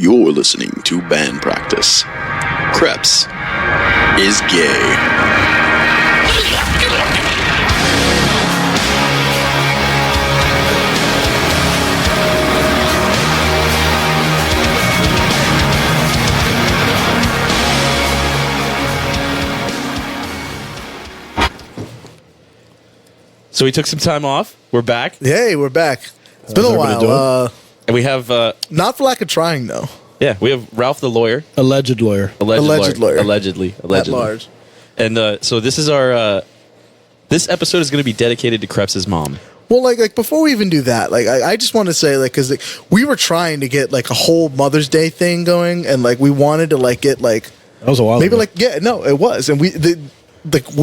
You're listening to Band Practice. Krebs is gay. So we took some time off. We're back. Hey, we're back. It's been a while. And we have... Not for lack of trying, though. Yeah, we have Ralph the lawyer. Alleged lawyer. Alleged lawyer. Allegedly. At large. And so this is our... this episode is going to be dedicated to Krebs' mom. Well, like before we even do that, like I just want to say, like, because we were trying to get like a whole Mother's Day thing going, and like we wanted to like get like... That was a while maybe ago. like, yeah, no, it was. And we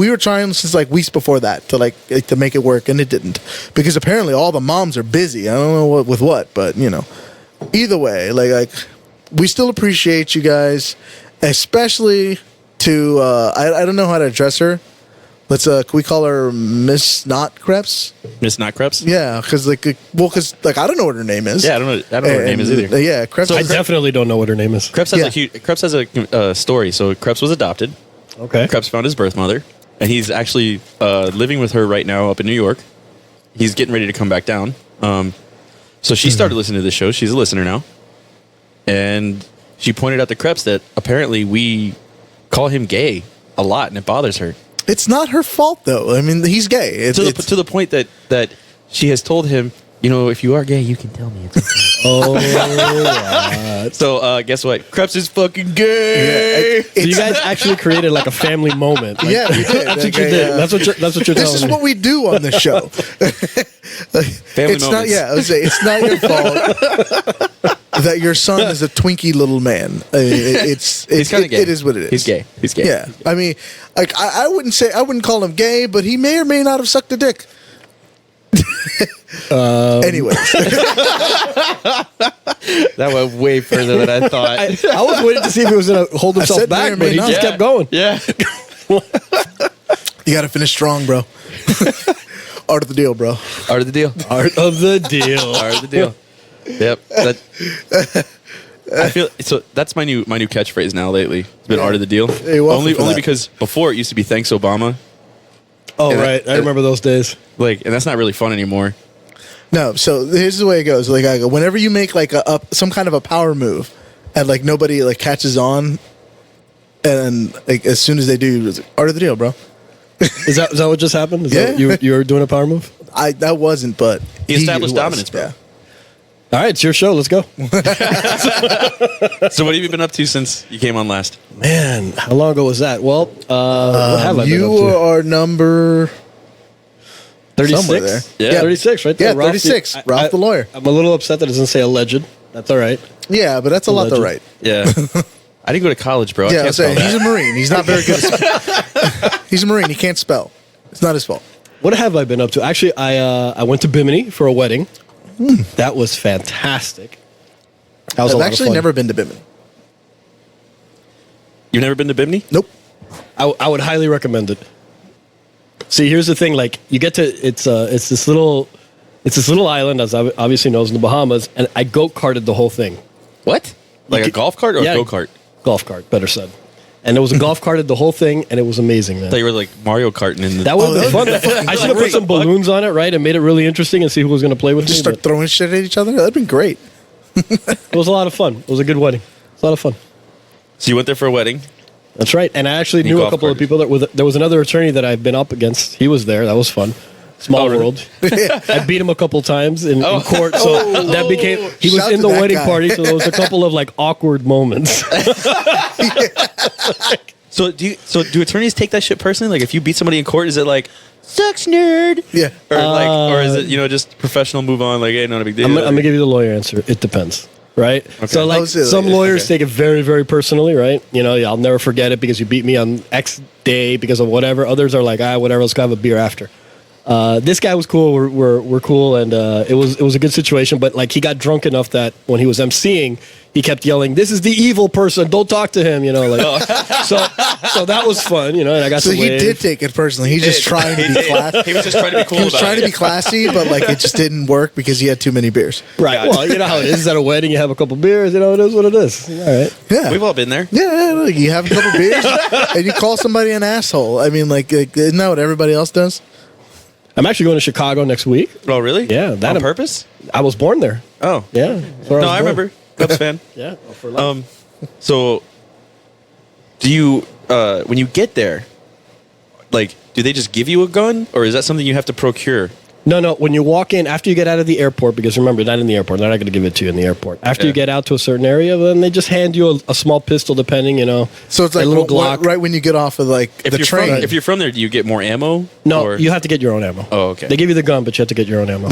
were trying since like weeks before that to to make it work, and it didn't, because apparently all the moms are busy. I don't know with what, but you know, either way, like we still appreciate you guys, especially to I don't know how to address her. Let's can we call her Miss Not Krebs? Miss Not Krebs? Yeah, because like I don't know what her name is. Yeah, I don't know what her name is either. Yeah, Krebs. I definitely don't know what her name is. Krebs has a story. So Krebs was adopted. Okay. Krebs found his birth mother, and he's actually living with her right now up in New York. He's getting ready to come back down. So she started listening to the show. She's a listener now. And she pointed out to Krebs that apparently we call him gay a lot, and it bothers her. It's not her fault, though. I mean, he's gay. To the point that she has told him, you know, if you are gay, you can tell me. It's okay. Oh, So guess what? Krebs is fucking gay. so you guys actually created like a family moment. Like, Yeah, we did. That's what you did. That's what you're This telling is me. what we do on the show. Family it's not. moments. Yeah, I would say it's not your fault that your son is a twinkie little man. It's kind of gay. It is what it is. He's gay. He's gay. Yeah, I mean, like I wouldn't call him gay, but he may or may not have sucked a dick. Anyways, That went way further than I thought. I was waiting to see if he was going to hold himself said may or back, may but he not. just kept going. Yeah. you got to finish strong, bro. Art of the deal, bro. Art of the deal. Art of the deal. Art of the deal. Yep. I feel so. That's my new catchphrase now lately. It's been art of the deal. Hey, welcome only for that. because before it used to be thanks Obama. Oh, And right. I remember those days. Like, and that's not really fun anymore. No, so here's the way it goes. Like, whenever you make like some kind of a power move, and like nobody like catches on, and like as soon as they do, it's like, art of the deal, bro. Is that what just happened? Is Yeah. that you were doing a power move? That wasn't, but He established was, dominance, bro. Yeah. All right, it's your show. Let's go. So what have you been up to since you came on last? Man, how long ago was that? Well, what have I been You up to? are number 36? somewhere there. Yeah. 36, right there. Yeah, 36. Ralph the lawyer. I'm a little upset that it doesn't say alleged. That's all right. Yeah, but that's a lot to Legend. write. Yeah. I didn't go to college, bro. I Yeah, I'm can't spell saying he's that. a Marine. He's not very good at spelling. He's a Marine. He can't spell. It's not his fault. What have I been up to? Actually, I went to Bimini for a wedding. That was fantastic. That was a I've lot of actually fun. never been to Bimini. You've never been to Bimini? Nope. I would highly recommend it. See, here's the thing: like, you get to it's this little island, as obviously knows, in the Bahamas, and I go-karted the whole thing. What? Like a golf cart or Yeah. a go-kart? Golf cart, better said. And it was a golf carted the whole thing, and it was amazing, I man. thought you were like Mario Karting in the... That would have been that fun. would've been I should have put great. some balloons on it, right, and made it really interesting, and see who was going to play with Just me. start but throwing shit at each other. That'd been great. It was a lot of fun. It was a good wedding. It was a lot of fun. So you went there for a wedding? That's right. And I actually You knew a golf couple of carters. people there was another attorney that I've been up against. He was there. That was fun. Small Oh, really? world. I beat him a couple times in court, so that became. He was Shout in to the that wedding guy. party, so there was a couple of like awkward moments. So do attorneys take that shit personally? Like if you beat somebody in court, is it like, sucks nerd? Yeah. Or is it, just professional move on, like, hey, not a big deal? I'm gonna give you the lawyer answer. It depends, right? So like Oh, so, some yeah, lawyers okay. take it very, very personally, right? I'll never forget it because you beat me on X day because of whatever. Others are like, whatever, let's go have a beer after. This guy was cool. We're cool, and it was a good situation. But like, he got drunk enough that when he was emceeing, he kept yelling, "This is the evil person! Don't talk to him!" You know, like so that was fun. You know, and I got So to he wave. did take it personally. He's just trying to be classy. He was just trying to be cool He was about trying it. to be classy, but like it just didn't work because he had too many beers. Right. Well, you know how it is at a wedding. You have a couple beers. You know, it is what it is. All right. Yeah, We've all been there. yeah. Like you have a couple beers and you call somebody an asshole. I mean, like isn't that what everybody else does? I'm actually going to Chicago next week. Oh, really? Yeah, that on purpose. I was born there. Oh, Yeah. no, I remember. Cubs fan. Yeah. For life. So, do you when you get there, like, do they just give you a gun, or is that something you have to procure? No. When you walk in, after you get out of the airport, because remember, not in the airport. They're not going to give it to you in the airport. After you Yeah. get out to a certain area, then they just hand you a small pistol, depending, you know. So it's like a little Glock. right when you get off of like If the you're train. from, if you're from there, do you get more ammo? No, or? you have to get your own ammo. Oh, okay. They give you the gun, but you have to get your own ammo.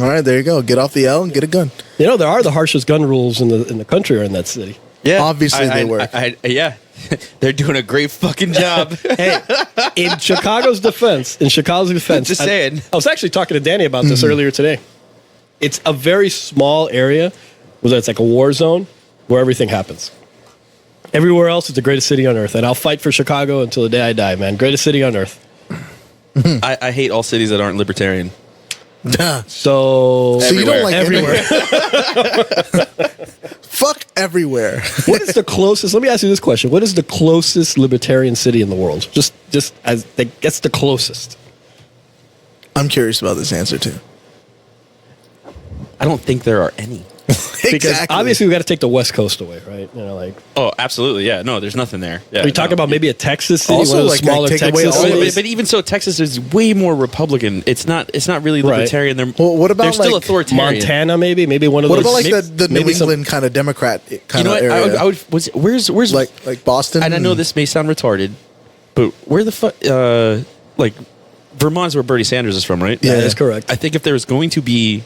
All right, there you go. Get off the L and get a gun. You know, there are the harshest gun rules in the country or in that city. Yeah, Obviously they work. Yeah, they're doing a great fucking job. Hey, in Chicago's defense, Just saying. I was actually talking to Danny about this earlier today. It's a very small area, whether it's like a war zone, where everything happens. Everywhere else, it's the greatest city on earth, and I'll fight for Chicago until the day I die, man. Greatest city on earth. I hate all cities that aren't libertarian. So you don't like everywhere. Fuck everywhere. What is the closest? Let me ask you this question: what is the closest libertarian city in the world? Just as that's the closest. I'm curious about this answer too. I don't think there are any. Because obviously we got to take the West Coast away, right? You know, like Oh, absolutely. Yeah, no, there's nothing there. Yeah, are you talking about maybe a Texas city, Also, one of the like, smaller take away Texas all of cities? But even so, Texas is way more Republican. It's not really Right. libertarian. They're Well, what about, they're still like, authoritarian. Montana, maybe one of What those. about like maybe, the New maybe some- England kind of Democrat You kind know of what? area? I would where's like Boston. and I know this may sound retarded, but where the fuck like Vermont's where Bernie Sanders is from, right? Yeah. That is correct. I think if there's going to be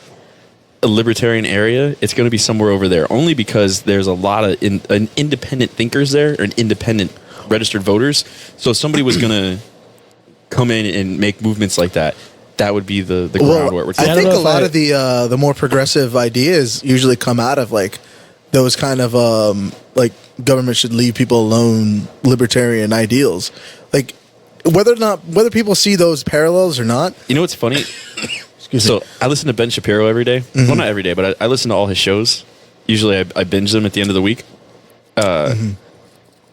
a libertarian area, it's going to be somewhere over there. Only because there's a lot of independent thinkers there, or independent registered voters. So if somebody was going to come in and make movements like that, that would be the ground where we're I don't think know a if lot of the more progressive ideas usually come out of like those kind of like government should leave people alone libertarian ideals. Like whether people see those parallels or not. You know what's funny? So I listen to Ben Shapiro every day. Well, not every day, but I listen to all his shows. Usually I binge them at the end of the week.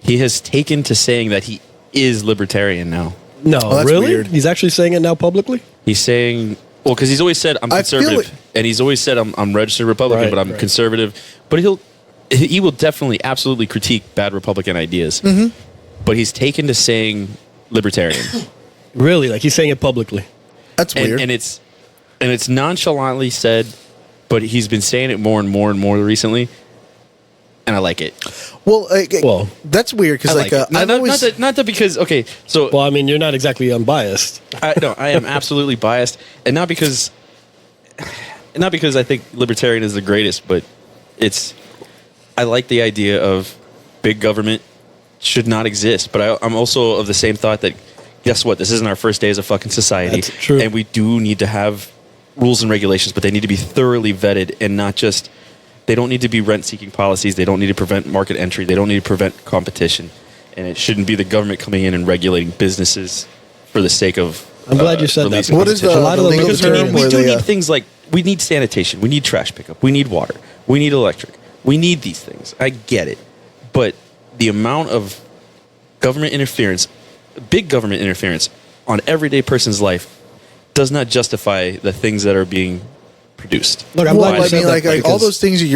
He has taken to saying that he is libertarian now. No, that's really? weird. He's actually saying it now publicly? He's saying, well, because he's always said I'm I feel conservative, like- and he's always said I'm registered Republican, Right, but I'm right. conservative. But he will definitely, absolutely critique bad Republican ideas. But he's taken to saying libertarian, Really? Like he's saying it publicly? That's weird. and it's nonchalantly said, but he's been saying it more and more and more recently, and I like it. well, that's weird because I like it. I've always Not that because okay, so Well, I mean, you're not exactly unbiased. I am absolutely biased, and not because I think libertarian is the greatest, but I like the idea of big government should not exist. But I'm also of the same thought that guess what? This isn't our first day as a fucking society, That's true. and we do need to have rules and regulations, but they need to be thoroughly vetted and not just. They don't need to be rent-seeking policies. They don't need to prevent market entry. They don't need to prevent competition, and it shouldn't be the government coming in and regulating businesses for the sake of. I'm glad you said that. releasing What is competition. the- a lot of the legal Because term we where do they, need things like we need sanitation, we need trash pickup, we need water, we need electric, we need these things. I get it, but the amount of government interference, big government interference on everyday person's life, does not justify the things that are being produced. Look, I'm well, glad you I said mean, that like all because- those things that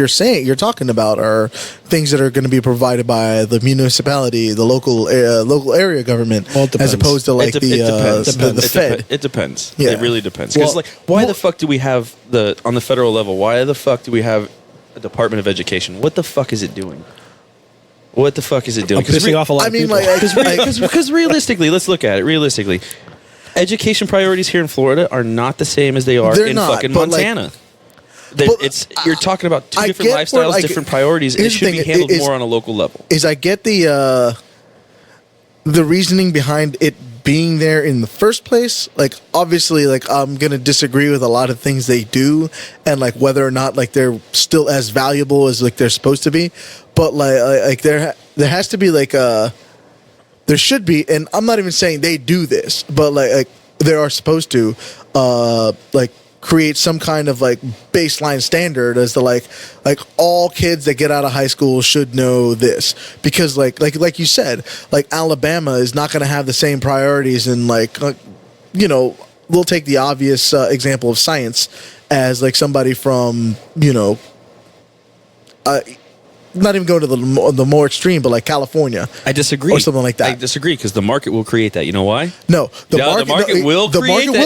you're talking about are things that are going to be provided by the municipality, the local area government, Well, it as depends. opposed to like It depends. the It Fed. It depends. Yeah. It really depends. Because Well- why the fuck do we have on the federal level? Why the fuck do we have a Department of Education? What the fuck is it doing? What the fuck is it doing? I'm pissing off a lot I of mean, people. like, Because realistically, let's look at it. Realistically, education priorities here in Florida are not the same as they are They're in not, fucking but, like- Montana. but, You're talking about two I different get where, lifestyles, like, different priorities. It here's the should be thing, handled is- more on a local level. is I get the reasoning behind it being there in the first place. Like obviously, like I'm gonna disagree with a lot of things they do, and like whether or not like they're still as valuable as like they're supposed to be. But like there has to be like there should be, and I'm not even saying they do this, but like they are supposed to like create some kind of like baseline standard as to like all kids that get out of high school should know this, because like you said, like Alabama is not going to have the same priorities, and like you know, we'll take the obvious example of science as like somebody from, you know, not even going to the more extreme, but like California. I disagree. Or something like that. I disagree because the market will create that. You know why? No, the market will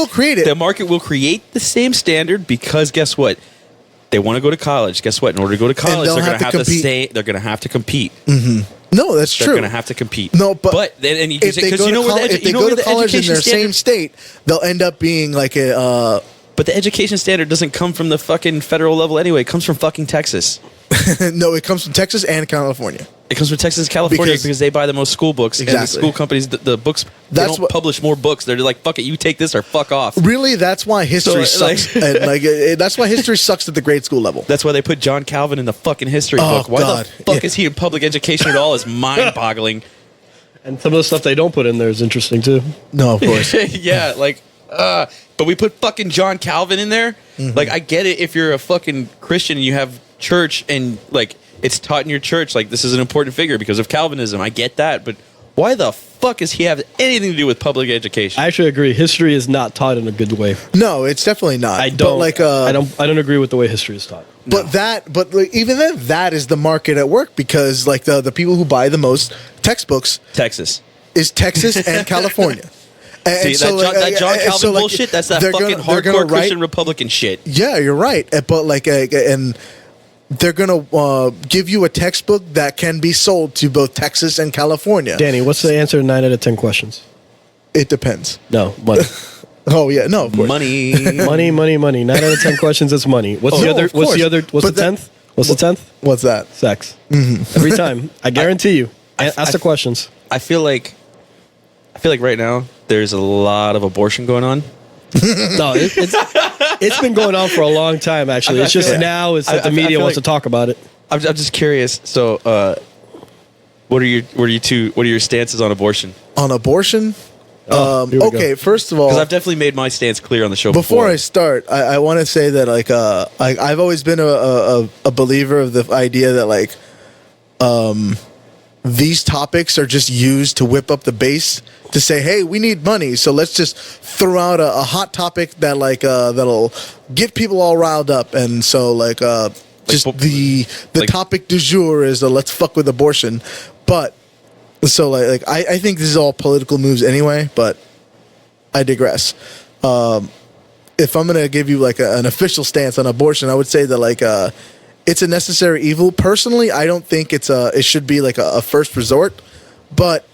create it. The market will create the same standard because guess what? They want to go to college. Guess what? In order to go to college, they're going to have to say they're going to have to compete. Mm-hmm. No, that's true. They're going to have to compete. No, but then if they go to college in their same state, they'll end up being like a. But the education standard doesn't come from the fucking federal level anyway. It comes from fucking Texas. No, it comes from Texas and California. It comes from Texas and California because they buy the most school books. Exactly. And the school companies, the books, they don't publish more books. They're like, fuck it, you take this or fuck off. Really, that's why history sucks. And that's why history sucks at the grade school level. That's why they put John Calvin in the fucking history book. Why the fuck is he in public education at all is mind-boggling. And some of the stuff they don't put in there is interesting, too. No, of course. Yeah, like... but we put fucking John Calvin in there. Mm-hmm. Like, I get it if you're a fucking Christian and you have church and like it's taught in your church, like this is an important figure because of Calvinism. I get that, but why the fuck does he have anything to do with public education? I actually agree. History is not taught in a good way. No, it's definitely not. I don't. I don't agree with the way history is taught. But like, even then, that is the market at work because like the people who buy the most textbooks, Texas is Texas and California. See, that John Calvin bullshit, that's that fucking hardcore Christian Republican shit. Yeah, you're right. But like, and they're going to give you a textbook that can be sold to both Texas and California. Danny, what's the answer to 9 out of 10 questions? It depends. No, money. Oh, yeah. No, of course. Money. Money. 9 out of 10 questions is money. What's the other? What's the other? What's the 10th? What's the 10th? What's that? Sex. Mm-hmm. Every time. I guarantee you. Ask the questions. I feel like right now there's a lot of abortion going on. No, it's been going on for a long time. Actually, it's just now it's that the media wants to talk about it. I'm just curious. So, what are your stances on abortion? On abortion? Okay, first of all, because I've definitely made my stance clear on the show before I start, I want to say that like I've always been a believer of the idea that like these topics are just used to whip up the base to say, hey, we need money, so let's just throw out a hot topic that like that'll get people all riled up, and so like just the topic du jour is let's fuck with abortion, but so like I think this is all political moves anyway, but I digress. If I'm gonna give you like an official stance on abortion, I would say that like it's a necessary evil. Personally, I don't think it should be like a first resort, but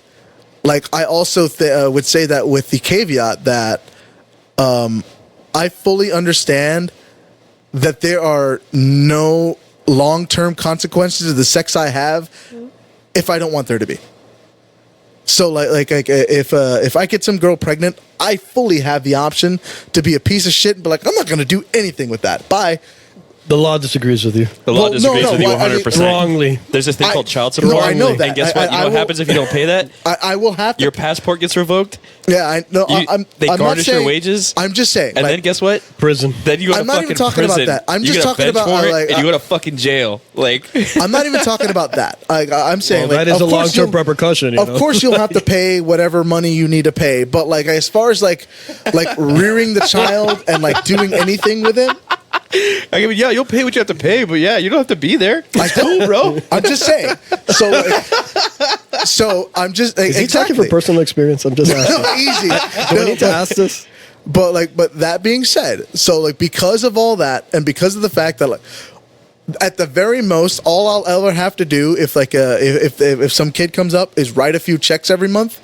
like I also would say that with the caveat that I fully understand that there are no long-term consequences of the sex I have if I don't want there to be. So like if I get some girl pregnant, I fully have the option to be a piece of shit and be like, I'm not going to do anything with that. Bye. The law disagrees with you. The law disagrees with you 100%. Wrongly. There's this thing called child support. No, I know that. And guess what? You know what happens if you don't pay that? I will have to. Your passport gets revoked. Yeah, They garnish your wages. I'm just saying. And then guess what? Prison. Then you go to I'm not fucking even talking prison. about that. I'm you just get a talking bench about warrant like and you go to fucking jail. Like I'm not even talking about that. I'm saying that is a long-term repercussion. Of course, you'll have to pay whatever money you need to pay. But like as far as like rearing the child and like doing anything with him. I mean, yeah, you'll pay what you have to pay, but yeah, you don't have to be there. It's cool, bro. I'm just saying. So I'm just Is he talking from personal experience? I'm just asking. No, easy. Do I need to ask this? But that being said, so like because of all that, and because of the fact that like at the very most, all I'll ever have to do if some kid comes up is write a few checks every month.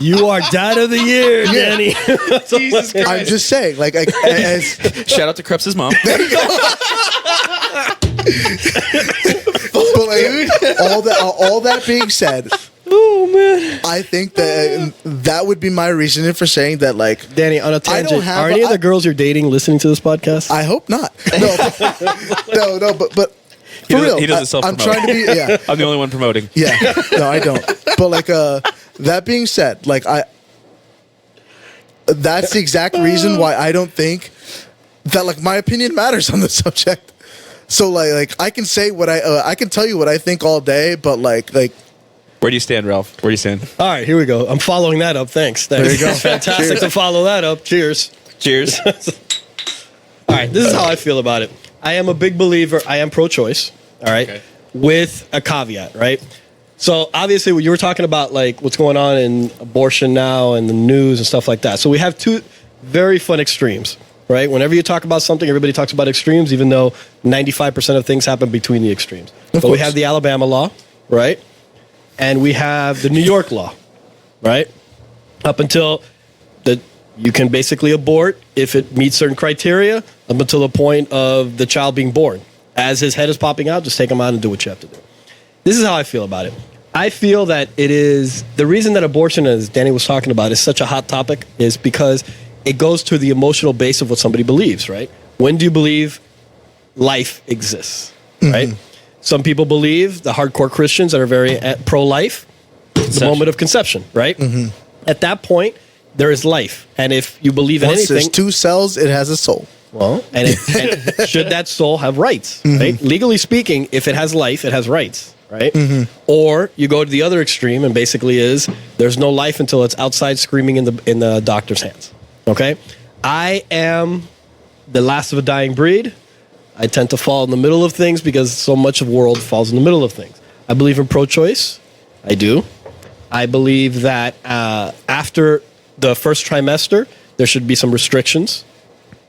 You are dad of the year, Danny. Jesus Christ. I'm just saying, like, as shout out to Krebs' mom. but like, all that being said, Oh man, I think that would be my reasoning for saying that. Like, Danny, on a tangent, are any of the girls you're dating listening to this podcast? I hope not. No, but He for doesn't- real, he doesn't I'm self-promote. trying to be. Yeah, I'm the only one promoting. yeah. No, I don't. But like, that being said, like that's the exact reason why I don't think that like my opinion matters on the subject. So like I can say what I can tell you what I think all day, but like Where do you stand, Ralph? Where do you stand? All right, here we go. I'm following that up. Thanks. There you go. Fantastic Cheers. to follow that up. Cheers. Cheers. All right, this is how I feel about it. I am a big believer. I am pro-choice. All right, Okay. with a caveat, right? So obviously, you were talking about like what's going on in abortion now and the news and stuff like that. So we have two very fun extremes, right? Whenever you talk about something, everybody talks about extremes, even though 95% of things happen between the extremes. But we course. have the Alabama law, right? And we have the New York law, right? Up until you can basically abort if it meets certain criteria up until the point of the child being born. As his head is popping out, just take him out and do what you have to do. This is how I feel about it. I feel that it is the reason that abortion, as Danny was talking about, is such a hot topic is because it goes to the emotional base of what somebody believes, right? When do you believe life exists, right? Some people believe, the hardcore Christians that are very pro-life, the moment of conception, right? At that point, there is life. And if you believe in once anything... there's two cells, it has a soul. Well, and should that soul have rights, right? Legally speaking, if it has life, it has rights, right? Or you go to the other extreme and basically is there's no life until it's outside screaming in the doctor's hands, okay? I am the last of a dying breed. I tend to fall in the middle of things because so much of the world falls in the middle of things. I believe in pro-choice. I do. I believe that after the first trimester, there should be some restrictions.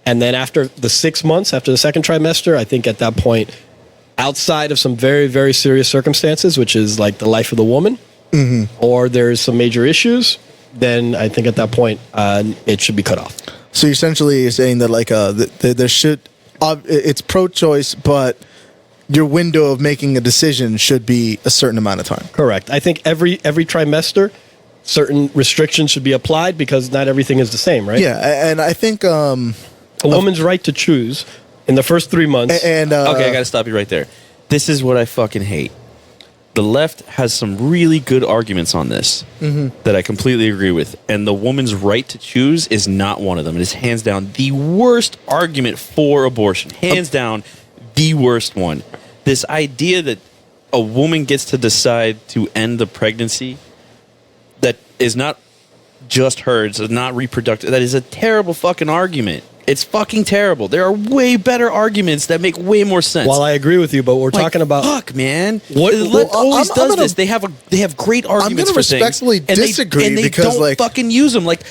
And then after the 6 months, after the second trimester, I think at that point, outside of some very, very serious circumstances, which is like the life of the woman, or there's some major issues, then I think at that point, it should be cut off. So essentially, you're saying that like there should it's pro-choice, but your window of making a decision should be a certain amount of time. Correct. I think every trimester, certain restrictions should be applied because not everything is the same, right? Yeah, and I think A woman's right to choose in the first 3 months. and Okay, I got to stop you right there. This is what I fucking hate. The left has some really good arguments on this that I completely agree with. And the woman's right to choose is not one of them. It is hands down the worst argument for abortion. Hands down, the worst one. This idea that a woman gets to decide to end the pregnancy that is not just hers, it's not reproductive. That is a terrible fucking argument. It's fucking terrible. There are way better arguments that make way more sense. While I agree with you, but we're talking about fuck, man. What- The left well, always I'm does gonna- this. They have great arguments gonna for things. respectfully disagree and they because, don't like- fucking use them. Like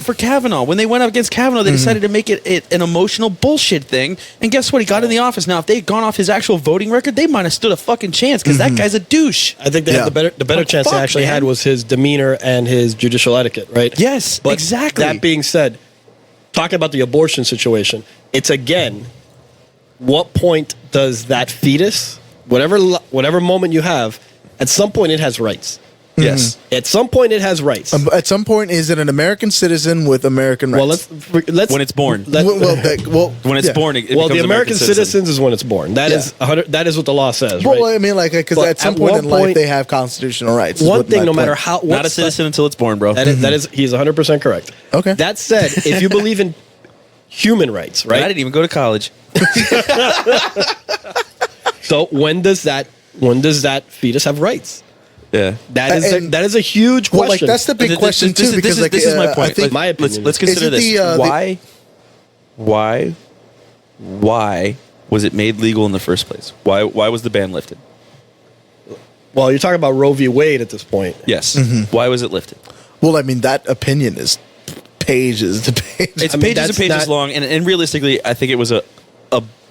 for Kavanaugh, when they went up against Kavanaugh, they decided to make it an emotional bullshit thing. And guess what? He got in the office. Now, if they had gone off his actual voting record, they might have stood a fucking chance because that guy's a douche. I think they Yeah. had the better Like, chance they fuck, actually man. had was his demeanor and his judicial etiquette, right? Yes, But exactly. That being said, talking about the abortion situation, it's again, what point does that fetus, whatever moment you have, at some point it has rights. Yes. At some point it has rights. at some point, is it an American citizen with American rights? well, let's When it's born. When When it's yeah. born, it well, becomes the American citizen. citizens is when it's born. That is 100. That is what the law says, Well, right? I mean, like, because But at some at point one in life, point- they have constitutional rights. is One what thing, my no matter point. how, Not a what's the- citizen until it's born, bro. that is he's 100% correct. Okay. That said, if you believe in human rights, I right? didn't even go to college. So when does that fetus have rights? Yeah. That is a huge question. Well, like, that's the big question, too, because, like, this is my I point. think- my opinion. Let's consider Is it this. the, Why was it made legal in the first place? Why was the ban lifted? Well, you're talking about Roe v. Wade at this point. Yes. Why was it lifted? Well, I mean, that opinion is pages to pages. It's I mean, pages and that's pages not- long, and realistically, I think it was a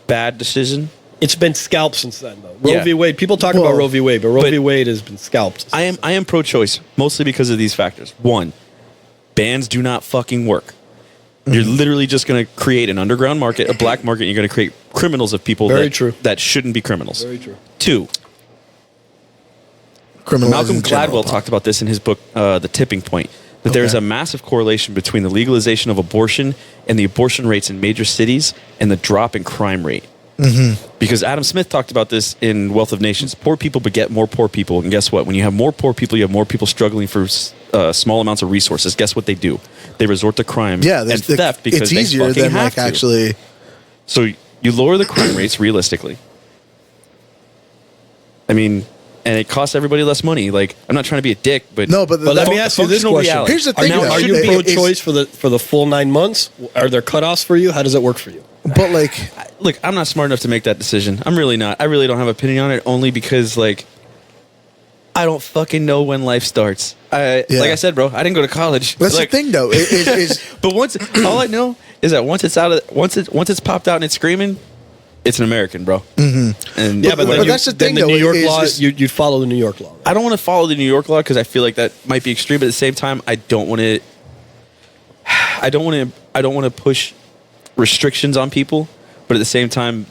bad decision. It's been scalped since then, though. Roe Yeah. v. Wade. People talk Well, about Roe v. Wade, but Roe but- v. Wade has been scalped. I am pro-choice mostly because of these factors. One, bans do not fucking work. You're literally just going to create an underground market, a black market. And you're going to create criminals of people Very that, true. that shouldn't be criminals. Very true. Two, criminalizing Malcolm general Gladwell talked about this in his book, The Tipping Point, that there is a massive correlation between the legalization of abortion and the abortion rates in major cities and the drop in crime rate. Because Adam Smith talked about this in Wealth of Nations. Poor people beget more poor people. And guess what? When you have more poor people, you have more people struggling for small amounts of resources. Guess what they do? They resort to crime and theft because it's easier they fucking than have like to. actually. So you lower the crime rates realistically. I mean, and it costs everybody less money. Like, I'm not trying to be a dick, but No, but Let me ask you this functional question. reality. Here's the thing, Now, though. are you It- it's- pro-choice for the full 9 months? Are there cutoffs for you? How does it work for you? But like, Look, I'm not smart enough to make that decision. I'm really not. I really don't have an opinion on it, only because, like, I don't fucking know when life starts. Like I said, bro, I didn't go to college. that's Like, the thing, though. Is But all I know is that once it's popped out and it's screaming, it's an American, bro. Mm-hmm. And Yeah, but that's the thing, the though, New York is- law, is- you'd follow the New York law. I don't want to follow the New York law because I feel like that might be extreme. But at the same time, I don't want to push restrictions on people. But at the same time,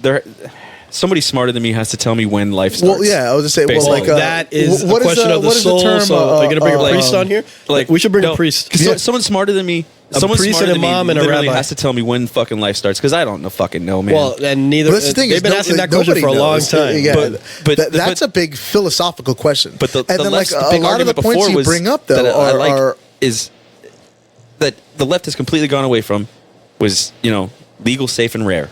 somebody smarter than me has to tell me when life starts. well, yeah. I was just say, well, Basically. like That is what a question of the what is soul. term, So are you going to bring a like, priest on here? Like, we should bring a priest. Because someone smarter than me, someone priest smarter and a than mom me and a literally rabbi. has to tell me when fucking life starts. Because I don't know fucking know, man. Well, and neither. But that's the thing. They've is been asking that question nobody for a long knows. time. Yeah, But that's a big philosophical question. But the and then left's like a big lot of the argument points before you was bring up that though I like are is that the left has completely gone away from was legal, safe, and rare,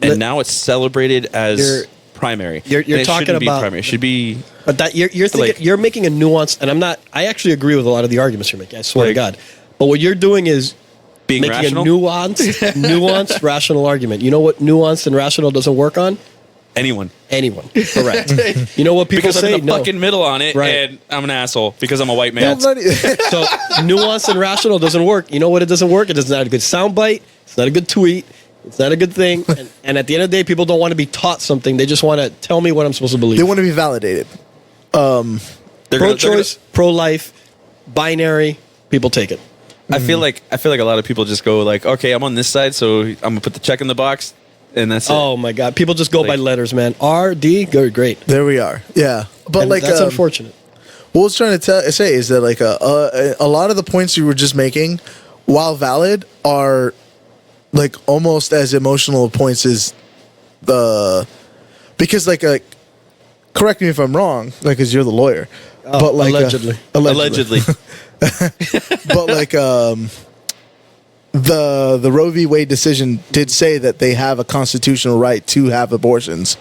and But- now it's celebrated as You're- primary. you're And it talking shouldn't be about- primary. It should be But that you're thinking, Like- you're making a nuance, and I'm not. I actually agree with a lot of the arguments you're making. I swear to Like- God. But what you're doing is being making rational. a nuanced, rational argument. You know what nuanced and rational doesn't work on? Anyone. Anyone. Correct. You know what people Because I'm say? in the No. fucking middle on it, Right. and I'm an asshole because I'm a white man. nobody. So nuanced and rational doesn't work. You know what it doesn't work? It is not a good soundbite. It's not a good tweet. It's not a good thing. And at the end of the day, people don't want to be taught something. They just want to tell me what I'm supposed to believe. They want to be validated. They're Pro-choice, pro-life, binary. People take it. I feel like a lot of people just go like, okay, I'm on this side, so I'm gonna put the check in the box, and that's it. Oh my God! People just go by Like- letters, man. R, D, good, great. There we are. Yeah, but And like that's unfortunate. what I was trying to say is that like a lot of the points you were just making, while valid, are like almost as emotional points as the because like correct me if I'm wrong, like because you're the lawyer, but like allegedly. Allegedly. but like the Roe v. Wade decision did say that they have a constitutional right to have abortions.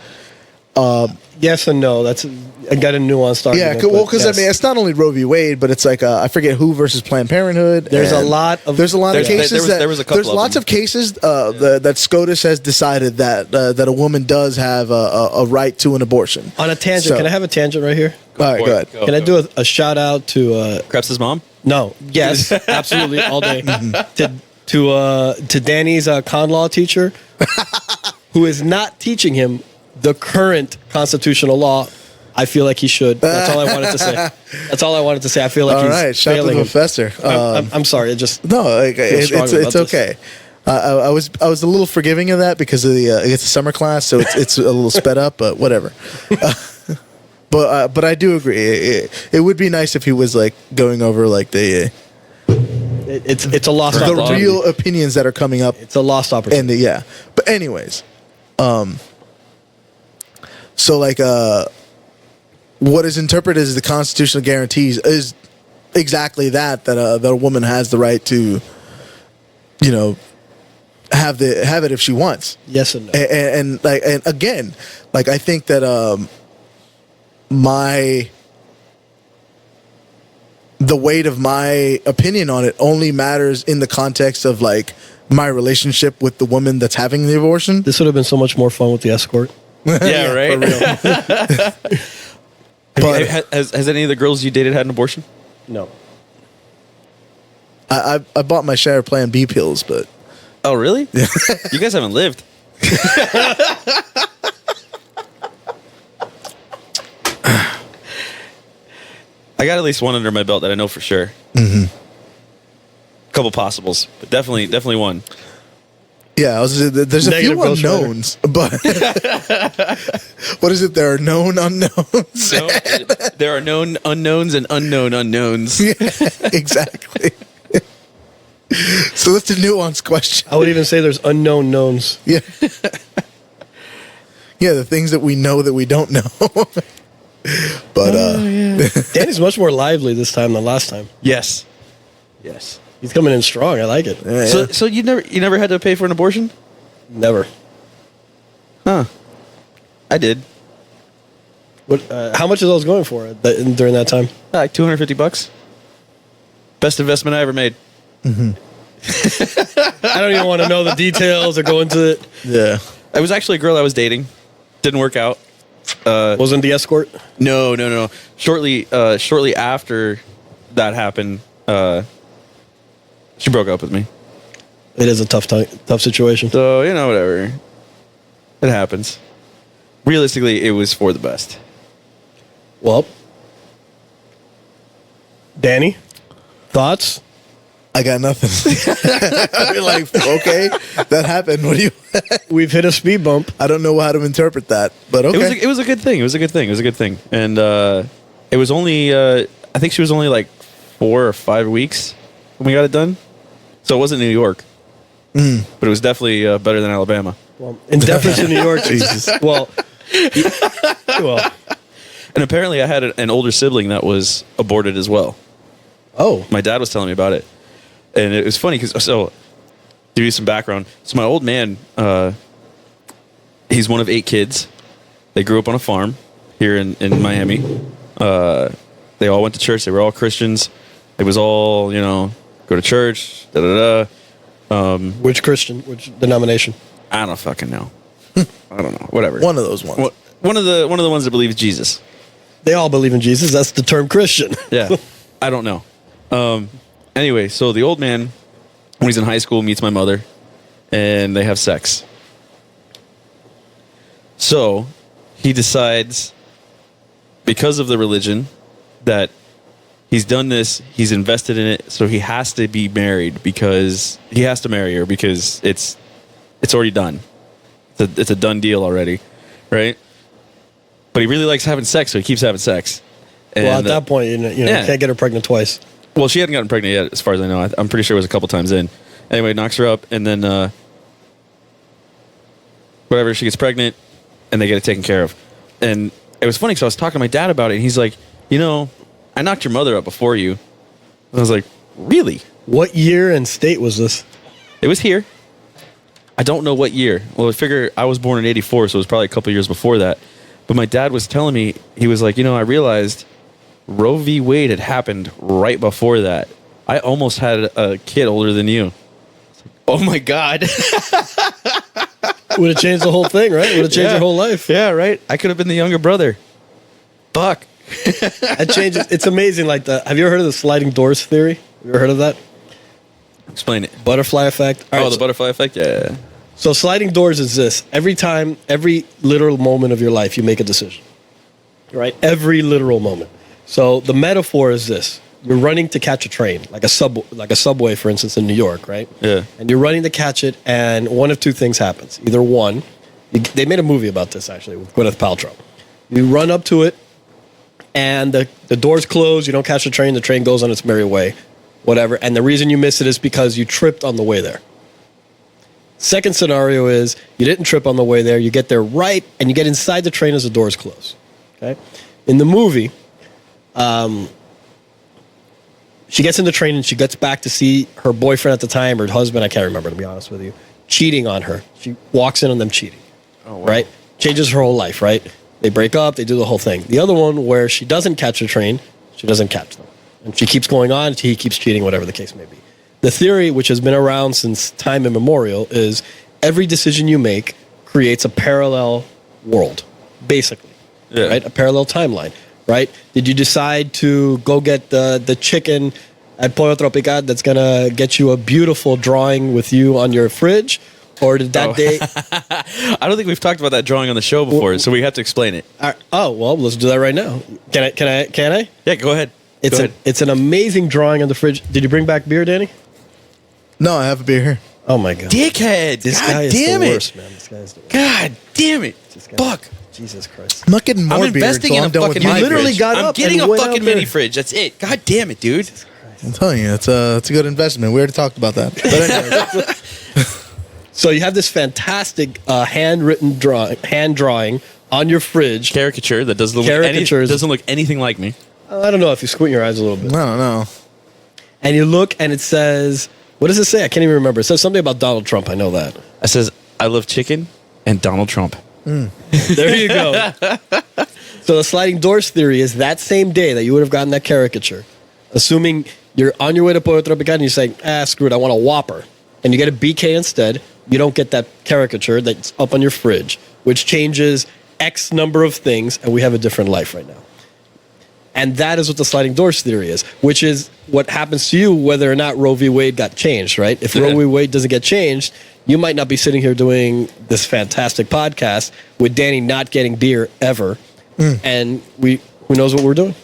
Yes and no. That's I got a nuanced argument. Yeah, well, but because yes. I mean, it's not only Roe v. Wade, but it's like I forget who versus Planned Parenthood. There's a and lot of- there's a lot of There's- cases there was a couple there's of lots them. of cases that SCOTUS has decided that a woman does have a right to an abortion. on a tangent. So- Can I have a tangent right here? All right, for go it. ahead. Go. Can I do a shout out to Krebs' mom? no? Yes, absolutely, all day. To Danny's con law teacher, who is not teaching him the current constitutional law. I feel like he should. That's all I wanted to say. That's all I wanted to say. I feel like All he's right, shout out to failing the him. professor. I'm sorry. It just No, like, strongly it's about this. okay. I was a little forgiving of that because of the it's a summer class, so it's a little sped up, but whatever. But I do agree. It would be nice if he was like going over like the it's a lost the opportunity. real opinions that are coming up It's a lost opportunity. and yeah. But anyways, so like what is interpreted as the constitutional guarantees is exactly that a woman has the right to, have it if she wants. Yes and no. And again, like I think that the weight of my opinion on it only matters in the context of like my relationship with the woman that's having the abortion. This would have been so much more fun with the escort. Yeah, right. For real. But Has any of the girls you dated had an abortion? No. I bought my share of Plan B pills, but Oh, really? You guys haven't lived. I got at least one under my belt that I know for sure. Mm-hmm. Couple possibles, but definitely one. Yeah, there's a few Negative Ghost Rider. unknowns, but what is it? There are known unknowns. No, there are known unknowns and unknown unknowns. Yeah, exactly. So that's a nuanced question. I would even say there's unknown knowns. Yeah. Yeah, the things that we know that we don't know. But Danny's much more lively this time than last time. Yes. He's coming in strong. I like it. yeah. So you never had to pay for an abortion? Never. Huh. I did. What? How much are those going for during that time? Like $250. Best investment I ever made. I don't even want to know the details or go into it. Yeah. It was actually a girl I was dating. Didn't work out. Wasn't the escort? No. Shortly after that happened, she broke up with me. It is a tough situation. So, whatever. It happens. Realistically, it was for the best. Well, Danny, thoughts? I got nothing. I'd be like, okay, that happened. What do you? We've hit a speed bump. I don't know how to interpret that, but okay. It was a good thing. And it was only, I think she was only like 4 or 5 weeks when we got it done. So it wasn't New York. But it was definitely better than Alabama. Well, in deference to New York, Jesus. Well, And apparently I had an older sibling that was aborted as well. oh, My dad was telling me about it. And it was funny because, so, to give you some background. So my old man, he's one of 8 kids. They grew up on a farm here in Miami. They all went to church. They were all Christians. It was all, go to church, which Christian? Which denomination? I don't fucking know. I don't know. Whatever. One of those ones. One of the ones that believes Jesus. They all believe in Jesus. That's the term Christian. Yeah. I don't know. Anyway, so the old man, when he's in high school, meets my mother, and they have sex. So he decides, because of the religion, that he's done this, he's invested in it, so he has to be married because he has to marry her because it's already done. It's a done deal already, right? But he really likes having sex, so he keeps having sex. And, Well, at that point, you can't get her pregnant twice. well, she hadn't gotten pregnant yet, as far as I know. I'm pretty sure it was a couple times in. Anyway, knocks her up, and then whatever, she gets pregnant, and they get it taken care of. And it was funny because I was talking to my dad about it, and he's like, I knocked your mother up before you. And I was like, really? What year and state was this? It was here. I don't know what year. Well, I figure I was born in 84, so it was probably a couple years before that. But my dad was telling me, he was like, I realized Roe v. Wade had happened right before that. I almost had a kid older than you. Oh my God. Would have changed the whole thing, right? Would have changed your whole life. Yeah, right. I could have been the younger brother. Fuck. That changes. It's amazing. Like have you ever heard of the sliding doors theory? Have you ever heard of that? Explain it. Butterfly effect. All right, The butterfly effect? Yeah. So sliding doors is this. Every literal moment of your life, you make a decision. Right? Every literal moment. So the metaphor is this. You're running to catch a train, like a subway, for instance, in New York, right? Yeah. And you're running to catch it, and one of two things happens. Either one, they made a movie about this, actually, with Gwyneth Paltrow. You run up to it, and the doors close, you don't catch the train goes on its merry way, whatever. And the reason you miss it is because you tripped on the way there. Second scenario is you didn't trip on the way there, you get there right, and you get inside the train as the doors close. Okay? In the movie, she gets in the train and she gets back to see her boyfriend at the time, or husband, I can't remember, to be honest with you, cheating on her. She walks in on them cheating. Oh, wow. Right? Changes her whole life, right? They break up, they do the whole thing. The other one, where she doesn't catch the train, she doesn't catch them. And she keeps going on, he keeps cheating, whatever the case may be. The theory, which has been around since time immemorial, is every decision you make creates a parallel world, basically. Yeah. Right? A parallel timeline. Right? Did you decide to go get the chicken at Pollo Tropical that's going to get you a beautiful drawing with you on your fridge? Or did that day... I don't think we've talked about that drawing on the show before, so we have to explain it. Well, let's do that right now. Can I? Yeah, go ahead. It's an amazing drawing on the fridge. Did you bring back beer, Danny? No, I have a beer here. Oh my god, Dickhead! this God guy is damn the it! worst, man. This guy is the worst. God damn it! This guy- Fuck! Jesus Christ. I'm not getting more I'm beer investing until in I'm a done with fucking my mini literally fridge. got I'm up getting and a went out fucking there. mini fridge. That's it. God damn it, dude. I'm telling you, it's a good investment. We already talked about that. But anyways, So you have this fantastic hand drawing on your fridge. Caricature that doesn't look Caricatures. doesn't look anything like me. I don't know if you squint your eyes a little bit. I don't know. And you look and it says, what does it say? I can't even remember. It says something about Donald Trump. I know that. It says, "I love chicken and Donald Trump." There you go. So the sliding doors theory is that same day that you would have gotten that caricature, assuming you're on your way to Pollo Tropical and you say, screw it, I want a Whopper. And you get a BK instead, you don't get that caricature that's up on your fridge, which changes X number of things, and we have a different life right now. And that is what the sliding doors theory is, which is what happens to you whether or not Roe v. Wade got changed, right? If Roe v. Wade doesn't get changed, you might not be sitting here doing this fantastic podcast with Danny not getting beer ever. And who knows what we're doing?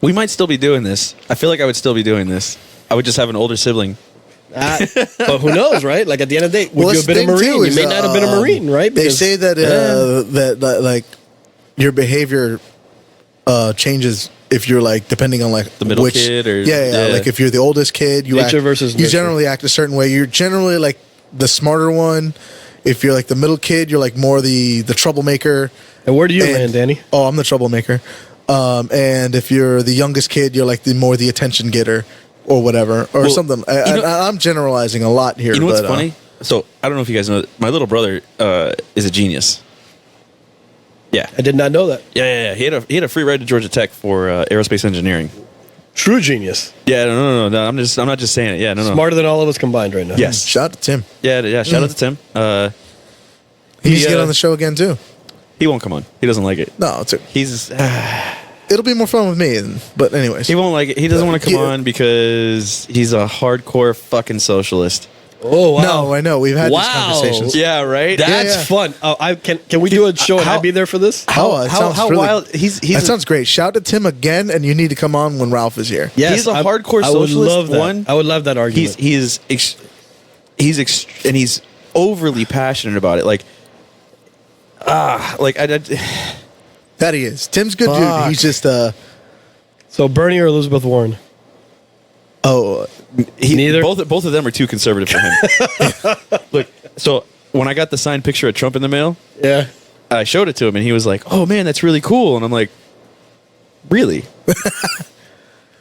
We might still be doing this. I feel like I would still be doing this. I would just have an older sibling. But who knows, right? Like at the end of the day, would Well, you have been a that's the thing, Marine? too, You is, may not have been a Marine, right? They Because- say that that like your behavior changes if you're like depending on like The middle which, kid or- yeah, yeah. like if you're the oldest kid, you Nature act, versus you nurture. generally act a certain way. You're generally like the smarter one. If you're like the middle kid, you're like more the troublemaker. And where do you And- land, Danny? Oh, I'm the troublemaker. And if you're the youngest kid, you're like the attention getter or whatever or Well, something. I'm generalizing a lot here. You know what's but, funny? So I don't know if you guys know. My little brother is a genius. Yeah. I did not know that. Yeah. He had a free ride to Georgia Tech for aerospace engineering. True genius. Yeah, no. I'm not just saying it. Yeah, no. Smarter than all of us combined right now. Yes. Shout out to Tim. Yeah. Shout out to Tim. He needs to get uh, on the show again too. He won't come on. He doesn't like it. No, He's it'll be more fun with me. But anyways, he won't like it. He doesn't want to come Yeah. on because he's a hardcore fucking socialist. Oh, wow. no, I know we've had Wow. these conversations. Yeah, right. That's yeah. fun. Oh, can we do a show and How- I'd be there for this? Oh, it sounds really- wild. He's That sounds great. Shout to Tim again, and you need to come on when Ralph is here. Yes, He's a I- hardcore I would socialist, love that. one. I would love that argument. He's overly passionate about it. Like That he is. Tim's good Fuck. dude. He's just So Bernie or Elizabeth Warren? Neither? Both of them are too conservative for him. Look, so when I got the signed picture of Trump in the mail, Yeah. I showed it to him, and he was like, "Oh man, that's really cool." And I'm like, "Really,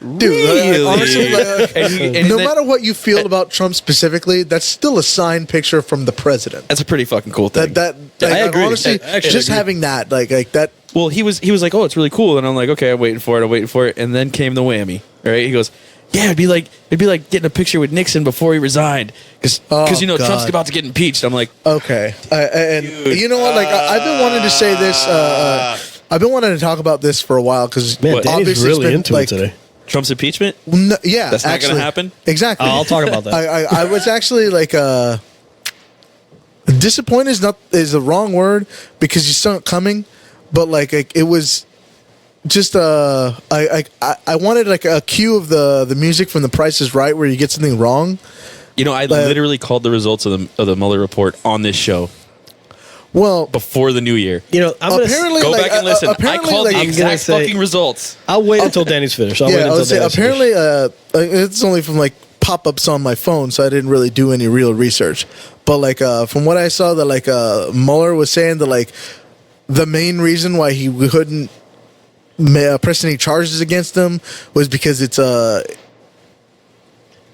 dude. really?" Honestly, like, And no then- matter what you feel about Trump specifically, that's still a signed picture from the president. that's a pretty fucking cool thing. That Yeah, like, I agree. honestly, I actually just agree. having that like that. Well, he was like, "Oh, it's really cool," and I'm like, "Okay, I'm waiting for it," and then came the whammy. Right? He goes, "Yeah, it'd be like getting a picture with Nixon before he resigned, because Oh, Trump's God. about to get impeached." I'm like, Okay, and Dude. you know what? Like I've been wanting to say this. I've been wanting to talk about this for a while because Man, Danny's obviously it's really been, into like, it today. Trump's impeachment? Yeah, That's not actually, gonna happen? Exactly. I'll talk about that. I was actually like disappointed is the wrong word because you saw it coming, but like it was just I wanted like a cue of the music from The Price is Right where you get something wrong. You know, I literally called the results of the Mueller report on this show Well, before the new year. You know, I'm apparently Go like, back and listen. I apparently, called like, the I'm gonna exact say- fucking results. I'll wait until Danny's finished. I'll wait yeah, I until would say Danny's apparently finished. it's only from like pop-ups on my phone, so I didn't really do any real research. But like from what I saw, that like Mueller was saying that like the main reason why he couldn't press any charges against him was because it's I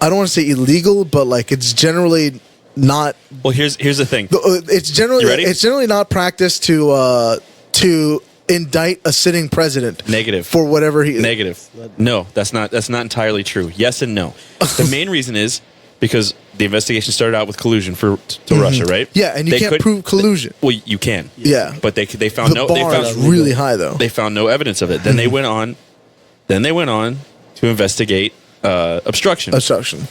don't want to say illegal, but like it's generally not. Well, here's the thing. It's generally You ready? it's generally not practiced to indict a sitting president. Negative. For whatever he Negative. No, that's not entirely true. Yes and no. The main reason is because the investigation started out with collusion to Russia, right? Yeah, and you They can't couldn't- prove collusion. Well, you can. Yeah. But they found The no. bar They found is really high though. They found no evidence of it. Then they went on. Then they went on to investigate obstruction. Obstruction.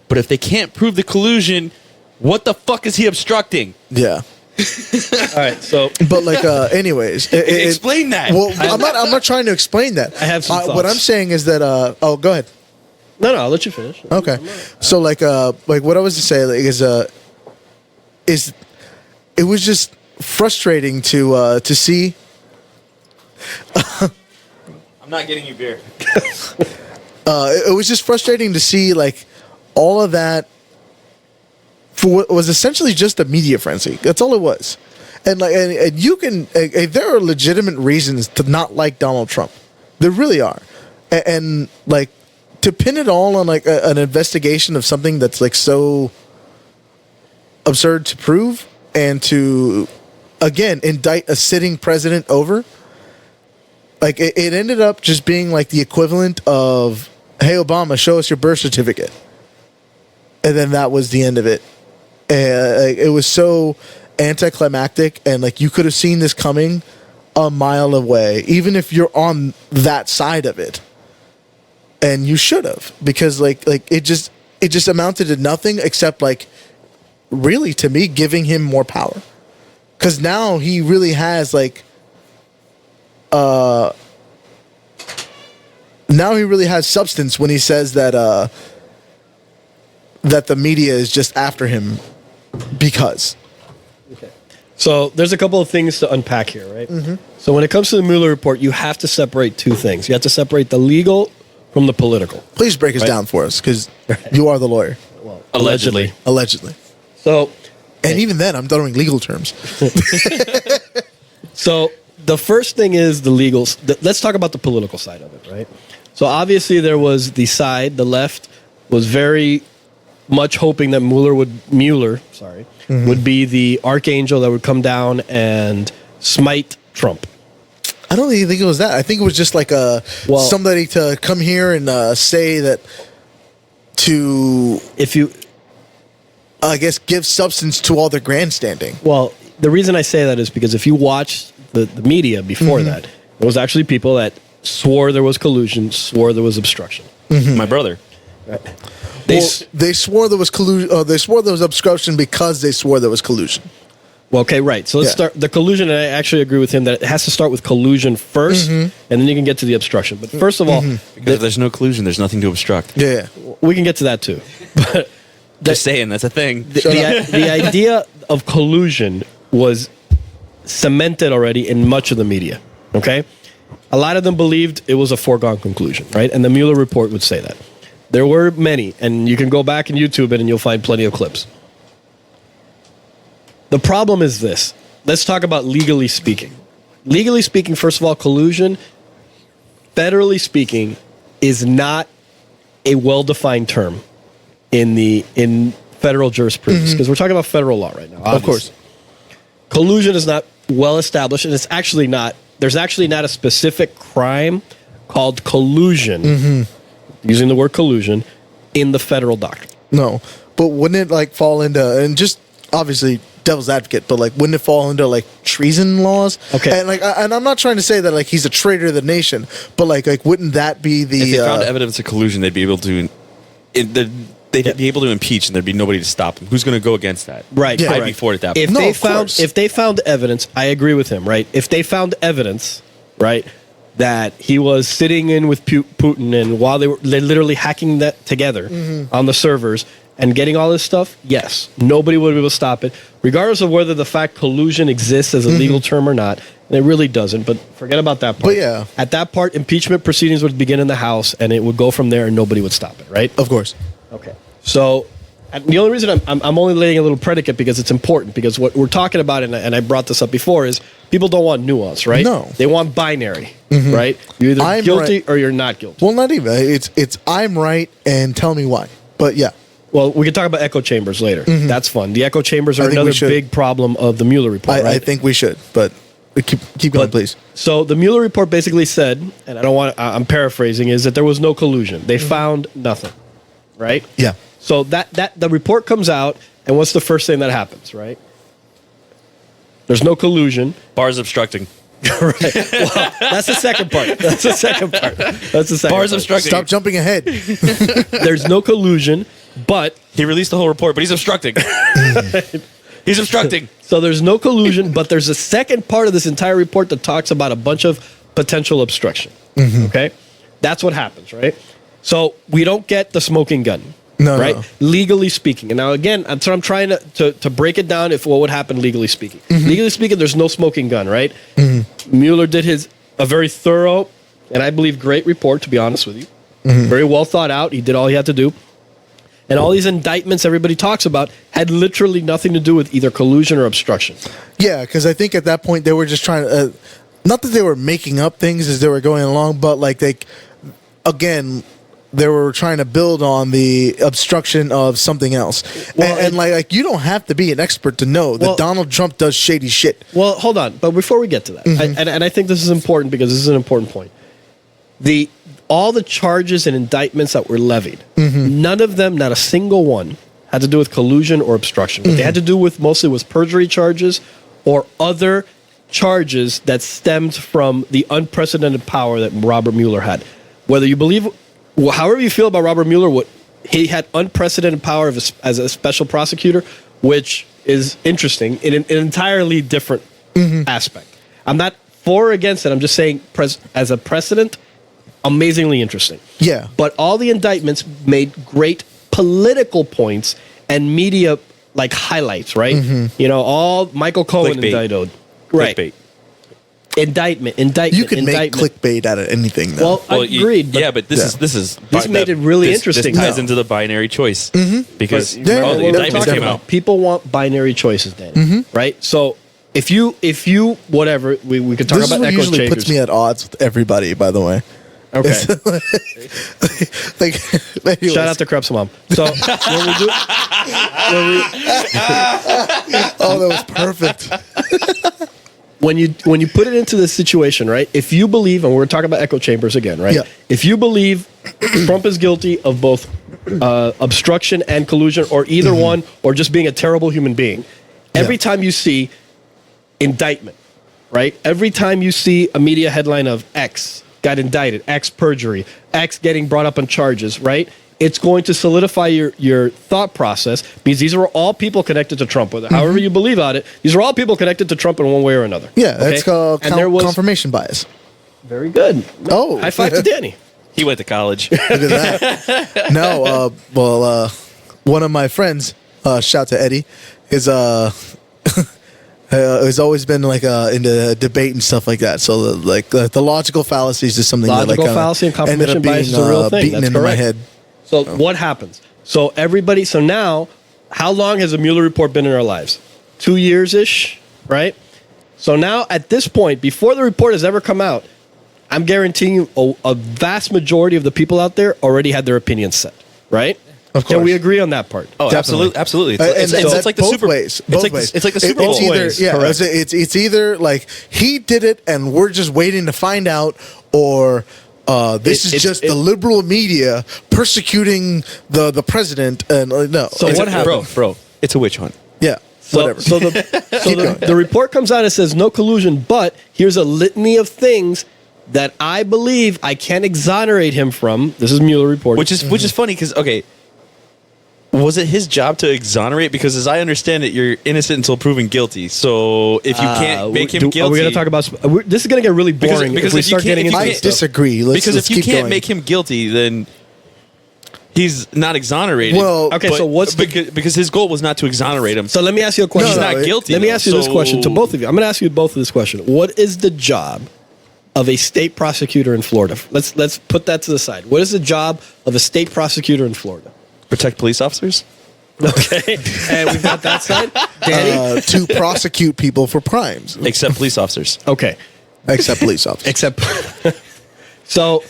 But if they can't prove the collusion, what the fuck is he obstructing? Yeah. All right, so But like, anyways, Explain that. Well, I'm not trying to explain that. I have some What thoughts. I'm saying is that. Oh, go ahead. No, I'll let you finish. Okay. So like what I was to say is it was just frustrating to see. I'm not getting you beer. It was just frustrating to see like all of that for what was essentially just a media frenzy. That's all it was. And like, and you can, there are legitimate reasons to not like Donald Trump. There really are. And like, to pin it all on like an investigation of something that's like so absurd to prove and to, again, indict a sitting president over, like it ended up just being like the equivalent of, hey, Obama, show us your birth certificate. And then that was the end of it. And it was so anticlimactic, and like you could have seen this coming a mile away, even if you're on that side of it. And you should have, because like it just amounted to nothing except like really to me giving him more power. Because now he really has like now he really has substance when he says that that the media is just after him because. Okay. So there's a couple of things to unpack here, right? Mm-hmm. So when it comes to the Mueller report, you have to separate two things. You have to separate the legal from the political. Please break us down for us, because you are the lawyer. Well, Allegedly. So, and even then, I'm throwing legal terms. So the first thing is the legal. Let's talk about the political side of it, right? So obviously there was the left was very much hoping that Mueller would be the archangel that would come down and smite Trump. I don't even think it was that. I think it was just like somebody to come here and say that I guess, give substance to all their grandstanding. Well, the reason I say that is because if you watch the media before that, there was actually people that swore there was collusion, swore there was obstruction. Mm-hmm. My brother. Right. They swore there was collusion. They swore there was obstruction because they swore there was collusion. Well, okay, right. So let's start the collusion. And I actually agree with him that it has to start with collusion first, and then you can get to the obstruction. But first of all, because if there's no collusion, there's nothing to obstruct. Yeah. We can get to that too. But just saying, that's a thing. The idea of collusion was cemented already in much of the media. Okay, a lot of them believed it was a foregone conclusion, right? And the Mueller report would say that. There were many, and you can go back and YouTube it, and you'll find plenty of clips. The problem is this. Let's talk about legally speaking. Legally speaking, first of all, collusion, federally speaking, is not a well-defined term in federal jurisprudence, because we're talking about federal law right now. Obviously. Of course. Collusion is not well established, and it's actually not. There's actually not a specific crime called collusion, using the word collusion, in the federal doctrine. No, but wouldn't it like fall into, and just obviously devil's advocate, but like wouldn't it fall into like treason laws? Okay, and like, and I'm not trying to say that like he's a traitor to the nation, but like wouldn't that be the? If they found evidence of collusion, they'd be able to. They'd be able to impeach, and there'd be nobody to stop them. Who's going to go against that? Right. Yeah, I'd be for it at that point. If they found evidence, I agree with him. Right. If they found evidence, right, that he was sitting in with Putin, and while they're literally hacking that together on the servers and getting all this stuff, yes, nobody would be able to stop it, regardless of whether the fact collusion exists as a legal term or not. And it really doesn't. But forget about that part. But yeah, at that part, impeachment proceedings would begin in the House, and it would go from there, and nobody would stop it. Right. of course. Okay. So the only reason I'm only laying a little predicate because it's important, because what we're talking about, and I brought this up before, is people don't want nuance, right? No. They want binary, right? You're either guilty or you're not guilty. Well, not even. It's I'm right and tell me why. But yeah. Well, we can talk about echo chambers later. That's fun. The echo chambers are another big problem of the Mueller report, right? I think we should, but keep going, please. So the Mueller report basically said, and I'm paraphrasing, is that there was no collusion. They found nothing, right? Yeah. So that the report comes out, and what's the first thing that happens, right? There's no collusion. Bars obstructing. Right. Well, that's the second part. Bars obstructing. Stop jumping ahead. There's no collusion, but He released the whole report, but he's obstructing. He's obstructing. So there's no collusion, but there's a second part of this entire report that talks about a bunch of potential obstruction. Okay? That's what happens, right? So we don't get the smoking gun. No, right? no. Legally speaking. And now again, so I'm trying to break it down if what would happen legally speaking. Legally speaking, there's no smoking gun, right? Mueller did a very thorough and I believe great report, to be honest with you. Very well thought out. He did all he had to do. And all these indictments everybody talks about had literally nothing to do with either collusion or obstruction. Yeah, because I think at that point they were just trying to, not that they were making up things as they were going along, but like they were trying to build on the obstruction of something else. Well, and like you don't have to be an expert to know that Well- Donald Trump does shady shit. Well, hold on. But before we get to that, and I think this is important because this is an important point. All the charges and indictments that were levied, none of them, not a single one, had to do with collusion or obstruction. What they had to do with mostly was perjury charges or other charges that stemmed from the unprecedented power that Robert Mueller had. Whether you believe, however you feel about Robert Mueller, he had unprecedented power as a special prosecutor, which is interesting in an entirely different aspect. I'm not for or against it. I'm just saying as a precedent, amazingly interesting. Yeah. But all the indictments made great political points and media like highlights, right? You know, all Michael Cohen Clickbait. indicted. Right. Clickbait. Indictment. You can make clickbait out of anything, though. Well, Well, agreed. But but this is This made it really interesting. This ties No. into the binary choice because Yeah, all the yeah, indictments came definitely. out. People want binary choices, Dan. Right? So if you whatever, we could talk this is about what echo usually chambers. puts me at odds with everybody, by the way. Okay. Like, anyways. Shout out to Krebs' mom. So when we do, Oh, that was perfect. when you put it into this situation, right? If you believe, and we're talking about echo chambers again, right? Yeah. If you believe Trump is guilty of both obstruction and collusion, or either one, or just being a terrible human being, every time you see indictment, right? Every time you see a media headline of X got indicted, X perjury, X getting brought up on charges, right? It's going to solidify your thought process because these are all people connected to Trump. Whether however you believe on it, these are all people connected to Trump in one way or another. Yeah, that's Okay? called And there was confirmation bias. very good. Oh. High five to Danny. He went to college. Look at that. No, one of my friends, shout to Eddie, is has always been like into debate and stuff like that. So the logical fallacies is something Logical that like fallacy and ended confirmation up bias being is a real thing. beaten That's into my correct. head. So what happens? So now, how long has the Mueller report been in our lives? 2 years-ish, right? So now at this point, before the report has ever come out, I'm guaranteeing you a vast majority of the people out there already had their opinions set, right? Of Can course. we agree on that part? Oh, Definitely. absolutely. And It's like the both Super ways. It's Both like ways. it's like the Super It's Bowl. either, yeah, correct. it's either like he did it and we're just waiting to find out, or this is It's- just the liberal media persecuting the president. And no, So it's- what happened? bro? It's a witch hunt. Yeah, whatever. So the report comes out and says no collusion, but here's a litany of things that I believe I can't exonerate him from. This is Mueller report. Which is funny because was it his job to exonerate? Because as I understand it, you're innocent until proven guilty. So if you can't make him guilty, Are we going to talk about? This is going to get really boring because if we if you start can't- getting if into you I this stuff. disagree. Let's because if you keep can't going. make him guilty, then he's not exonerated. Well, Okay, so what's the- because his goal was not to exonerate him. So let me ask you a question. he's No, not no, guilty. Let me though. ask you this So- question to both of you. I'm going to ask you both of this question. What is the job of a state prosecutor in Florida? Let's put that to the side. What is the job of a state prosecutor in Florida? Protect police officers. Okay, and we've got that side. Danny. To prosecute people for crimes, Except police officers. Okay, except police officers. except so.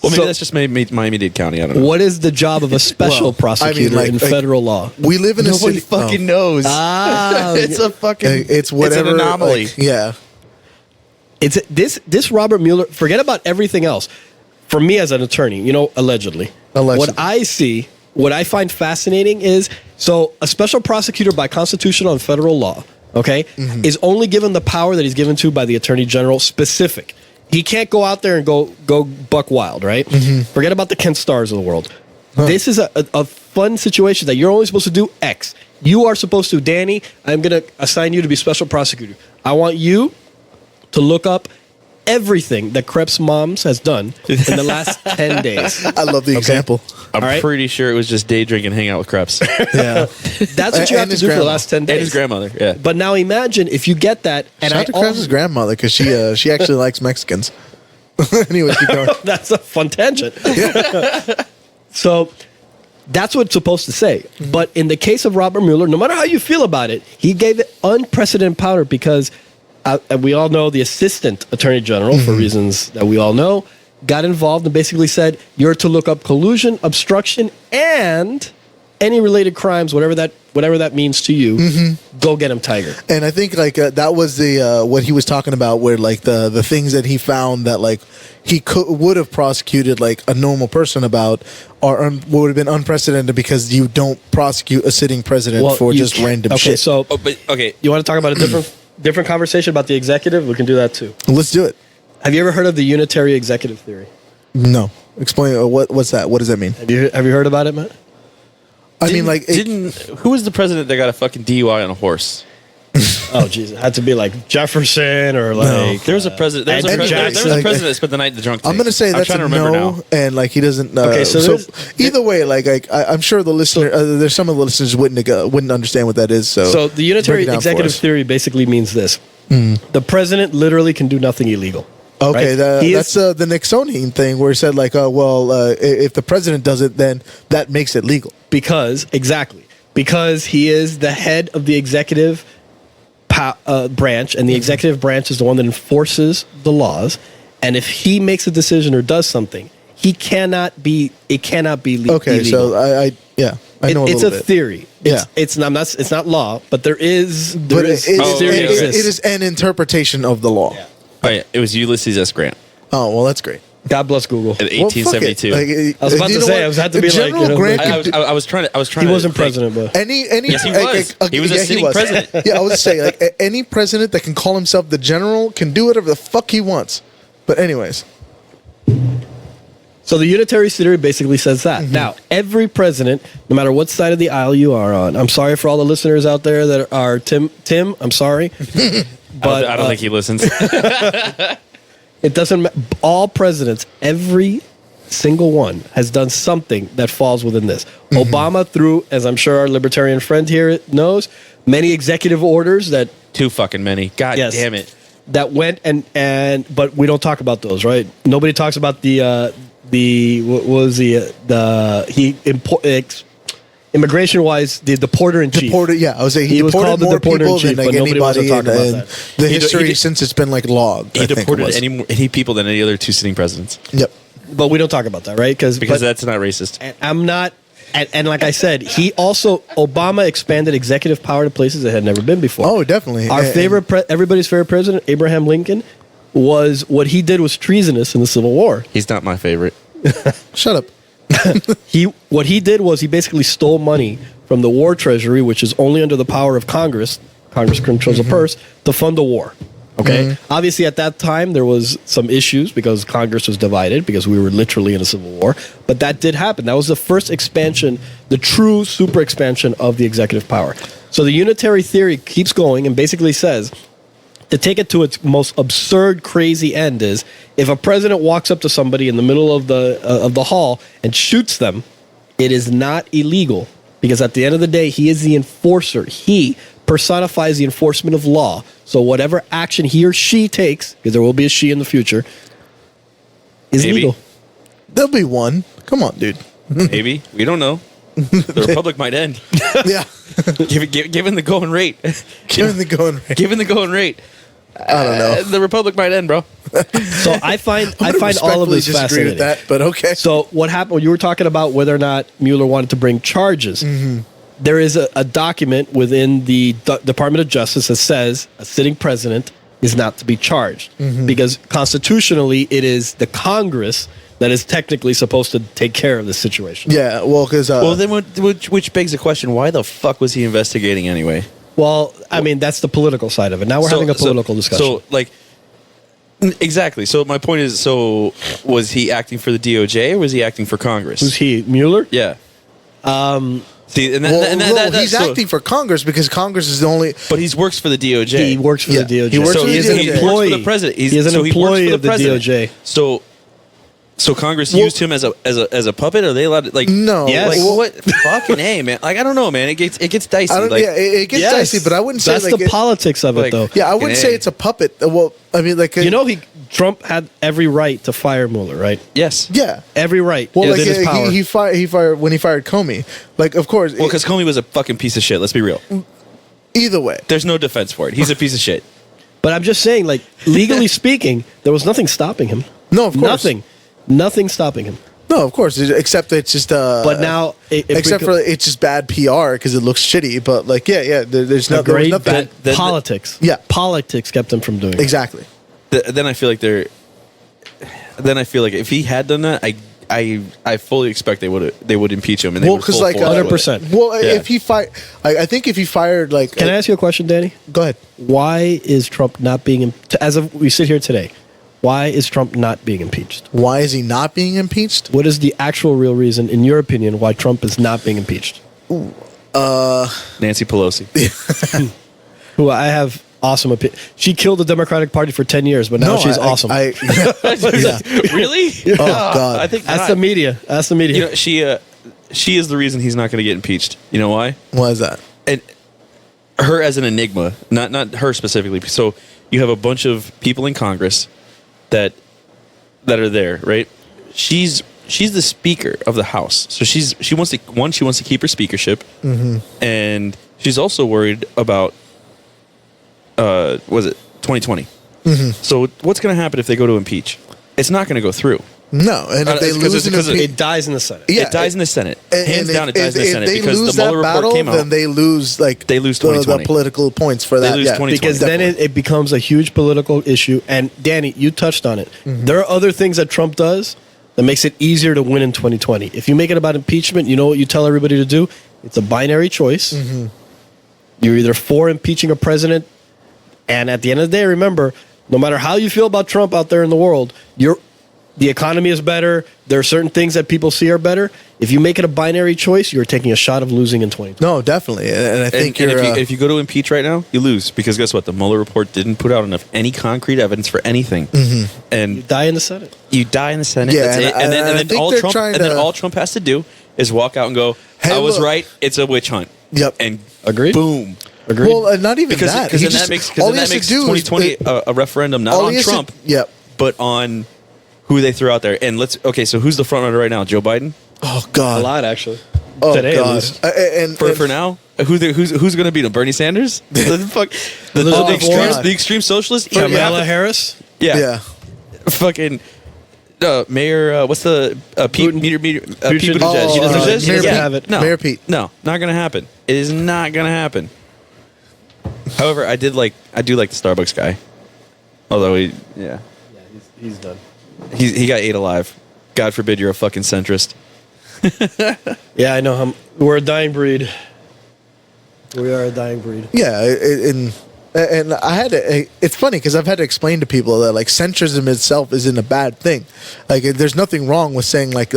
Well, maybe so that's just Miami-Dade County. I don't know. what is the job of a special Well, prosecutor I mean, in federal law? We live in a city. knows. Ah, it's a fucking. It's whatever. It's an anomaly. like, yeah. It's this Robert Mueller. Forget about everything else. For me as an attorney, allegedly, Allegedly. what I see, what I find fascinating is so a special prosecutor by constitutional and federal law, okay, is only given the power that he's given to by the attorney general specific. He can't go out there and go buck wild, right? Forget about the Kent Stars of the world. This is a fun situation that you're only supposed to do X. You are supposed to, Danny, I'm going to assign you to be special prosecutor. I want you to look up everything that Krebs Moms has done in the last 10 days. I love the example. I'm All right. pretty sure it was just day drink and hang out with Krebs. Yeah. That's what you have And to his do for the grandma. last 10 days. And his grandmother, yeah. But now imagine if you get that, and Shout out to Krebs' grandmother because she actually likes Mexicans. Anyway, keep going. That's a fun tangent. So that's what it's supposed to say. But in the case of Robert Mueller, no matter how you feel about it, he gave it unprecedented power because we all know the assistant attorney general, for reasons that we all know, got involved and basically said, you're to look up collusion, obstruction, and any related crimes, whatever that means to you, go get him, Tiger. And I think like that was the what he was talking about, where like the things that he found that like he would have prosecuted like a normal person about would have been unprecedented because you don't prosecute a sitting president for just random shit. So Okay. you want to talk about a different conversation about the executive? We can do that too. Let's do it. Have you ever heard of the unitary executive theory? No, explain what's that? What does that mean? Have you heard about it, Matt? I mean, like who was the president that got a fucking DUI on a horse? Oh, jeez. It had to be like Jefferson or like... There was a president. There was a Andrew president, Jackson. there was a president that spent the night in the drunk tank. I'm gonna say that's trying a to remember no, now. and like he doesn't. Okay, so either way, like I'm sure the listener, there's some of the listeners wouldn't understand what that is. So the unitary break it down for executive us. theory basically means this. The president literally can do nothing illegal. Okay, right? that's the Nixonian thing where he said like, if the president does it, then that makes it legal. Because he is the head of the executive branch, and the executive branch is the one that enforces the laws. And if he makes a decision or does something, it cannot be illegal. Okay, so I know it's a a little bit. theory. Yeah. It's not law, but there is But it theory exists. is an interpretation of the law. Yeah. Oh yeah, it was Ulysses S. Grant Oh well, that's great. God bless Google. in Well, fuck it. 1872. Like, I was about you to know say, what? I had to be like, General you know, Grant like- could I was trying to. He wasn't president, but Any Yes, he was. He was a sitting president. Yeah, I was saying like any president that can call himself the general can do whatever the fuck he wants. But anyways, so the unitary theory basically says that. Now, every president, no matter what side of the aisle you are on, I'm sorry for all the listeners out there that are Tim, I'm sorry. But I don't think he listens. it doesn't all presidents, every single one has done something that falls within this. Obama, through, as I'm sure our libertarian friend here knows, many executive orders that Too fucking many. God Yes. damn it. that went and but we don't talk about those, right? Nobody talks about immigration wise the deporter in chief. deported. Yeah, I was saying He he was deported called the more deporter in people than chief, like but nobody wants to anybody talk about in that. the He history did- since it's been like logged. He I think it deported was. any people than any other two sitting presidents Yep. But we don't talk about that, right? because but- that's not racist. and I'm not. And like I said, Obama expanded executive power to places that had never been before. Oh, definitely. Our And- everybody's favorite president, Abraham Lincoln, was what he did was treasonous in the Civil War. He's not my favorite. Shut up. What he did was he basically stole money from the war treasury, which is only under the power of Congress. Congress controls the purse to fund the war. Okay. Obviously, at that time there was some issues because Congress was divided because we were literally in a civil war. But that did happen. That was the first expansion, the true super expansion of the executive power. So the unitary theory keeps going and basically says, to take it to its most absurd, crazy end, is if a president walks up to somebody in the middle of the hall and shoots them, it is not illegal because at the end of the day, he is the enforcer. He personifies the enforcement of law. So whatever action he or she takes, because there will be a she in the future, is Maybe. legal. There'll be one. Come on, dude. Maybe. We don't know. The republic might end. Yeah. Given the going rate. Given the going rate. Given the going rate. I don't know. The republic might end, bro. So I find I'm gonna all of respectfully this disagree fascinating. with that, but okay. So what happened? You were talking about whether or not Mueller wanted to bring charges. There is a document within the Department of Justice that says a sitting president is not to be charged because constitutionally it is the Congress that is technically supposed to take care of this situation. Yeah, well, because Well, then, which begs the question: why the fuck was he investigating anyway? Well, I mean that's the political side of it. Now we're having a political discussion. So, like, exactly. So my point is: so was he acting for the DOJ or was he acting for Congress? Who's he? Mueller? Yeah. See, and, he's acting for Congress because Congress is the only. but he works for the DOJ. He works for the DOJ. He works so for the he's an DOJ. employee. He works for the president. He is an employee of the DOJ. So Congress used him as a puppet. Are they allowed to, like? No. Yes. Like what? Fucking A, man. Like I don't know, man. It gets dicey. I don't, Like, yeah, it gets Yes. dicey, but I wouldn't say that's like the politics of it, like- though. Yeah, I wouldn't Fucking say A. it's a puppet. Well, I mean, like Trump had every right to fire Mueller, right? yes. yeah. Every right. Well, within like his power. he fired when he fired Comey. Like, of course. Well, because Comey was a fucking piece of shit. Let's be real. either way, There's no defense for it. He's a piece of shit. But I'm just saying, like, legally speaking, there was nothing stopping him. No, of course. Nothing stopping him. no, of course. Except that it's just. But now, except for it's just bad PR because it looks shitty. But like, yeah. There's the no, there was great nothing. that- politics. Yeah. Politics kept him from doing it. Exactly. Then I feel like if he had done that, I fully expect they would impeach him. And Well, they would because full like force with it. 100%. Well, Yeah. if he fired, I think if he fired like, Can I ask you a question, Danny? go ahead. Why is Trump not being, as of we sit here today, why is Trump not being impeached? Why is he not being impeached? What is the actual real reason, in your opinion, why Trump is not being impeached? Nancy Pelosi. Who I have awesome opinion. She killed the Democratic Party for 10 years, but now she's awesome. yeah. Really? Oh God. I think That's not. the media. That's the media. You know, she is the reason he's not going to get impeached. You know why? Why is that? And her as an enigma, not her specifically. So you have a bunch of people in Congress that are there, right? She's the Speaker of the House, so she wants to keep her speakership, and she's also worried about was it 2020? So what's going to happen if they go to impeach? It's not going to go through. No, and if they it's 'cause lose it's- in It dies in the Senate. Yeah, it dies in the Senate. Hands and down, it dies in the if Senate they because lose the Mueller that report battle, came out. then they lose They lose the 2020. political points for that. lose yeah. 2020. Because then it becomes a huge political issue. And Danny, you touched on it. There are other things that Trump does that makes it easier to win in 2020. If you make it about impeachment, you know what you tell everybody to do? It's a binary choice. You're either for impeaching a president, and at the end of the day, remember, no matter how you feel about Trump out there in the world, the economy is better. There are certain things that people see are better. If you make it a binary choice, you're taking a shot of losing in 2020. No, definitely, and I think And you're. if you go to impeach right now, you lose because guess what? The Mueller report didn't put out any concrete evidence for anything, and Die in the Senate. you die in the Senate. Yeah, That's and it. I- And and I then think all they're Trump trying and then to- all Trump has to do is walk out and go, Hey, "I was look. right. It's a witch hunt." Yep. And Agreed. boom. Agreed. well, not even Because that. then He that just- makes all he has to do is- 2020 a referendum not all he on has to- Trump, Yep. but on who they throw out there. And so who's the front runner right now? Joe Biden. Oh A God. lot, actually. Oh Today, at God. least. And For now, who's going to beat him? Bernie Sanders? The fuck, the Elizabeth Warren? extreme socialist? Kamala Harris. Yeah. Yeah. Fucking Mayor. What's the Pete Buttigieg? Buttigieg. Oh, Pete Buttigieg? Mayor Yeah. Pete. Have it. No, Mayor Pete. No, not gonna happen. It is not gonna happen. However, I do like the Starbucks guy. Although Yeah, he's done. he got ate alive. God forbid you're a fucking centrist. Yeah, I know. We're a dying breed. We are a dying breed. Yeah, and I had to. It's funny because I've had to explain to people that like centrism itself isn't a bad thing. Like, there's nothing wrong with saying like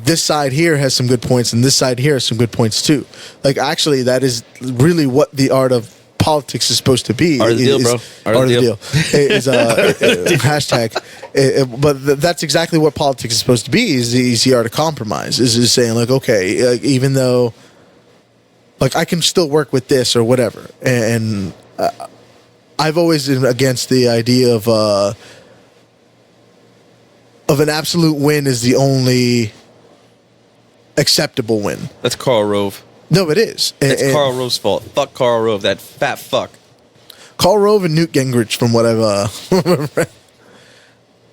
this side here has some good points and this side here has some good points too. Like, actually, that is really what the art of politics is supposed to be. Art of the deal, bro. Art of the deal. Is hashtag. But that's exactly what politics is supposed to be. Is the art of compromise? Is just saying like, okay, even though. Like, I can still work with this or whatever, and I've always been against the idea of an absolute win is the only acceptable win. That's Karl Rove. No, it is. That's And Karl Rove's fault. Fuck Karl Rove, that fat fuck. Karl Rove and Newt Gingrich, from what I've read.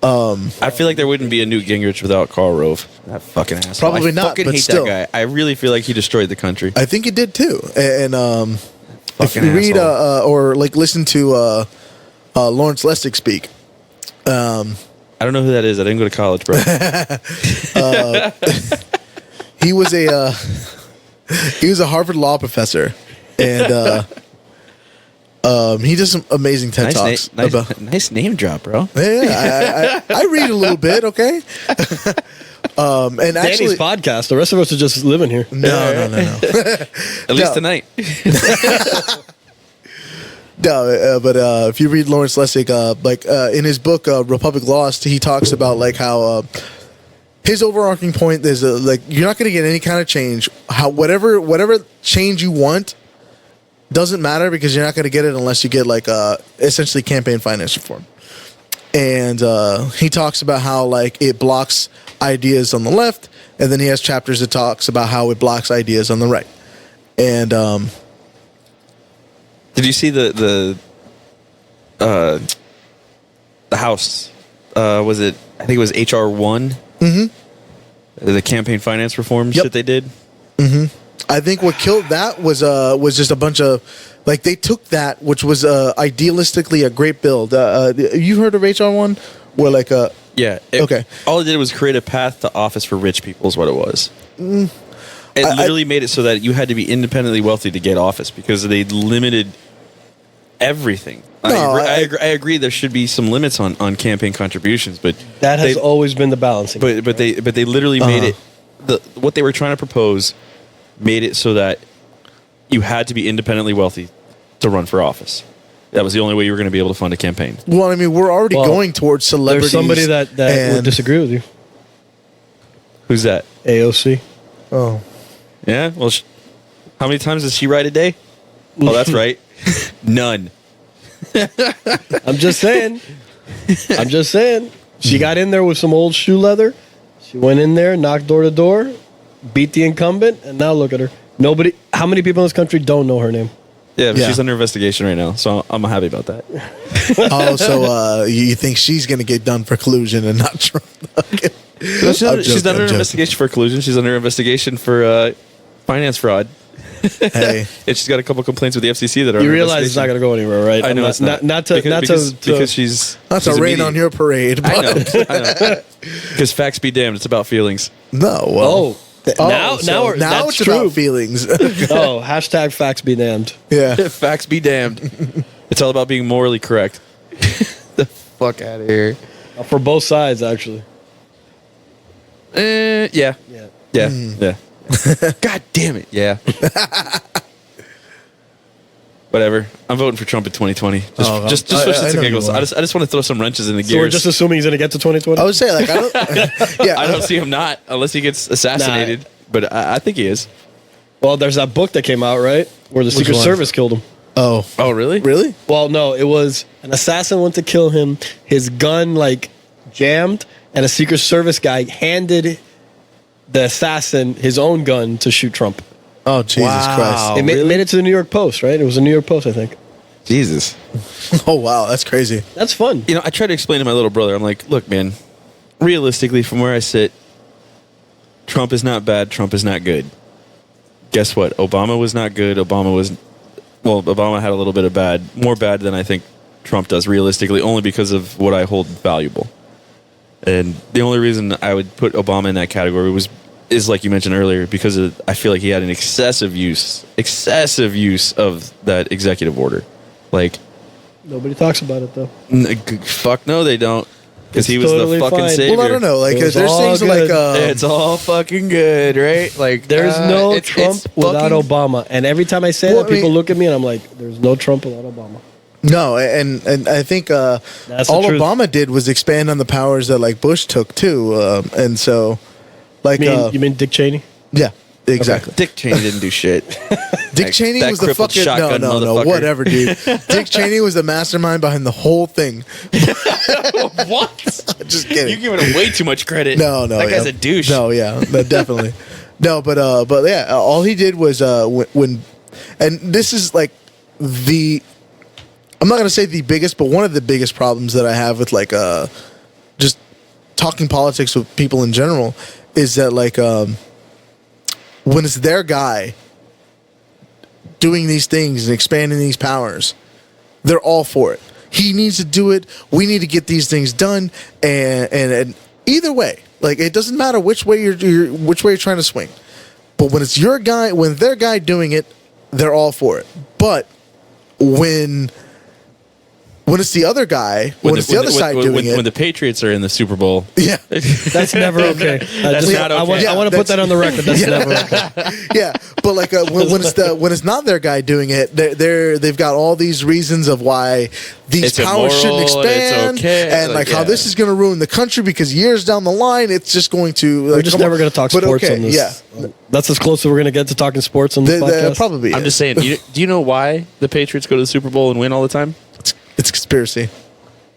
I feel like there wouldn't be a Newt Gingrich without Karl Rove. That fucking asshole. Probably I not, fucking but hate still. that guy. I really feel like he destroyed the country. I think it did too. And if Fucking you read asshole. or like listen to Lawrence Lessig speak. I don't know who that is. I didn't go to college, bro. He was a Harvard law professor, and he does some amazing TED Talks. Nice name drop, bro. Yeah, I read a little bit, okay. And Danny's actually, podcast. The rest of us are just living here. no. At least tonight. No, but if you read Lawrence Lessig, in his book Republic Lost, he talks about like how his overarching point is like you're not going to get any kind of change. Whatever change you want doesn't matter because you're not going to get it unless you get like essentially campaign finance reform. And he talks about how like it blocks ideas on the left, and then he has chapters that talks about how it blocks ideas on the right. And Did you see the House? Was it? I think it was HR1. Mm-hmm. The campaign finance reforms that they did. Mm-hmm. I think what killed that was just a bunch of like they took that, which was idealistically a great build. You heard of HR1? Where like Yeah. Okay. All it did was create a path to office for rich people. Is what it was. It literally made it so that you had to be independently wealthy to get office because they limited everything. I agree. There should be some limits on campaign contributions, but That has always been the balancing. but they literally made it what they were trying to propose made it so that you had to be independently wealthy to run for office. That was the only way you were going to be able to fund a campaign. Well, I mean, we're already going towards celebrities. There's somebody that would disagree with you. Who's that? AOC. Oh, Yeah. Well, how many times does she write a day? Oh, that's right. None. I'm just saying. She got in there with some old shoe leather. She went in there, knocked door to door, beat the incumbent, and now look at her. How many people in this country don't know her name? Yeah, but she's under investigation right now, so I'm happy about that. oh, so you think she's going to get done for collusion and not Trump? Okay. No, she's under investigation for collusion. She's under investigation for finance fraud. Hey, and she's got a couple complaints with the FCC that are. You realize it's not going to go anywhere, right? I know it's not. Because she's not to rain on your parade. But. I know. Because facts be damned, it's about feelings. No. Well, now now it's true. about feelings. Hashtag facts be damned. Yeah, facts be damned. It's all about being morally correct. The fuck out of here. For both sides, actually. Yeah. God damn it. Yeah. Whatever. I'm voting for Trump in 2020. Just for shits and giggles. I just want to throw some wrenches in the gears. So we're just assuming he's going to get to 2020? I would say, like, I don't. Yeah, I don't see him not, unless he gets assassinated. But I think he is. Well, there's that book that came out, right? Where the Secret Service killed him. Oh, really? Really? Well, no, it was an assassin went to kill him. His gun, like, jammed, and a Secret Service guy handed the assassin his own gun to shoot Trump. Oh, Jesus Christ. It made it to the New York Post, right? It was the New York Post, I think. Jesus. Oh, wow. That's crazy. That's fun. I try to explain to my little brother, I'm like, look, man, realistically, from where I sit, Trump is not bad. Trump is not good. Guess what? Obama was not good. Obama had a little bit of more bad than I think Trump does realistically, only because of what I hold valuable. And the only reason I would put Obama in that category is like you mentioned earlier, because I feel like he had an excessive use of that executive order. Like, nobody talks about it, though. Fuck no, they don't. Because he was totally the fucking fine. savior. Well, I don't know. Like, there's things good. like it's all fucking good, right? Like, There's no Trump it's without fucking- Obama. And every time I say that, people look at me and I'm like, there's no Trump without Obama. No, and I think all Obama did was expand on the powers that like Bush took too, and so like You mean Dick Cheney? Yeah, exactly. Dick Cheney didn't do shit. Dick Cheney that was the crippled fucking shotgun no, motherfucker. whatever, dude. Dick Cheney was the mastermind behind the whole thing. What? Just kidding. You're giving him way too much credit. No, that guy's a douche. No, yeah, definitely. No, but yeah, all he did was when, and this is like I'm not gonna say the biggest, but one of the biggest problems that I have with like just talking politics with people in general is that like when it's their guy doing these things and expanding these powers, they're all for it. He needs to do it. We need to get these things done, and either way, like it doesn't matter which way you're trying to swing. But when it's your guy, when their guy doing it, they're all for it. But when When it's the other guy, when it's the other side doing it. When the Patriots are in the Super Bowl. Yeah. That's never okay. That's not okay. I want to put that on the record. That's never okay. Yeah, but like when it's not their guy doing it, they've got all these reasons of why these It's powers shouldn't immoral, and it's expand, okay, and like, how yeah. this is going to ruin the country because years down the line, it's just going to. We're just never going to talk sports on this. Yeah, That's as close as we're going to get to talking sports on this podcast. probably. I'm just saying. Do you know why the Patriots go to the Super Bowl and win all the time? It's conspiracy.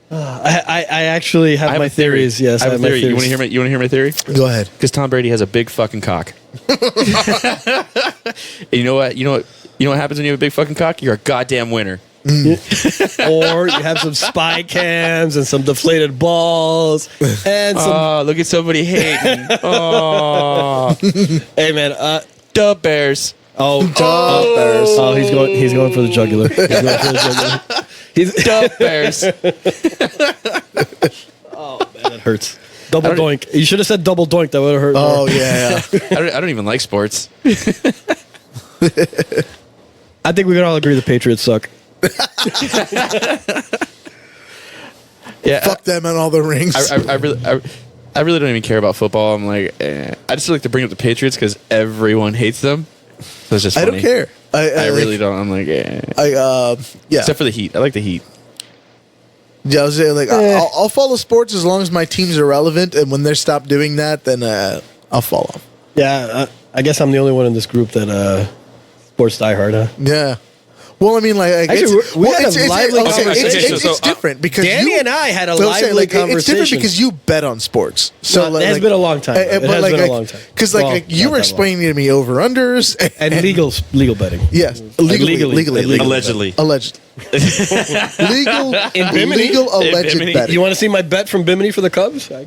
I actually have my theory. theories. Yes, I have a my theory. You theories. want to hear my theory? Go ahead. Because Tom Brady has a big fucking cock. And you know what? You know what happens when you have a big fucking cock? You're a goddamn winner. Or you have some spy cams and some deflated balls and some. Oh, look at somebody hating. Oh, Hey man, the Bears. Bears. oh, he's going for the jugular. He's going for the jugular. The Bears. Oh man, that hurts. Double doink. You should have said double doink. That would have hurt. Oh more. yeah. I don't even like sports. I think we can all agree the Patriots suck. Yeah, Fuck them and all the rings. I really don't even care about football. I'm like, I just like to bring up the Patriots because everyone hates them. So it's just funny. I don't care. I really don't. I'm like, yeah. Except for the Heat. I like the Heat. Yeah, I was saying, like, I'll follow sports as long as my teams are relevant, and when they stop doing that, then I'll follow. Yeah, I guess I'm the only one in this group that sports diehard. Huh? Yeah. Well, I mean, like, Actually, we had a lively conversation. It's different because Danny and I had a but I'm saying, lively like, It's different conversation. because you bet on sports. So No, it has been a long time. It has been a long time. Because Well, you not were that explaining to me over unders and legal betting. yes, legally. Allegedly. Alleged. legal In Bimini? legal alleged Bimini? betting. You want to see my bet from Bimini for the Cubs? I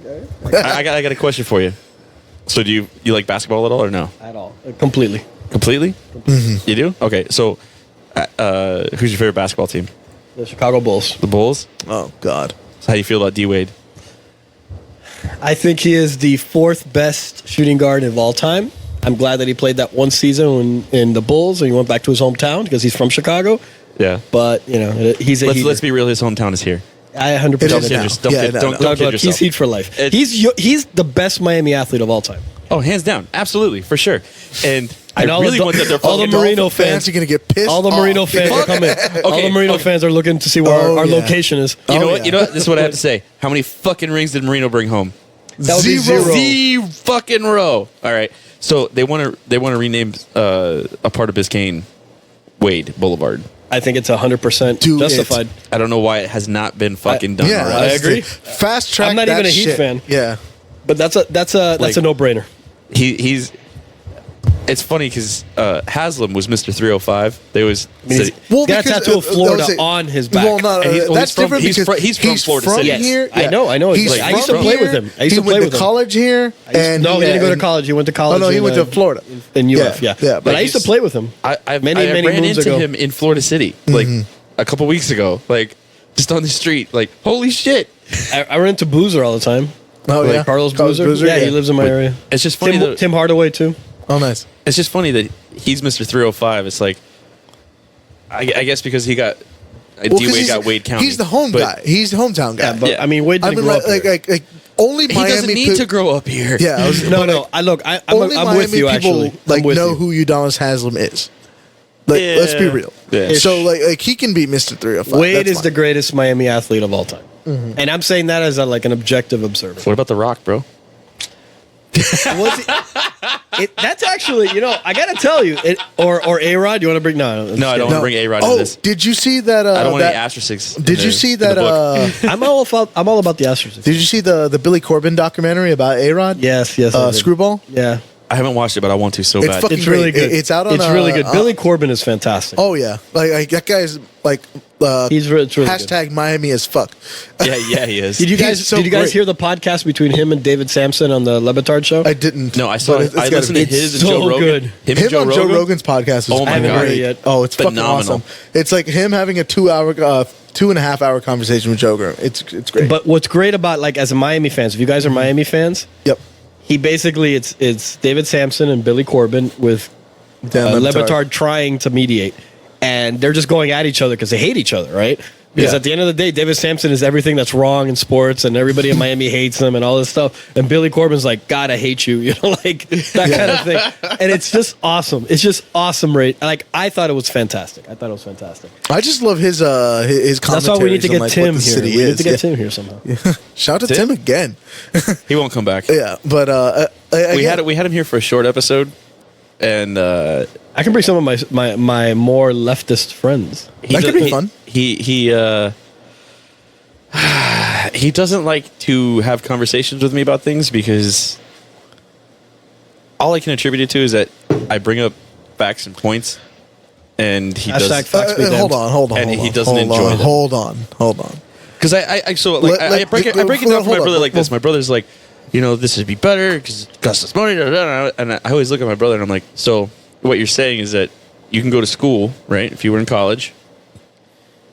got a question for you. So do you like basketball at all or no? At all. Completely. Completely? You do? Okay. So who's your favorite basketball team? The Chicago Bulls. The Bulls? Oh God. So how do you feel about D Wade? I think he is the fourth best shooting guard of all time. I'm glad that he played that one season in the Bulls and he went back to his hometown because he's from Chicago. Yeah. But, he's a Let's be real. His hometown is here. I 100% It is Don't now. kid Yeah, yourself. no, Don't kid Look, yourself. he's Heat for life. It's- He's the best Miami athlete of all time. Oh, hands down. Absolutely. For sure. And And I all really the- want that they're all the fucking Marino Dolphin fans are gonna get pissed. All the Marino off. fans are coming. All the Marino fans are looking to see where Oh, our yeah. location is. You know Oh, what? yeah. You know what? This is what I have to say. How many fucking rings did Marino bring home? That would be zero. Fucking row. All right. So they want to rename a part of Biscayne Wade Boulevard. I think it's 100% Do it. justified. I don't know why it has not been fucking done Yeah, already. I agree. Fast track. I'm not that even a Heat shit. fan. Yeah. But that's a no-brainer. He's. It's funny because Haslam was Mr. 305. They was. He's got a tattoo of Florida on his back. Well, no, And he's that's from- different he's because from Florida City. Yes. here. I know. He's Like, I used to from play here. with him. I used he to play went with to him. college here. And No, he didn't go to college. He went to college. Oh no, he went to Florida. in UF. Yeah, yeah. But I used to play with him. I Many ran moons into ago. him in Florida City like a couple weeks ago, like just on the street. Like, holy shit! I run into Boozer all the time. Oh Like yeah, Carlos Boozer. Yeah, he lives in my But area. It's just funny. Tim Hardaway too. Oh nice. It's just funny that he's Mr. 305. It's like, I guess because he got Well, 'cause D-Wade got Wade County. He's the home but guy. He's the hometown guy. But Yeah. I mean, Wade I didn't mean, grow up here. like only He Miami. doesn't need to grow up here. Yeah, I was, No, but, no. like, I'm only with Miami you. people Actually, like I'm with know you. who Udonis Haslam is. Like, Yeah. let's be real. Yeah. So like he can be Mr. 305. Wade That's is the fine. greatest Miami athlete of all time, and I'm saying that as like an objective observer. What about The Rock, bro? That's actually, I gotta tell you, or A-Rod. You want to bring? No, No, I don't want to bring A-Rod into this. Did you see that? I don't want that, any asterisks. Did you see that? I'm all about the Astros. Did you see the Billy Corbin documentary about A-Rod? Yes, I did. Screwball. Yeah, I haven't watched it, but I want to so It's bad. fucking it's really great. good. It's out on. It's really good. Billy Corbin is fantastic. Oh yeah, like that guy's like. It's really good. hashtag Miami as fuck. yeah, he is. Did you He's guys so Did you guys great. hear the podcast between him and David Sampson on the Lebitard show? I didn't. No, I saw but it. I listened to be- his and so Joe Rogan. good. Him and Him Joe on Rogan. Joe Rogan's podcast was Oh my fucking God. great. Yet. Oh, it's Phenomenal. fucking awesome. It's like him having a 2.5 hour conversation with Joe Rogan. It's great. But what's great about as a Miami fans, if you guys are Miami fans, yep. he basically it's David Sampson and Billy Corbin with Dan Lebitard trying to mediate, and they're just going at each other because they hate each other, right? Because Yeah. at the end of the day, David Sampson is everything that's wrong in sports, and everybody in Miami hates him and all this stuff. And Billy Corbin's like, God, I hate you. You know, like that kind of thing. And it's just awesome. It's just awesome, right? Like, I thought it was fantastic. I just love his That's commentaries why we need to on, get like, Tim what the here. city We need is. to get Yeah. Tim here somehow. Shout out to Tim? Tim again. He won't come back. Yeah, but We had him here for a short episode, and I can bring some of my more leftist friends. That could be fun. He doesn't like to have conversations with me about things because all I can attribute it to is that I bring up facts and points, and he Hashtag does. facts be damned. Hold on. And he doesn't hold enjoy on, them. Hold on. Because I break it down for my brother like this. My brother's like, this would be better because it costs us money. And I always look at my brother and I'm like, so what you're saying is that you can go to school, right? If you were in college,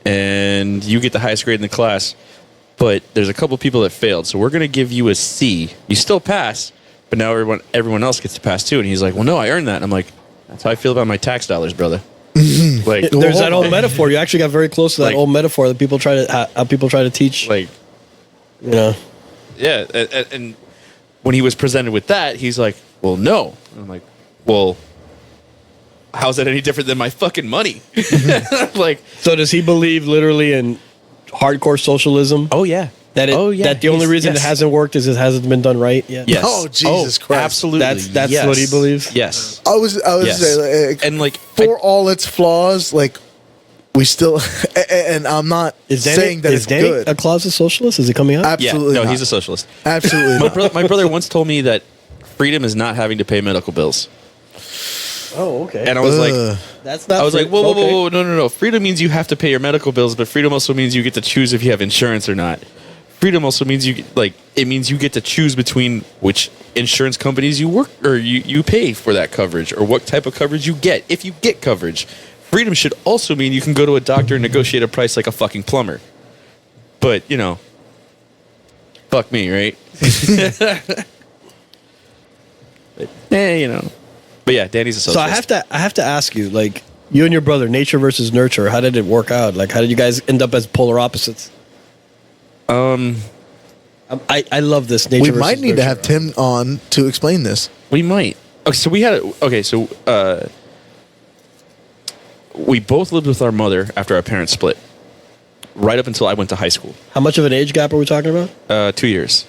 and you get the highest grade in the class, but there's a couple people that failed, so we're going to give you a C. You still pass, but now everyone else gets to pass too. And he's like, well, no, I earned that. And I'm like, that's how I feel about my tax dollars, brother. Like, There's that old metaphor. You actually got very close to that Like- old metaphor that people try to how people try to teach. like, You know, yeah. And when he was presented with that, he's like, well, no. And I'm like, well, how's that any different than my fucking money? Like, so does he believe literally in hardcore socialism? oh yeah. That the only reason it hasn't worked is it hasn't been done right yet. Yes. Oh, Jesus Christ. Absolutely. That's yes. what he believes? Yes. I was Yes. saying, like, And like, for all its flaws, like we still, and I'm not saying that it's Danny good. a closet socialist? Is he coming out? Absolutely no, not. he's a socialist. Absolutely not. My brother once told me that freedom is not having to pay medical bills. Oh, okay. And I was like, That's not. I was like, whoa, okay. whoa, no. Freedom means you have to pay your medical bills, but freedom also means you get to choose if you have insurance or not. Freedom also means it means you get to choose between which insurance companies you work or you pay for that coverage or what type of coverage you get if you get coverage. Freedom should also mean you can go to a doctor and negotiate a price like a fucking plumber. But, fuck me, right? But, But yeah, Danny's a So socialist. I have to ask you, like, you and your brother, nature versus nurture. How did it work out? Like, how did you guys end up as polar opposites? I love this. Nature We versus might need to nurture. have Tim on to explain this. We might. We both lived with our mother after our parents split. Right up until I went to high school. How much of an age gap are we talking about? 2 years.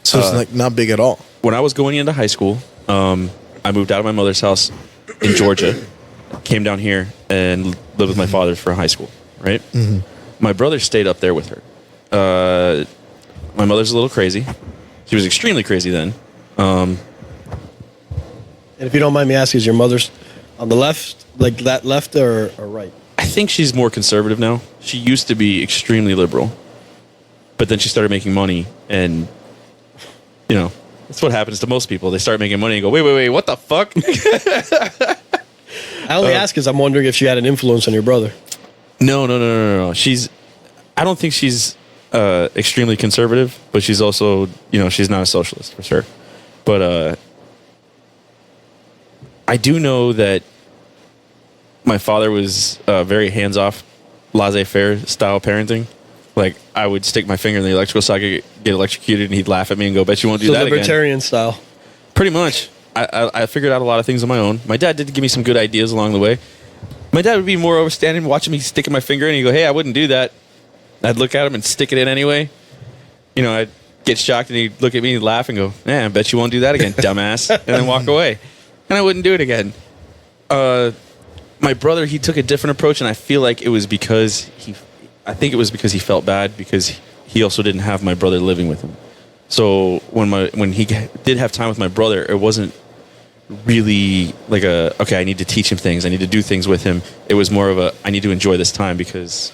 So it's like not big at all. When I was going into high school, I moved out of my mother's house in Georgia, came down here and lived with my father for high school, right? Mm-hmm. My brother stayed up there with her. My mother's a little crazy. She was extremely crazy then. And if you don't mind me asking, is your mother's on the left, like that left or right? I think she's more conservative now. She used to be extremely liberal, but then she started making money, and that's what happens to most people. They start making money and go, wait, what the fuck? I only ask because I'm wondering if she had an influence on your brother. No. I don't think she's extremely conservative, but she's also, she's not a socialist for sure. But I do know that my father was very hands-off, laissez-faire style parenting. Like, I would stick my finger in the electrical socket, get electrocuted, and he'd laugh at me and go, bet you won't do So that again. libertarian style. Pretty much. I figured out a lot of things on my own. My dad did give me some good ideas along the way. My dad would be more overstanding, watching me sticking my finger in, and he'd go, hey, I wouldn't do that. I'd look at him and stick it in anyway. I'd get shocked, and he'd look at me and laugh and go, I bet you won't do that again, dumbass, and then walk away. And I wouldn't do it again. My brother, he took a different approach, and I feel like it was because he felt bad because he also didn't have my brother living with him. So when he did have time with my brother, it wasn't really like okay, I need to teach him things, I need to do things with him. It was more of I need to enjoy this time because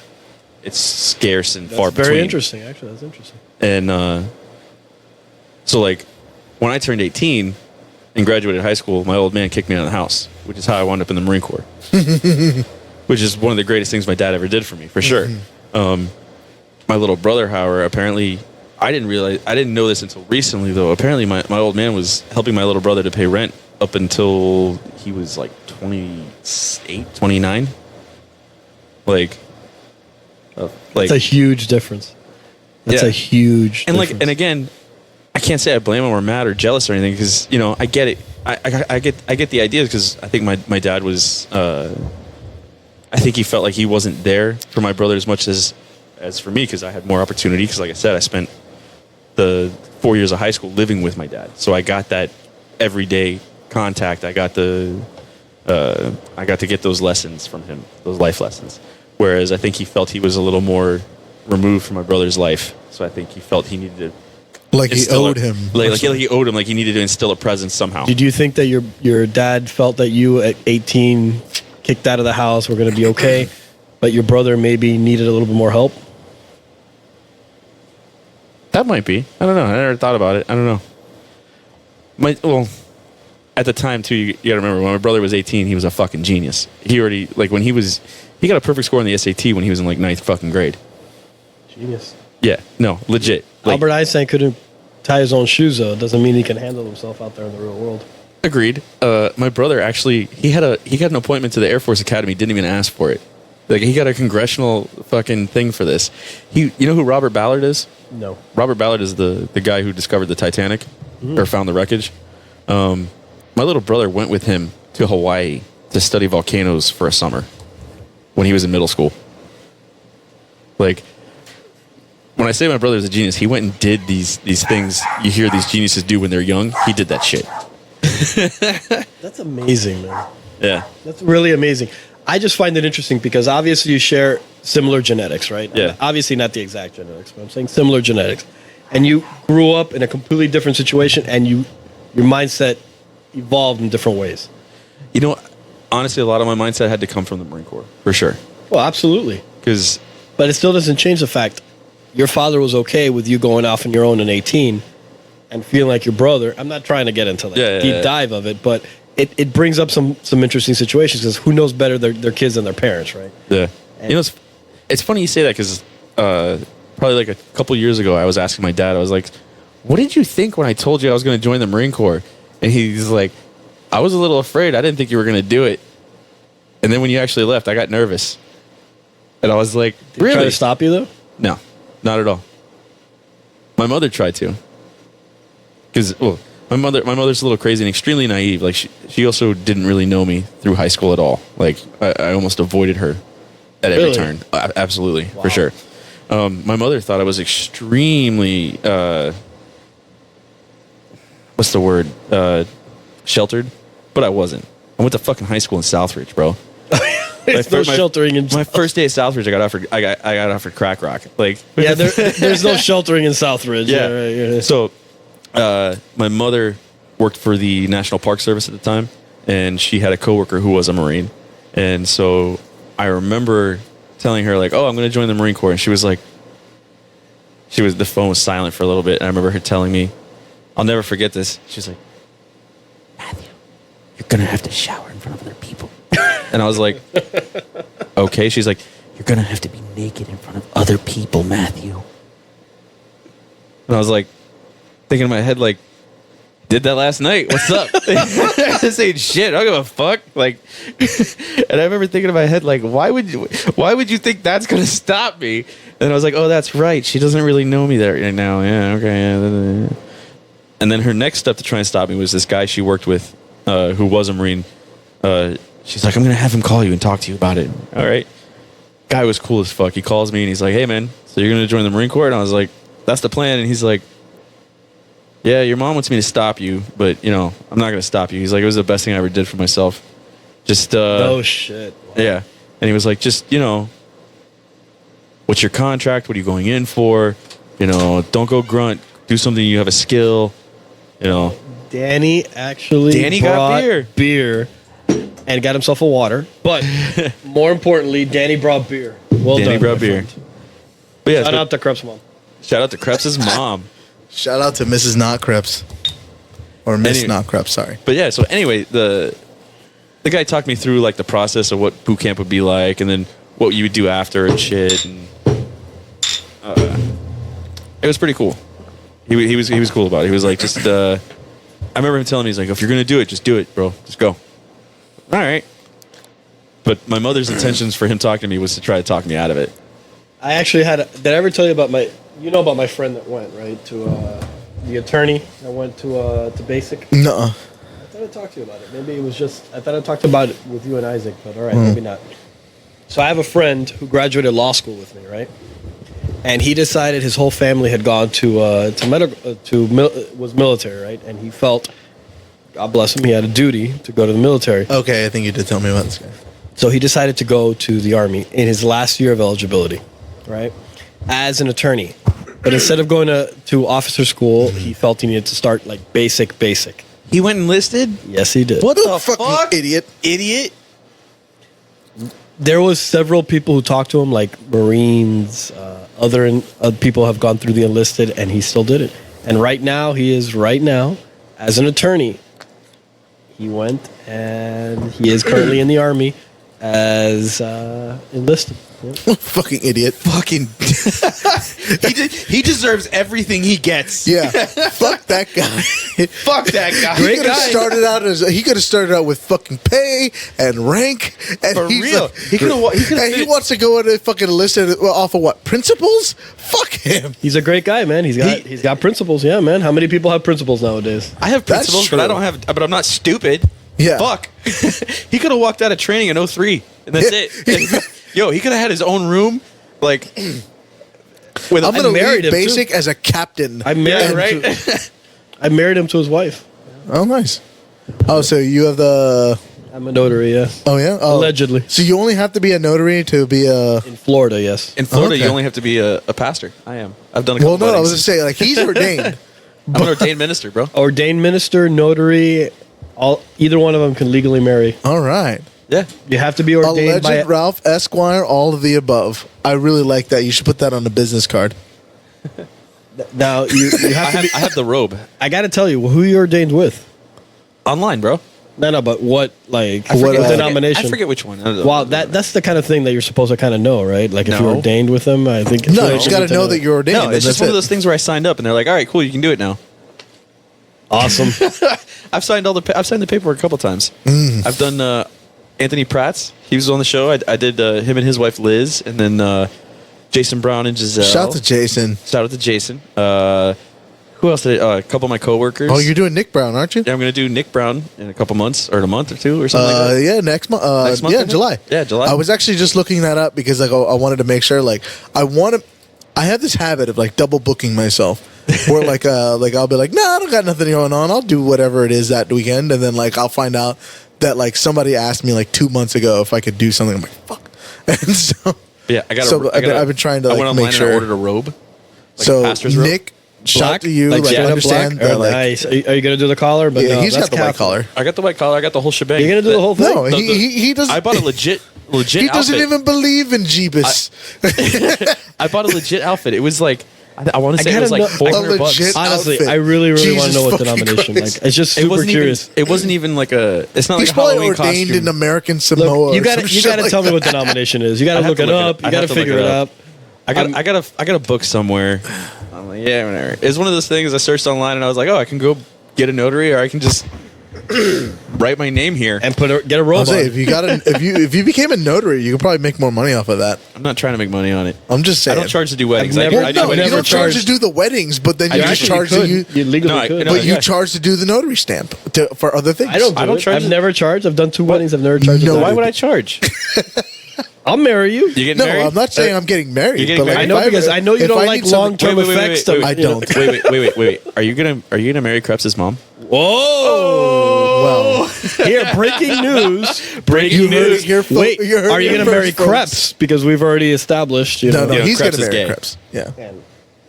it's scarce and far between. Very interesting, actually. That's interesting. And so like when I turned 18 and graduated high school, my old man kicked me out of the house, which is how I wound up in the Marine Corps. Which is one of the greatest things my dad ever did for me, for sure. My little brother, however, apparently, I didn't know this until recently, though. Apparently, my old man was helping my little brother to pay rent up until he was like 28, 29. Like, Like, It's a huge difference. That's Yeah. a huge and difference. like, and again, I can't say I blame him or mad or jealous or anything because I get it. I get the idea because I think my dad was. I think he felt like he wasn't there for my brother as much as for me because I had more opportunity. Because like I said, I spent the 4 years of high school living with my dad, so I got that everyday contact. I got to get those lessons from him, those life lessons. Whereas I think he felt he was a little more removed from my brother's life, so I think he felt he needed to. Like he owed him. Like he owed him. Like he needed to instill a presence somehow. Did you think that your dad felt that you at 18 kicked out of the house were going to be okay, but your brother maybe needed a little bit more help? That might be. I don't know. I never thought about it. I don't know. At the time too, you got to remember when my brother was 18, he was a fucking genius. He already he got a perfect score on the SAT when he was in like ninth fucking grade. Genius. Yeah, no, legit. Like, Albert Einstein couldn't tie his own shoes, though. It doesn't mean he can handle himself out there in the real world. agreed. My brother actually he got an appointment to the Air Force Academy. Didn't even ask for it. Like he got a congressional fucking thing for this. You know who Robert Ballard is? No. Robert Ballard is the guy who discovered the Titanic or found the wreckage. My little brother went with him to Hawaii to study volcanoes for a summer when he was in middle school. Like, when I say my brother's a genius, he went and did these things you hear these geniuses do when they're young. He did that shit. That's amazing, man. Yeah. That's really amazing. I just find it interesting because obviously you share similar genetics, right? Yeah. Obviously not the exact genetics, but I'm saying similar genetics. And you grew up in a completely different situation and your mindset evolved in different ways. You know, honestly, a lot of my mindset had to come from the Marine Corps, for sure. Well, absolutely. Because, But it still doesn't change the fact your father was okay with you going off on your own in 18 and feeling like your brother. I'm not trying to get into the deep dive of it, but it brings up some interesting situations because who knows better their kids than their parents, right? yeah. And- It's funny you say that because probably like a couple years ago, I was asking my dad, I was like, what did you think when I told you I was going to join the Marine Corps? And he's like, I was a little afraid. I didn't think you were going to do it. And then when you actually left, I got nervous. And I was like, Did he try to stop you, though? No, not at all. My mother tried to. Because, my mother's a little crazy and extremely naive. Like, she also didn't really know me through high school at all. Like, I almost avoided her at every Really? turn. Absolutely, Wow. for sure. My mother thought I was extremely, what's the word? Sheltered. But I wasn't. I went to fucking high school in Southridge, bro. There's no sheltering in My first day at Southridge, I got offered crack rock. Like, Yeah, there's no sheltering in Southridge. yeah. Right, yeah. So, my mother worked for the National Park Service at the time, and she had a coworker who was a Marine. And so I remember telling her like, "Oh, I'm going to join the Marine Corps," and she was like, the phone was silent for a little bit, and I remember her telling me, I'll never forget this. She's like, "Matthew, you're going to have to shower in front of other people." And I was like, "Okay." She's like, "You're going to have to be naked in front of other people, Matthew." And I was like, thinking in my head, like, did that last night. What's up? This ain't shit. I don't give a fuck. Like, and I remember thinking in my head, like, why would you think that's gonna stop me? And I was like, oh, that's right. She doesn't really know me there right now. Yeah, okay. Yeah. And then her next step to try and stop me was this guy she worked with, who was a Marine. She's like, I'm gonna have him call you and talk to you about it. All right. Guy was cool as fuck. He calls me and he's like, hey man, so you're gonna join the Marine Corps? And I was like, that's the plan. And he's like, yeah, your mom wants me to stop you, but, I'm not going to stop you. He's like, it was the best thing I ever did for myself. Just, No shit. Wow. yeah. And he was like, just, what's your contract? What are you going in for? Don't go grunt. Do something you have a skill, Danny actually got brought beer and got himself a water. But more importantly, Danny brought beer. Well Danny done. brought my beer. friend. But yeah, Shout out to Krebs' mom. shout out to Krebs' mom. Shout out to Mrs. Not Krebs. Or Miss Any- Not Krebs, sorry. But yeah, so anyway, the guy talked me through like the process of what boot camp would be like, and then what you would do after and shit. And it was pretty cool. He was cool about it. He was like, just I remember him telling me, he's like, if you're gonna do it, just do it, bro. Just go. All right. But my mother's intentions for him talking to me was to try to talk me out of it. I actually had. Did I ever tell you about my? You know about my friend that went right to the attorney that went to Basic. No. I thought I talked to you about it. Maybe it was just. I thought I talked about it with you and Isaac, but all right, maybe not. So I have a friend who graduated law school with me, right? And he decided his whole family had gone was military, right? And he felt, God bless him, he had a duty to go to the military. Okay, I think you did tell me about this guy. So he decided to go to the Army in his last year of eligibility, right? As an attorney. But instead of going to officer school, he felt he needed to start like basic. He went enlisted? Yes, he did. What the Fucking fuck? idiot. Idiot? There was several people who talked to him, like Marines, other people have gone through the enlisted, and he still did it. And right now, as an attorney, he went and he is currently in the Army as enlisted. Yep. Fucking idiot. Fucking. he deserves everything he gets. Yeah. Fuck that guy. Fuck that guy. He could have started out with fucking pay and rank. And For he's real. like- He could've wa- he could've and he fit- wants to go in and fucking enlisted off of what? Principles? Fuck him. He's a great guy, man. He's got principles. Yeah, man. How many people have principles nowadays? I have That's principles, true. but I don't have. But I'm not stupid. Yeah. Fuck. He could have walked out of training in 03, and that's it. Yo, he could have had his own room, like. With I'm gonna married leave him, basic as a captain. I married right. I married him to his wife. Oh, nice. Oh, so you have the. I'm a notary, yeah. Oh yeah. Oh. Allegedly. So you only have to be a notary to be a. In Florida, yes. In Florida, Okay. you only have to be a pastor. I am. I've done a couple Well, no, I was weddings. just saying, like he's ordained. I'm an ordained minister, bro. Ordained minister, notary, either one of them can legally marry. All right. Yeah. You have to be ordained Alleged by Ralph Esquire, all of the above. I really like that. You should put that on a business card. Now you have to be. I have the robe I got to tell you, who you ordained with? online, bro. No, but what like forget- what I forget- denomination? I forget which one. I don't know. Wow, that's the kind of thing that you're supposed to kind of know, right? Like if you're No. ordained with them, I think. No, you just got to know that you're ordained. No, and it's just that's one of it. those things where I signed up and they're like, "All right, cool, you can do it now." awesome. I've signed the paperwork a couple times. I've done Anthony Pratt's. He was on the show. I did him and his wife Liz, and then Jason Brown and Giselle. Shout out to Jason. Shout out to Jason. Who else did a couple of my coworkers? Oh, you're doing Nick Brown, aren't you? Yeah, I'm going to do Nick Brown in a couple months or in a month or two or something like that. Yeah, next month. Next month, Yeah, I think? July. Yeah, July. I was actually just looking that up because like I wanted to make sure. Like I have this habit of like double booking myself, where like I'll be like, no, I don't got nothing going on. I'll do whatever it is that weekend, and then like I'll find out that like somebody asked me like 2 months ago if I could do something. I'm like, fuck. And so Yeah, I got. So I've been trying to, I like, went make online sure. and I ordered a robe. Like so a pastor's robe. Nick, shout out to you. like Like, I straight up understand black? that. Like, Nice. Are you gonna do the collar? But yeah, no, he's that's got the white Catholic. collar. I got the white collar. I got the whole shebang. You're gonna do the whole thing? No, The- he doesn't. I bought a legit He doesn't outfit. even believe in Jeebus. I bought a legit outfit. It was like I want to say it gotta was like know- $400 bucks. legit Honestly, outfit. I really want to Jesus know what fucking denomination. Christ. Like, it's just It super wasn't curious. even. It wasn't even like a. It's not He's like a probably Halloween ordained costume. in American Samoa. Look, you or got some to shit like tell me that. what denomination is. You got I to have look to it look it up. up. You I got have to to look figure it it up. up. I got a book somewhere. I'm like, yeah, whatever. It's one of those things I searched online and I was like, oh, I can go get a notary or I can just write my name here. And get a I'll robe say on. if you got if you became a notary, you could probably make more money off of that. I'm not trying to make money on it. I'm just I saying. don't charge to do weddings. I've never- I do No, you weddings don't for charge free. to do the weddings, but then I you do. just Actually, charge you to you. could. You legally No, I- could. no, But you yeah. charge to do the notary stamp for other things. I don't. I don't charge I've it. never charged. I've done 2 weddings. I've never charged. No, a Why thing. would I charge? I'll marry you. You getting No, married? I'm not saying I'm getting married. You're getting but like, married? I know if because I know you if don't I like need something- long-term Wait, wait, wait, effects. wait, to- I you know. don't. Wait. Are you gonna marry Krebs' mom? Whoa! Well, Here, breaking news. Breaking you heard it here. Wait, you heard are it you here going to marry first, folks. Krebs? Because we've already established. You No, know, no, Yeah, he's Krebs gonna is marry gay. Krebs. Yeah.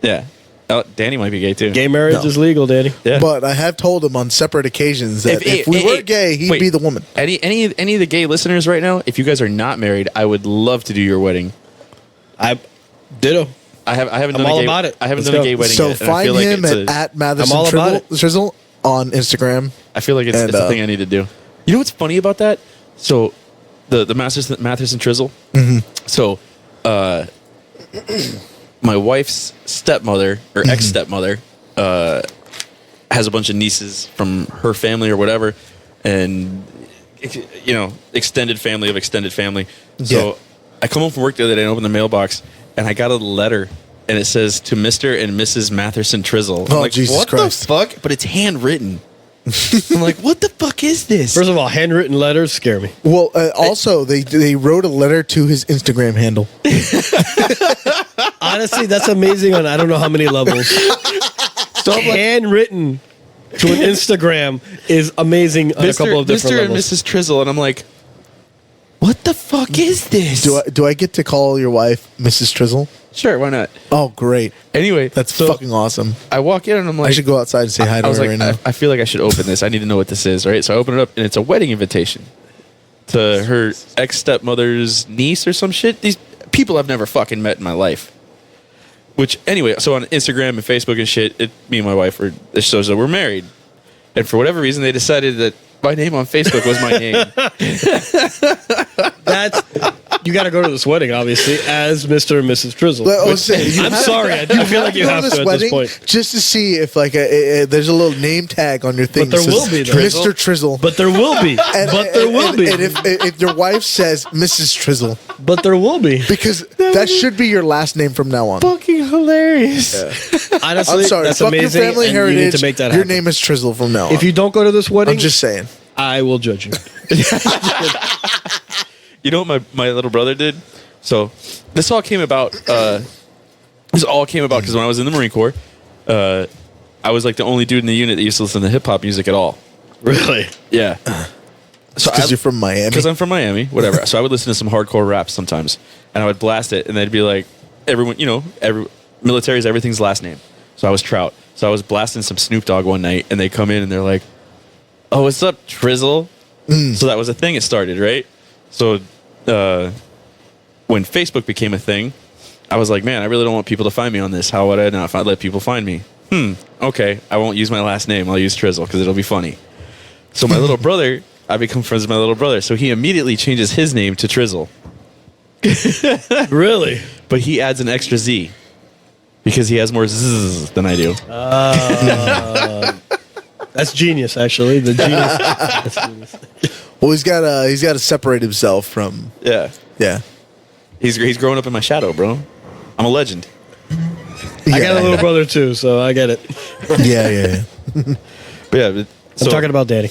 Yeah. Oh, Danny might be gay too. gay marriage No. is legal, Danny. Yeah. But I have told him on separate occasions that if we were gay, he'd wait, be the woman. Any of the gay listeners right now, if you guys are not married, I would love to do your wedding. I ditto. I haven't I'm done all a gay, about it. I haven't Let's done a go. gay wedding So yet. And I find feel like him it's at Matheson I'm all about it. Trizzle on Instagram. I feel like it's And, a thing I need to do. You know what's funny about that? So the Matheson Trizzle. Mm-hmm. So my wife's stepmother or Mm-hmm. ex stepmother has a bunch of nieces from her family or whatever, and extended family of extended family. So Yeah. I come home from work the other day and open the mailbox, and I got a letter, and it says to Mr. and Mrs. Matherson Trizzle. I'm Oh, like, Jesus what Christ. the fuck? But it's handwritten. I'm like, what the fuck is this? First of all, handwritten letters scare me. Well, also they wrote a letter to his Instagram handle. Honestly, that's amazing on I don't know how many levels. So handwritten to an Instagram is amazing on a couple of different Mr. and levels. Mrs. Trizzle, and I'm like, what the fuck is this? Do I get to call your wife Mrs. Trizzle? Sure, why not? Oh, great. Anyway, That's so fucking awesome. I walk in and I'm like, I should go outside and say hi to I was her like, right now. I feel like I should open this. I need to know what this is, right? So I open it up, and it's a wedding invitation to her ex-stepmother's niece or some shit. These people I've never fucking met in my life. Which, anyway, so on Instagram and Facebook and shit, me and my wife it shows that we're married. And for whatever reason, they decided that my name on Facebook was my name. That's you got to go to this wedding, obviously, as Mr. and Mrs. Trizzle. Well, I was Which- saying, you I'm have- sorry, I do feel like you go to have this to at wedding this point. just to see if like there's a little name tag on your thing. But there that will says be, though. Mr. Trizzle. But there will be. But there will be. And if your wife says Mrs. Trizzle, But there will be. because that should be your last name from now on. Fucking hilarious. Honestly, I'm sorry. that's Fuck amazing. your family and heritage. You need to make that your happen. name is Trizzle from now on. If you don't go to this wedding, I'm just saying. I will judge you. You know what my little brother did? So this all came about. This all came about because when I was in the Marine Corps, I was like the only dude in the unit that used to listen to hip hop music at all. Really? Yeah. So Because you're from Miami. Because I'm from Miami, whatever. So I would listen to some hardcore rap sometimes, and I would blast it, and they'd be like, everyone, military's everything's last name. So I was Trout. So I was blasting some Snoop Dogg one night, and they come in and they're like, "Oh, what's up, Trizzle?" So that was a thing. It started right. So when Facebook became a thing, I was like, man, I really don't want people to find me on this. How would I not let people find me? Okay, I won't use my last name. I'll use Trizzle because it'll be funny. So my little brother, I become friends with my little brother. So he immediately changes his name to Trizzle. Really? But he adds an extra Z because he has more Z's than I do. That's genius, actually. The genius. That's genius. Well, he's got to separate himself from. Yeah. Yeah. He's growing up in my shadow, bro. I'm a legend. I got a little brother too, so I get it. Yeah. But yeah, I'm talking about Danny.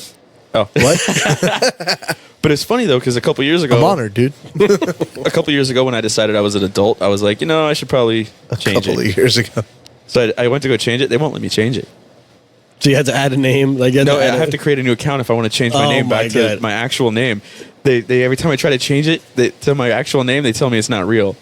Oh, What? but it's funny though because a couple years ago, I'm honored, dude. a couple years ago when I decided I was an adult, I was like, I should probably change Couple it. of years ago. So I went to go change it. They won't let me change it. So you had to add a name, like No, I have to create a new account if I want to change my Oh name my back to God. my actual name. They every time I try to change it to my actual name, they tell me it's not real.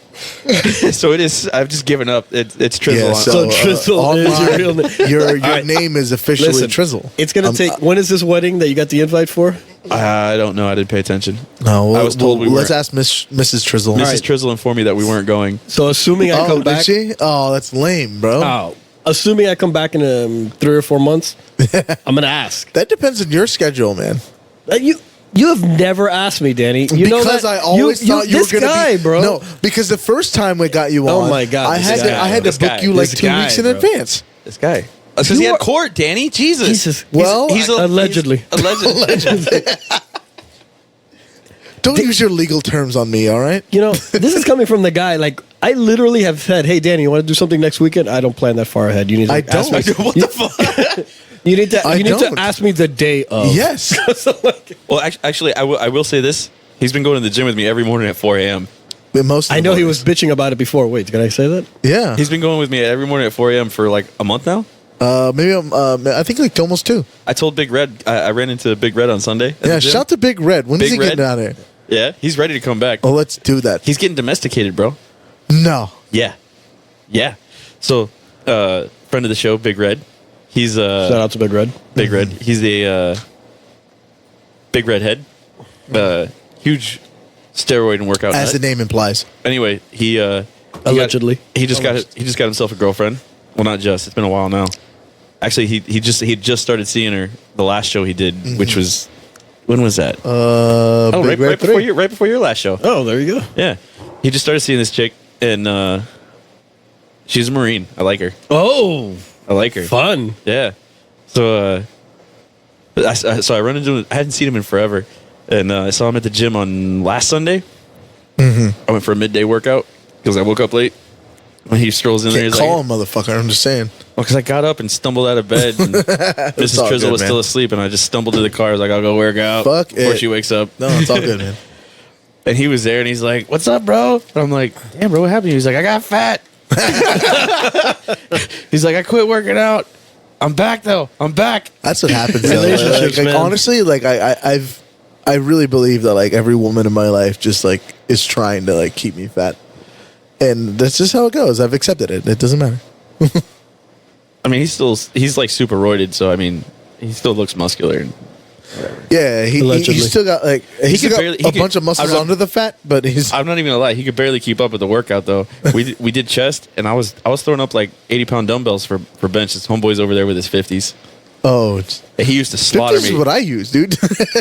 So it is. I've just given up. It's Trizzle. Yeah, So Trizzle is your real name. Your right. name is officially Listen, Trizzle. It's gonna take. When is this wedding that you got the invite for? I don't know. I didn't pay attention. No, I was told we let's weren't. ask Mrs. Trizzle. Mrs. Trizzle informed me that we weren't going. So assuming I Oh, come did back, she? Oh, that's lame, bro. oh, assuming I come back in 3 or 4 months, I'm gonna ask. That depends on your schedule, man. You have never asked me, Danny. You know Because that? I always thought you were this going to guy, be. bro. No, because the first time we got you Oh on, my God, I this had guy, to, I had this to book guy, you like this 2 guy, weeks in bro. advance. This guy. Because he had court, Danny. Jesus. Jesus. Well, Allegedly. Allegedly. Don't use your legal terms on me, all right? You know, this is coming from the guy. Like, I literally have said, "Hey, Danny, you want to do something next weekend?" I don't plan that far ahead. You need to I ask me. don't. What the fuck? You need to. I You need don't. to ask me the day of. Yes. Well, actually, I will say this. He's been going to the gym with me every morning at 4 a.m. Most of I the know he mornings. was bitching about it before. Wait, can I say that? Yeah. He's been going with me every morning at 4 a.m. for like a month now. Maybe I think like almost 2. I told Big Red, I ran into Big Red on Sunday. at the Yeah, gym. shout to Big Red. When is Big he getting Red? out of here? Yeah, he's ready to come back. Oh, let's do that. He's getting domesticated, bro. No. Yeah. So, friend of the show, Big Red. He's Shout out to Big Red. Big Red. He's a Big Red head. Huge steroid and workout As nut. the name implies. Anyway, he Allegedly. he just got himself a girlfriend. Well, not just. It's been a while now. Actually, he just started seeing her the last show he did, which was when was that? Big Red 3. right before your last show. Oh, there you go. Yeah, he just started seeing this chick, and she's a Marine. I like her. Oh, I like her. fun. Yeah. So I run into him. I hadn't seen him in forever, and I saw him at the gym on last Sunday. I went for a midday workout because I woke up late. When he strolls in there, Can't he's call like, him motherfucker. I'm just saying. well, because I got up and stumbled out of bed. And Mrs. all Trizzle good, was man. still asleep, and I just stumbled to the car. I was like, I'll go work out Fuck before it. she wakes up. No, it's all good, man. And he was there, and he's like, "What's up, bro?" And I'm like, "Damn, bro, what happened?" He's like, "I got fat." He's like, "I quit working out. I'm back though. I'm back." That's what happens. though. Relationships, like, man. honestly, like I really believe that like every woman in my life just like is trying to like keep me fat, and that's just how it goes. I've accepted it. It doesn't matter. I mean, he's like super roided, so I mean, he still looks muscular. Yeah, Allegedly. he's still got like he's could still got barely- he a could- bunch of muscles I'm not- under the fat, but he's I'm not even gonna lie, he could barely keep up with the workout though. We did chest, and I was throwing up like 80-pound dumbbells for bench. His homeboy's over there with his 50s. it's And he used to slaughter this is me. what I use, dude.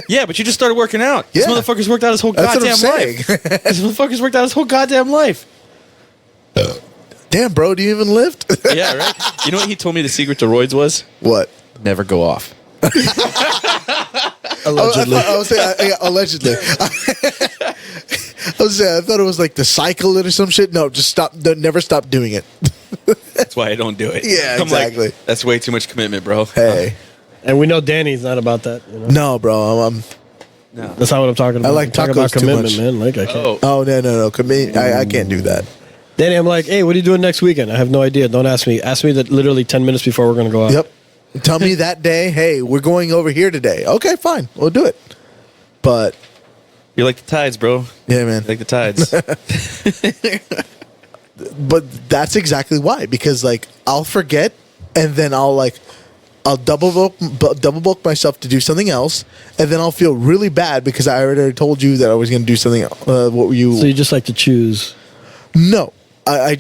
Yeah, but you just started working out. Yeah. This motherfucker's worked out his whole That's what I'm goddamn saying. life. This motherfucker's worked out his whole goddamn life. Damn, bro, do you even lift? Yeah, right. You know what he told me the secret to roids was? What? Never go off. Allegedly. I was saying, yeah, allegedly. I thought it was like the cycle or some shit. No, just stop. Never stop doing it. That's why I don't do it. Yeah, I'm like, exactly. that's way too much commitment, bro. Hey, And we know Danny's not about that. You know? no, bro. That's not what I'm talking about. like I'm talking tacos about too commitment, much. man. Like I can't. Oh, No. I can't do that. Danny, I'm like, hey, what are you doing next weekend? I have no idea. Don't ask me. Ask me that literally 10 minutes before we're going to go out. Yep. Tell me that day. Hey, we're going over here today. Okay, fine. We'll do it. But you're like the tides, bro. yeah, man. You're like the tides. But that's exactly why. Because like I'll forget, and then I'll double book myself to do something else, and then I'll feel really bad because I already told you that I was going to do something else. What were you? So you just like to choose. No, I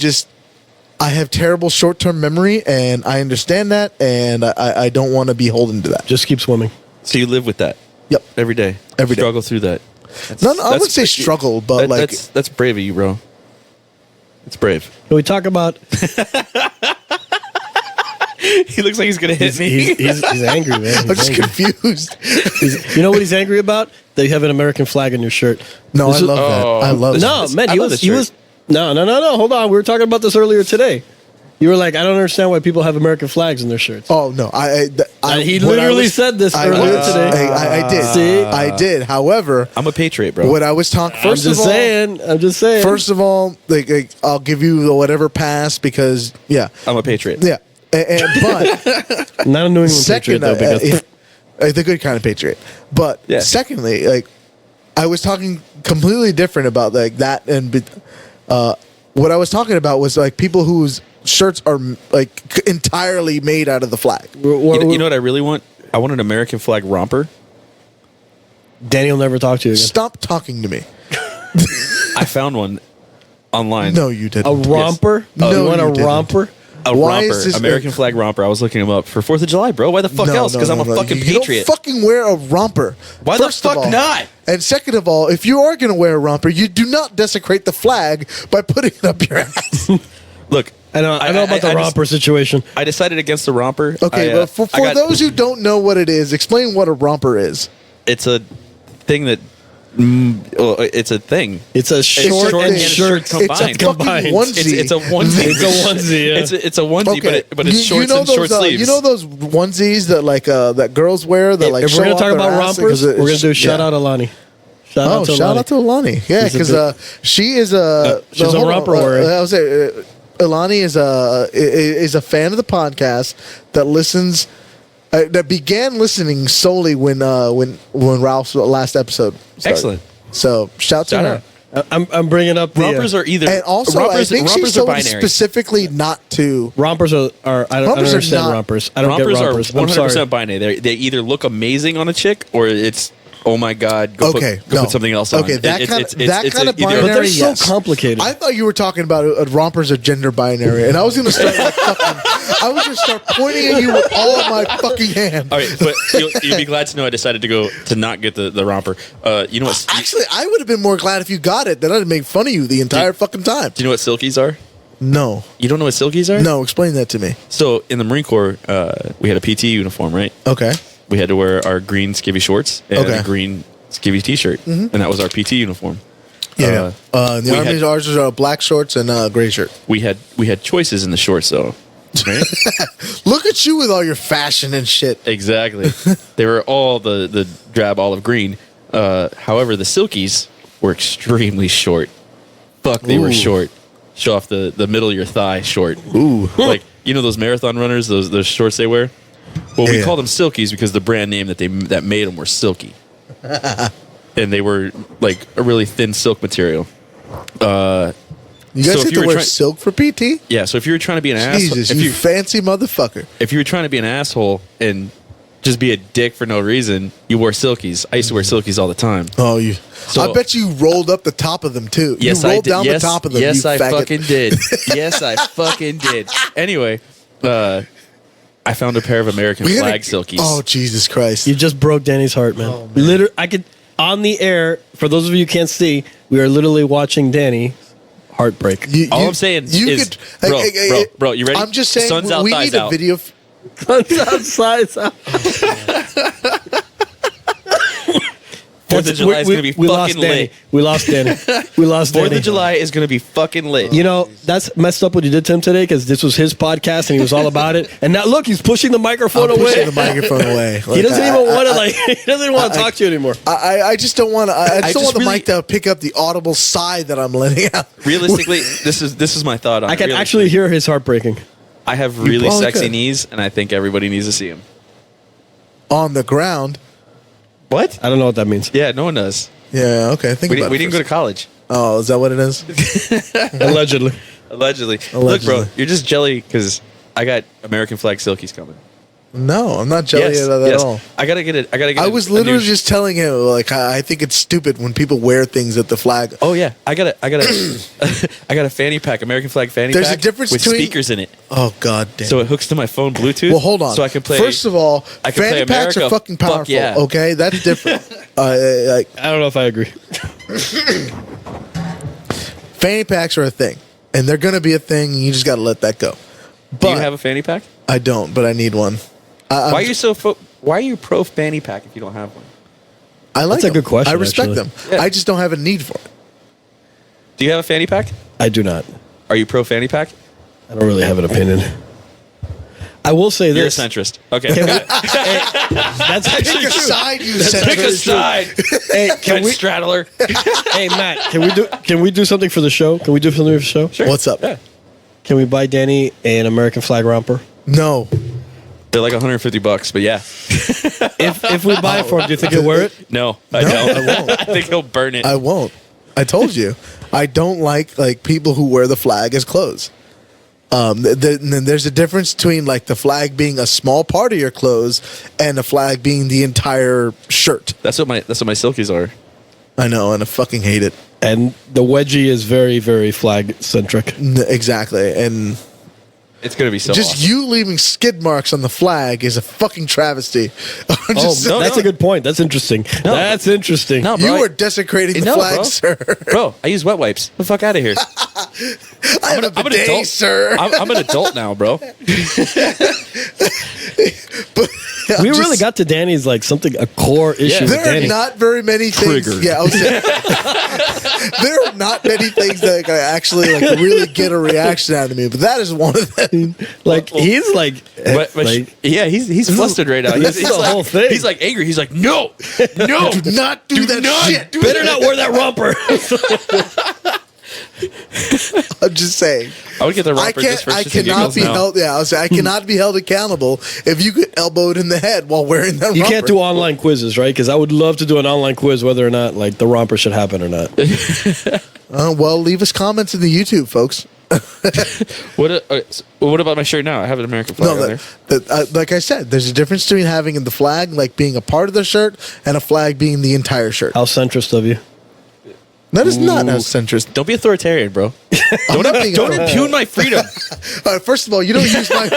have terrible short term memory, and I understand that, and I don't want to be holden to that. Just keep swimming. So you live with that Yep. every day. Every day. Struggle through that. No, I wouldn't say struggle, but like that's brave of you, bro. It's brave. Can we talk about? He looks like he's gonna hit me. He's angry, man. I'm just confused. You know what he's angry about? That you have an American flag on your shirt. No, This I is- love that. I love No, that. man, I he love was. this shirt. No. Hold on. We were talking about this earlier today. You were like, I don't understand why people have American flags in their shirts. Oh no, He when I literally was- said this I earlier was- today. I did. See? I did. However, I'm a patriot, bro. when I was talking, I'm just saying. First of all, like I'll give you the whatever pass because yeah, I'm a patriot. yeah, but not a New England second, patriot though, because the good kind of patriot. But Yeah. secondly, like I was talking completely different about like that, and what I was talking about was like people whose shirts are like entirely made out of the flag. You know what I really want? I want an American flag romper. Danny will never talk to you again. Stop talking to me. I found one online. No, you didn't. A romper? No, you want you a didn't. romper? A Why romper, is this- American flag romper. I was looking them up for 4th of July, bro. Why the fuck else? Because I'm a fucking You patriot. don't fucking wear a romper. Why First the of fuck all. not? And second of all, if you are going to wear a romper, you do not desecrate the flag by putting it up your ass. Look, I know about the romper situation. I decided against the romper. Okay, but for those who don't know what it is, explain what a romper is. it's a thing that it's a thing. It's a short short and and shirt shirt It's a combined. fucking onesie. It's a onesie. It's a onesie, yeah. It's a onesie, Okay, but it's shorts and those, short sleeves. You know those onesies that like that girls wear that like If show we're gonna off talk their about ass rompers, because we're gonna do shout out Alani. Shout Oh, out to shout Alani. out to Alani. Yeah, She's a because she is a she's a hold on, romper wearer. I was say Alani is a fan of the podcast that listens. That began listening solely when Ralph's last episode started. Excellent. So shout to Shout her. out. I'm bringing up the Rompers are either And also, rompers, I think she rompers are told binary. specifically not to. rompers are I don't Rompers are understand not- rompers. I don't rompers get rompers. are I'm 100% sorry. binary. They either look amazing on a chick or it's oh my god, go Okay, put no. something else on. Okay, that kind of it's binary. But they're so yes. complicated. I thought you were talking about rompers are gender binary, and I was going to start like I was going to start pointing at you with all of my fucking hands. All right, but you'll be glad to know I decided to not get the romper. You know what? Actually, I would have been more glad if you got it. Then I'd make fun of you the entire fucking time. Do you know what silkies are? No, You don't know what silkies are? no, explain that to me. So in the Marine Corps, we had a PT uniform, right? Okay. We had to wear our green skivvy shorts and Okay. a green skivvy T-shirt, and that was our PT uniform. Yeah. The we Army's had- ours are black shorts and gray shirt. We had choices in the shorts though. Right? Look at you with all your fashion and shit. Exactly. They were all the drab olive green. However, the silkies were extremely short. Fuck, they were Ooh. short. Show off the middle of your thigh short. Ooh. Like, you know those marathon runners, those shorts they wear? Well, we Yeah. call them silkies because the brand name that made them were Silky. And they were like a really thin silk material. You guys So if have you to were wear try- silk for PT? Yeah, so if you were trying to be an asshole, Jesus, you fancy motherfucker. if you were trying to be an asshole and just be a dick for no reason, you wore silkies. I used to wear silkies all the time. Oh, you. So- I bet you rolled up the top of them too. Yes, you I rolled did. down Yes, the top of them. yes, you I faggot. fucking did. Yes, I fucking did. Anyway, I found a pair of American We gotta- flag silkies. Oh, Jesus Christ. You just broke Danny's heart, man. Literally, I could on the air. For those of you who can't see, we are literally watching Danny heartbreak. All I'm saying is, bro, you ready? I'm just saying, Sun's out, we thighs need a out. video. Outside. Fourth of July is going to be we lost fucking Danny. lit. We lost Danny. We lost Fourth Danny. of July is going to be fucking lit. You know, that's messed up what you did to him today because this was his podcast and he was all about it. And now look, he's pushing the microphone I'm away. pushing the microphone away. He doesn't even want to he doesn't even want to talk to you anymore. I just don't want to. I just don't just want the really- mic to pick up the audible sigh that I'm letting out. Realistically, this is my thought on I it. can Realistically, actually hear his heartbreaking. I have really probably sexy could. knees, and I think everybody needs to see them. On the ground. What? I don't know what that means. Yeah, no one does. Yeah. Okay. Think We about didn't, we it. didn't go to college. Oh, is that what it is? Allegedly. Allegedly. Look, Allegedly. bro, you're just jelly because I got American flag silkies coming. No, I'm not jelly at all. I gotta get it. I was literally just telling him like I think it's stupid when people wear things at the flag. Oh yeah, I got a fanny pack, American flag fanny There's pack a difference with between- speakers in it, Oh God damn. so it hooks to my phone Bluetooth. well, hold on. So I can play. First of all, I can play fanny packs are America. fucking Fuck powerful. yeah. Okay, that's different. Like I don't know if I agree. fanny packs are a thing, and they're gonna be a thing. And you just got to let that go. But do you have a fanny pack? I don't, but I need one. Why are you pro fanny pack if you don't have one? I like That's a them. good question, I respect actually. them. Yeah. I just don't have a need for it. Do you have a fanny pack? I do not. Are you pro fanny pack? I don't really have an opinion. I will say You're a this. centrist. Okay. That's actually Pick a true. side, you Pick a centrist. side. Hey, Can we straddler? hey, Matt, can we do something for the show? Can we do something for the show? Sure. What's up? Yeah. Can we buy Danny an American flag romper? No. They're like $150, but yeah. If we buy it for him, do you think he'll wear it? No, I No, don't. I won't. I think he'll burn it. I won't. I told you. I don't like people who wear the flag as clothes. Then there's a difference between like the flag being a small part of your clothes and the flag being the entire shirt. That's what my silkies are. I know, and I fucking hate it. And the wedgie is very, very flag centric. Exactly. And It's gonna be so. just awesome. you leaving skid marks on the flag is a fucking travesty. I'm Oh, just no, that's no. a good point. That's interesting. No. That's interesting. No, bro, you I- are desecrating the No, flag, bro. sir. Bro, I use wet wipes. Get the fuck out of here. I have a I'm an bidet, adult, sir. I'm an adult now, bro. But I'm We just- really got to Danny's like something a core issue with There Danny. are not very many things. Triggered. Yeah, I was saying, there are not many things that I actually like really get a reaction out of me, but that is one of them. Like he's like, But like yeah, he's flustered right now. This is the like, whole thing. He's like angry. He's like, no, no, Do not do that not shit. do better not wear that romper. I'm just saying. I would get the I romper just can't. for I shits and cannot giggles be now. held. Yeah, I was saying, I cannot be held accountable if you get elbowed in the head while wearing that. You romper. can't do online quizzes, right? Because I would love to do an online quiz whether or not like the romper should happen or not. Well, leave us comments in the YouTube, folks. What about my shirt now? I have an American flag No, on there. like I said, there's a difference between having the flag like being a part of the shirt and a flag being the entire shirt. How centrist of you. That is not as centrist. Don't be authoritarian, bro. I'm not being Don't a- impugn my freedom. First of all, you don't use my.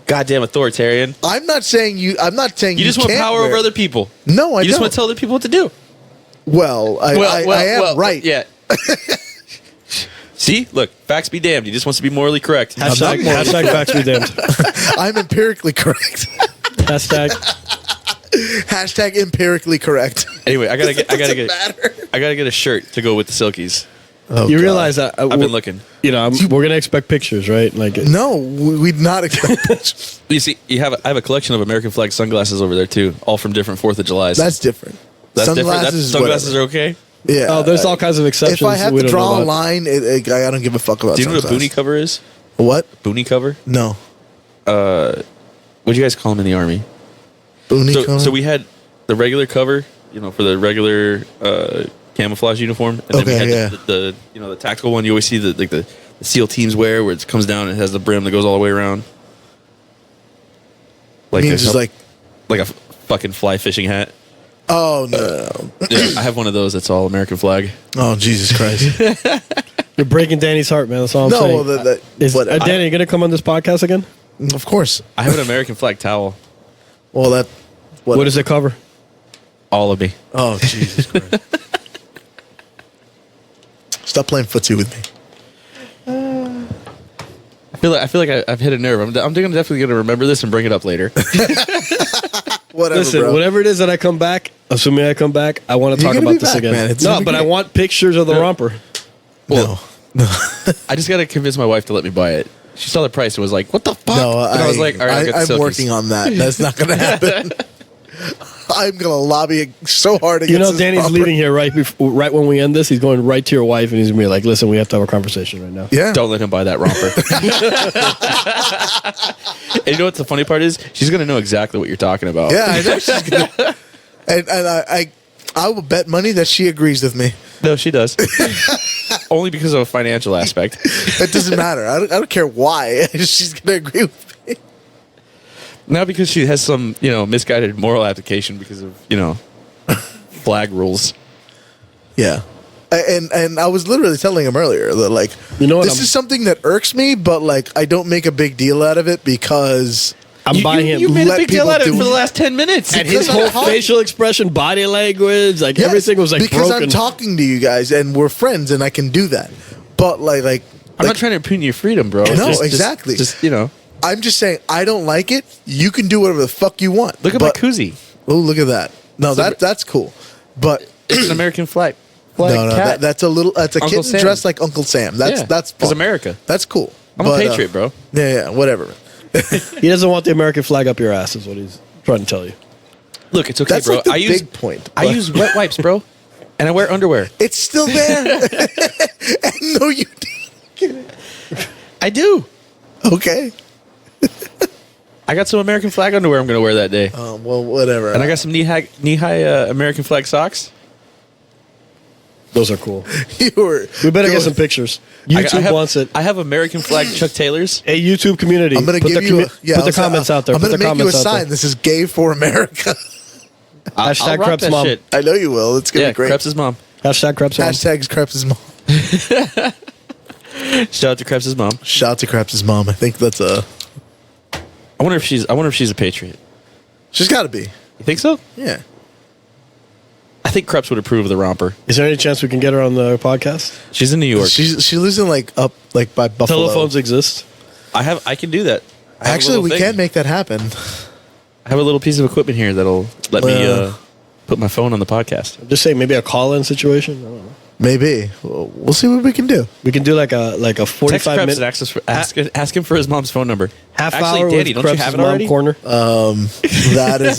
Goddamn authoritarian. I'm not saying you. I'm not saying You just want can't power wear- over other people. No, I You just don't. want to tell other people what to do. Well, I am right. Yeah. See, look, facts be damned. He just wants to be morally correct. Hashtag facts be damned. I'm empirically correct. Hashtag Hashtag empirically correct. Anyway, I gotta get Matter. a shirt to go with the silkies. Oh, You God. realize that I've been looking. You know, we're gonna expect pictures, right? Like, No, we'd not expect. You see, I have a collection of American flag sunglasses over there too, all from different 4th of July's. That's different. That's different. Sunglasses, Sunglasses whatever. are okay. Yeah. oh, there's all kinds of exceptions. If I have we to don't draw know a about. line, I don't give a fuck about. Do you know what a sunglasses. boonie cover is? What? Boonie cover? No. What do you guys call them in the army? Boonie So, cover? so we had the regular cover, for the regular camouflage uniform, and then we Okay, had yeah. the tactical one. You always see the SEAL teams wear, where it comes down and it has the brim that goes all the way around, like means just like. a fucking fly fishing hat. Oh no. Yeah, I have one of those. That's all American flag. Oh Jesus Christ. You're breaking Danny's heart, man. That's all I'm No, saying. well, Danny, you gonna come on this podcast again? of course. I have an American flag towel. Well, that. What does it cover? All of me. Oh Jesus Christ. Stop playing footsie with me. I feel like I've hit a nerve. I'm definitely gonna remember this and bring it up later. Whatever, Listen, bro. whatever it is that I come back, assuming I come back, I want to You're talk gonna about be this back, again. man. It's No, gonna be but I great. want pictures of the romper. No. I just gotta convince my wife to let me buy it. She saw the price and was like, "What the fuck?" No, and I was like, "All right, I'll get the I'm silkies." working on that. That's not going to happen. I'm going to lobby it so hard against You know, this Danny's property. leaving here right when we end this. He's going right to your wife and he's gonna be like, "Listen, we have to have a conversation right now." Yeah. Don't let him buy that romper. And you know what the funny part is? She's gonna know exactly what you're talking about. Yeah, I know she's going to. And I will bet money that she agrees with me. No, she does. Only because of a financial aspect. It doesn't matter. I don't care why. She's going to agree with me. Not because she has some, misguided moral application because of, flag rules. Yeah. And I was literally telling him earlier that, like, You know what, this is something that irks me, but, like, I don't make a big deal out of it because I'm buying him. You made a Let big deal people out of it do for the it. last 10 minutes. And his Because I'm whole hot. facial expression, body language, like Yes, everything was like because broken. I'm talking to you guys and we're friends and I can do that. But, like I'm not trying to impugn your freedom, bro. No, Just- exactly. Just, I'm just saying, I don't like it. You can do whatever the fuck you want. look at my koozie. Oh, look at that. No, that's cool. But It's an American flag. no, cat. that's a Uncle kitten Sam. dressed like Uncle Sam. That's Yeah, that's it's fun. America. That's cool. I'm a patriot, bro. Yeah, whatever. He doesn't want the American flag up your ass, is what he's trying to tell you. Look, it's okay, That's bro. like the I big use point. I use wet wipes, bro, and I wear underwear. It's still there. And no, you didn't. I do. Okay. I got some American flag underwear I'm going to wear that day, Well, whatever. and I got some knee-high American flag socks. Those are cool. you were. We better get going- some pictures. I YouTube have, wants it. I have American flag Chuck Taylors. Hey, YouTube community. I'm gonna put give the you. put the comments out there. I'm Put gonna the make you a comments out sign. there. This is gay for America. Hashtag I'll rock Krebs that mom. shit. I know you will. It's gonna Yeah, be great. Krebs' mom. Hashtag Krebs mom. Hashtags Krebs' mom. Shout out to Krebs' mom. Shout out to Krebs' mom. I think that's a. I wonder if she's a patriot. She's got to be. You think so? Yeah. I think Krebs would approve of the romper. Is there any chance we can get her on the podcast? She's in New York. She lives in up by Buffalo. Telephones exist. I can do that. I have a Actually, little we thing. can make that happen. I have a little piece of equipment here that'll let me Well. put my phone on the podcast. I'm just saying, maybe a call-in situation. I don't know. Maybe we'll see what we can do. We can do like a Text 45 Krebs minute and ask him for his mom's phone number. half Actually, hour Danny, with don't you Krebs' have it mom already? corner. That is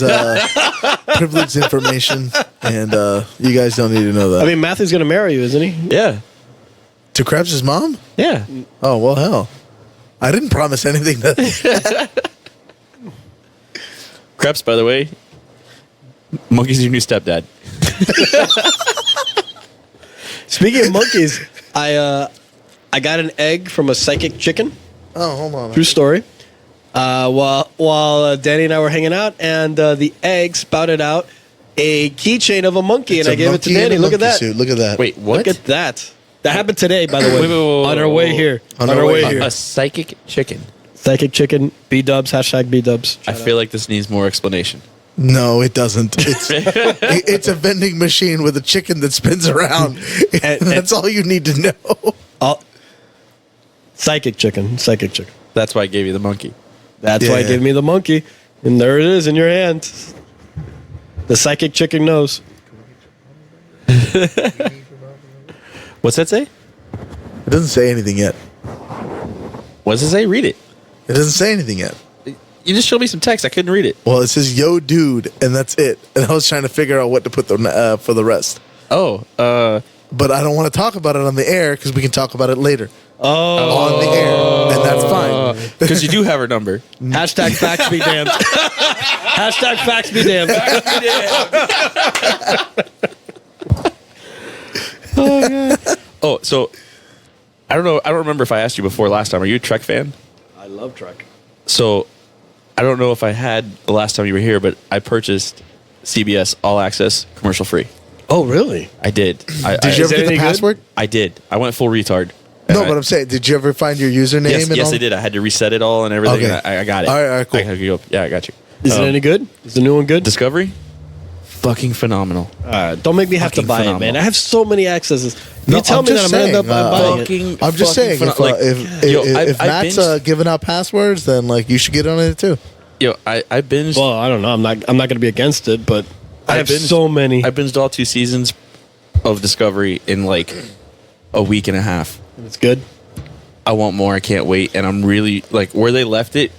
privileged information, and you guys don't need to know that. I mean, Matthew's gonna marry you, isn't he? Yeah, to Krebs' mom? yeah. Oh well, hell. I didn't promise anything. Krebs, by the way, Monkey's your new stepdad. Speaking of monkeys, I got an egg from a psychic chicken. Oh, hold on. True story. While Danny and I were hanging out, and the egg spouted out a keychain of a monkey, It's and I a gave it to monkey in Danny. a Look at monkey that. suit. Look at that. Wait, what? Look at that. That happened today, by the way. Wait, on our way here. On our way here. A psychic chicken. Psychic chicken. B-dubs. Hashtag B-dubs. I feel like this needs more explanation. No, it doesn't. It's a vending machine with a chicken that spins around. And- That's all you need to know. Psychic chicken. Psychic chicken. That's why I gave you the monkey. That's why Yeah. it gave me the monkey. And there it is in your hand. The psychic chicken knows. What's that say? It doesn't say anything yet. What does it say? Read it. It doesn't say anything yet. You just showed me some text. I couldn't read it. Well, it says "Yo, dude," and that's it. And I was trying to figure out what to put for the rest. Oh, But I don't want to talk about it on the air because we can talk about it later Oh. on the air, and that's fine. because you do have her number. Hashtag facts be damned. Hashtag facts be damned. Oh, so I don't know. I don't remember if I asked you before last time. Are you a Trek fan? I love Trek. So I don't know if I had the last time you were here, but I purchased CBS All Access commercial free. Oh, really? I did. Did you ever get the password? I did. I went full retard. No, but I'm saying, did you ever find your username? Yes, and yes, all? I did. I had to reset it all and everything. Okay. And I got it. All right, cool. Yeah, I got you. Is it any good? Is the new one good? Discovery? Fucking phenomenal. Don't make me have to Fucking buy it, phenomenal. man. I have so many accesses. No, You tell I'm me that just I'm going to end up saying, buying it. I'm just saying, if I Matt's binged- giving out passwords, then like you should get on it too. Yo, I binged. Well, I don't know. I'm not going to be against it, but I have binged- so many. I binged all 2 seasons of Discovery in like a week and a half. It's good. I want more. I can't wait. And I'm really like where they left it.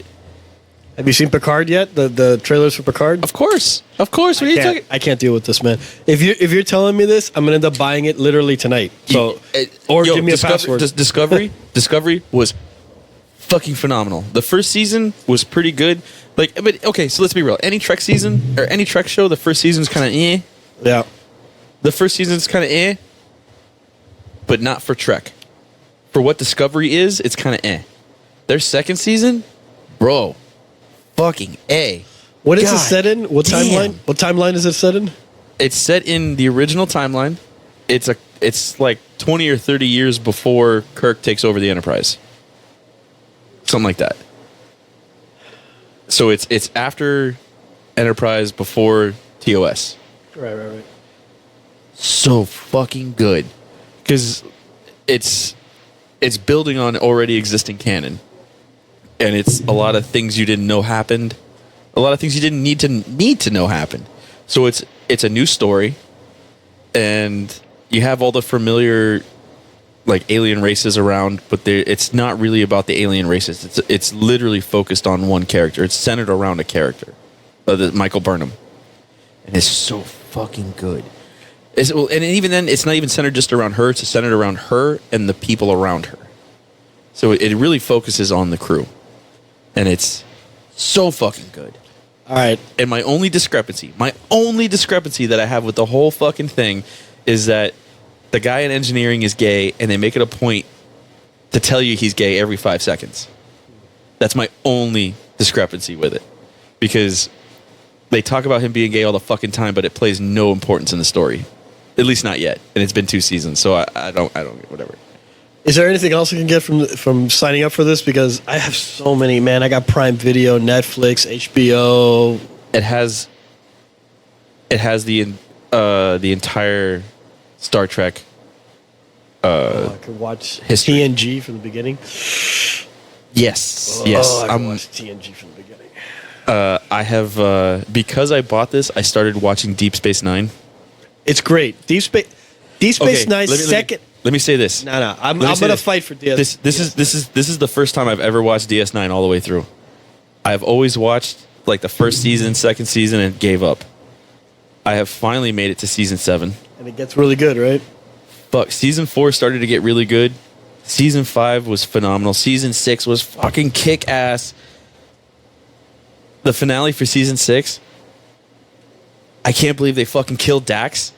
Have you seen Picard yet? The trailers for Picard? Of course. What are you talking? I can't deal with this, man. If you're telling me this, I'm gonna end up buying it literally tonight. So, or give me a password. Discovery was fucking phenomenal. The first season was pretty good. Like, but okay, so let's be real. Any Trek season or any Trek show, the first season's kind of eh. Yeah. The first season's kind of eh, but not for Trek. For what Discovery is, it's kind of eh. Their second season, bro, fucking A. What is it God set in? What damn. timeline? What timeline is it set in? It's set in the original timeline. It's like 20 or 30 years before Kirk takes over the Enterprise. Something like that. So it's after Enterprise, before TOS. Right. So fucking good. Because it's building on already existing canon. And it's a lot of things you didn't know happened. A lot of things you didn't need to know happened. So it's a new story, and you have all the familiar like alien races around, but it's not really about the alien races. It's literally focused on one character. It's centered around a character, Michael Burnham, and it's so fucking good. And even then, it's not even centered just around her. It's centered around her and the people around her. So it really focuses on the crew, and it's so fucking good. All right. And my only discrepancy that I have with the whole fucking thing is that the guy in engineering is gay, and they make it a point to tell you he's gay every 5 seconds. That's my only discrepancy with it. Because they talk about him being gay all the fucking time, but it plays no importance in the story. At least not yet. And it's been 2 seasons, so I don't whatever. Is there anything else I can get from signing up for this? Because I have so many, man. I got Prime Video, Netflix, HBO. It has the entire Star Trek I could watch history. TNG from the beginning. Yes. Oh, I could watch TNG from the beginning. I have because I bought this, I started watching Deep Space Nine. It's great. Deep Space Nine second. Let me say this. No. I'm gonna fight for DS. This is the first time I've ever watched DS9 all the way through. I've always watched like the first season, second season, and gave up. I have finally made it to season 7. And it gets really good, right? Fuck, season 4 started to get really good. Season 5 was phenomenal. Season 6 was fucking kick ass. The finale for season 6, I can't believe they fucking killed Dax.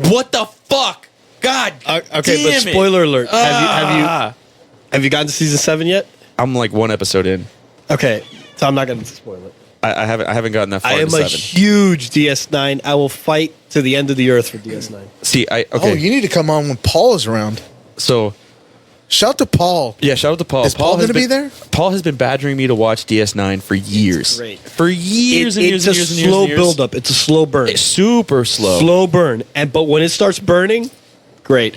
What the fuck? God. Okay, but damn it. spoiler alert. Have you gotten to season 7 yet? I'm like 1 episode in. Okay, so I'm not gonna spoil it. I haven't gotten that far. I am to a 7. huge DS9. I will fight to the end of the earth for DS9. See, Oh, okay. you need to come on when Paul is around. So Shout to Paul. yeah, shout out to Paul. Is Paul has gonna be been- there? Paul has been badgering me to watch DS9 for years. great. For years and years It's and years a and years. slow and years. buildup. It's a slow burn. It's super slow. Slow burn. But when it starts burning, great.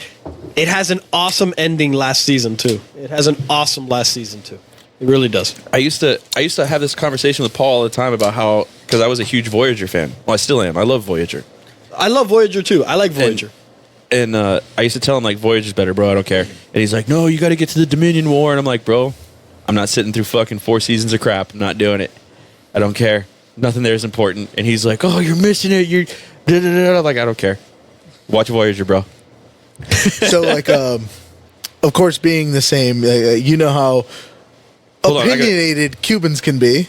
It has an awesome ending last season too. It has an awesome last season too. It really does. I used to have this conversation with Paul all the time about how, because I was a huge Voyager fan. Well, I still am. I love Voyager. I love Voyager too. I like Voyager. And I used to tell him, like, Voyager's better, bro. I don't care. And he's like, no, you got to get to the Dominion War. And I'm like, bro, I'm not sitting through fucking 4 seasons of crap. I'm not doing it. I don't care. Nothing there is important. And he's like, oh, you're missing it. You're I'm like, I don't care. Watch Voyager, bro. So, like, of course, being the same, you know how Hold on, opinionated Cubans can be.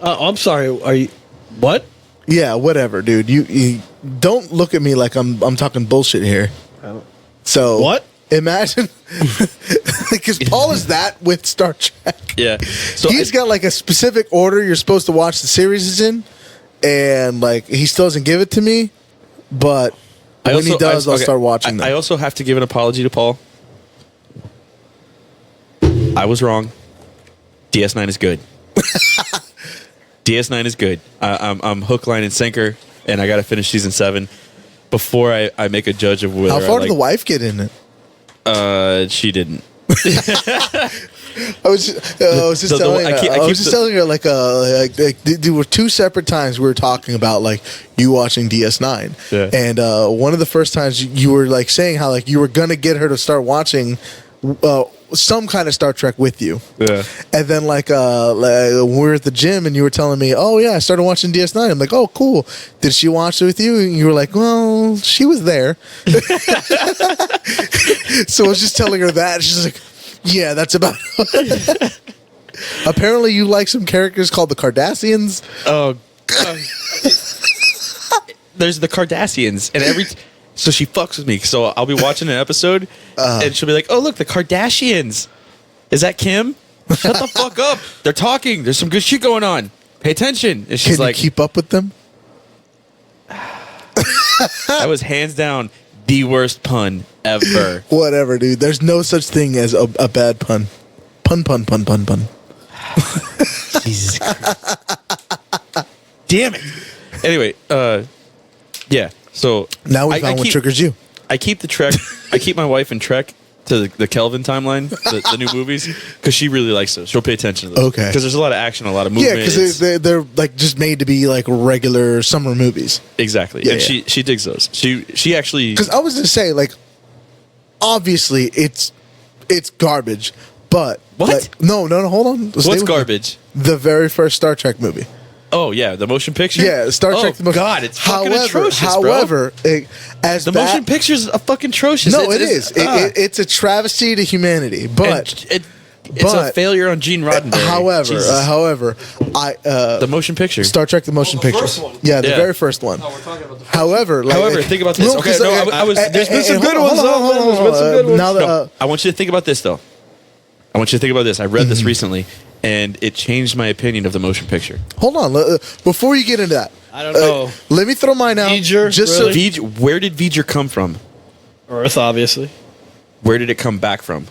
I'm sorry. Are you what? Yeah, whatever, dude. You don't look at me like I'm talking bullshit here. So What? Imagine, because Paul is that with Star Trek. Yeah. So He's got like a specific order you're supposed to watch the series is in, and like he still doesn't give it to me. But when he does, I'll start watching them. I also have to give an apology to Paul. I was wrong. DS9 is good. DS9 is good. I'm hook, line, and sinker, and I got to finish season 7 before I make a judge of whether. How far I did the wife get in it? She didn't. I was just telling her like there were 2 separate times we were talking about like you watching DS9, Yeah. and one of the first times you were like saying how like you were gonna get her to start watching some kind of Star Trek with you, Yeah. and then like when we were at the gym and you were telling me, oh yeah, I started watching DS9. I'm like, oh cool. Did she watch it with you? And you were like, well, she was there. So I was just telling her that. She's like, yeah, that's about it. Apparently you like some characters called the Cardassians. Oh, God. There's the Cardassians, and so she fucks with me. So I'll be watching an episode, and she'll be like, "Oh, look, the Kardashians. Is that Kim? Shut the fuck up. They're talking. There's some good shit going on. Pay attention." And she's Can like, you keep up with them? "That was hands down the worst pun ever." Whatever, dude. There's no such thing as a bad pun. Pun. Jesus Christ. Damn it. Anyway, yeah. So Now we found what triggers you. I keep the Trek. I keep my wife in Trek to the Kelvin timeline, the new movies, because she really likes those. She'll pay attention to those. Okay. Because there's a lot of action, a lot of Yeah, movement. because they're like just made to be like regular summer movies. Exactly. Yeah, and yeah. she digs those. She actually. Because I was gonna say like, obviously it's garbage, but What? like, no, hold on. Stay What's with me. garbage? The very first Star Trek movie. Oh yeah, the motion picture. Yeah, Star Trek. Oh God, it's fucking atrocious, However, as the bad, motion picture's a fucking atrocious. No, it is. It's a travesty to humanity, but it's a failure on Gene Roddenberry. However, the motion picture. Star Trek: The Motion Picture. first one. Yeah, the Yeah. very first one. No, we're talking about the However, think about this. Okay, no, I was. There's been some good ones, though. There's been some good ones. Now that No, I want you to think about this, though. I want you to think about this. I read this recently, and it changed my opinion of the motion picture. hold on, before you get into that, I don't know. let me throw mine out. V'ger, just really? Where did V'ger come from? Earth, obviously. Where did it come back from?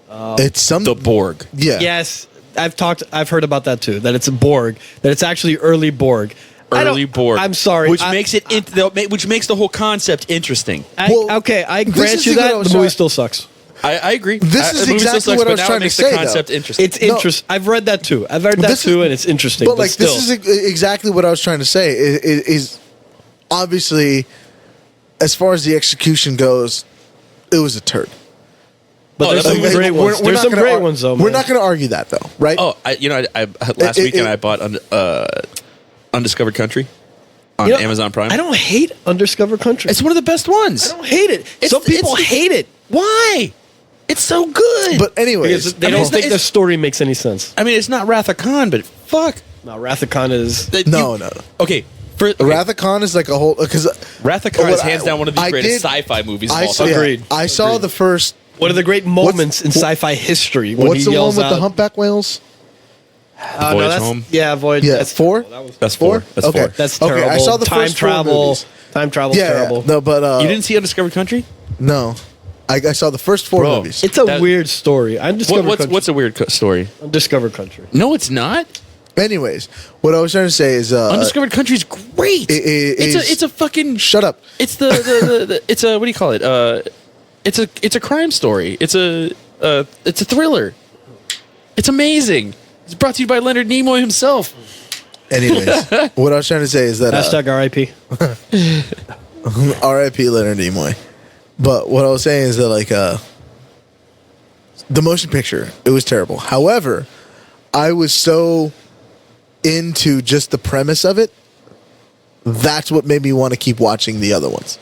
so it's some The Borg. yeah. Yes, I've heard about that too. That it's a Borg. That it's actually early Borg. Early Borg. I'm sorry. Which makes the whole concept interesting. Well, I this grant is you the good I that was the movie trying- still sucks. I agree. This is The movie still exactly sucks, what I but was now trying it to makes say, the though. concept interesting. It's interesting. I've read that too. I've read that This too, is- and it's interesting. But like still. this is exactly what I was trying to say. Is obviously, as far as the execution goes, it was a turd. But there's some great ones. There's some great ones though. We're man. not going to argue that though, right? Oh, I last weekend I bought Undiscovered Country on You know, Amazon Prime. I don't hate Undiscovered Country. It's one of the best ones. I don't hate it. Some people hate it. Why? It's so good. But anyways, Because they I mean, don't it's think not- the story makes any sense. I mean, it's not Wrath of Khan, but fuck. No, Wrath of Khan is. No. Okay. Wrath of Khan is like a whole because Wrath of Khan is hands down one of the I greatest did- sci-fi movies of I all saw, time. Agreed. I saw the first. One of the great moments in sci-fi history when What's he the one yells with out, the humpback whales? Voyage that's, Home? Yeah, Voyage. Yeah, that's 4? terrible. That was, That's four. That's Okay. four. that's Okay, terrible. I saw the time first 4 travel. movies. Time travel's Yeah, terrible. no, but You didn't see Undiscovered Country? no. I saw the first 4 Bro, movies. It's a That- weird story. Undiscovered Country. What's a weird story? Undiscovered Country? No, it's not. Anyways, what I was trying to say is Undiscovered Country's great. It's a fucking. Shut up. It's the it's a, what do you call it's a crime story. It's a thriller. It's amazing. It's brought to you by Leonard Nimoy himself. Anyways, what I was trying to say is that Hashtag RIP. R.I.P. Leonard Nimoy. But what I was saying is that like the motion picture, it was terrible. However, I was so into just the premise of it. That's what made me want to keep watching the other ones.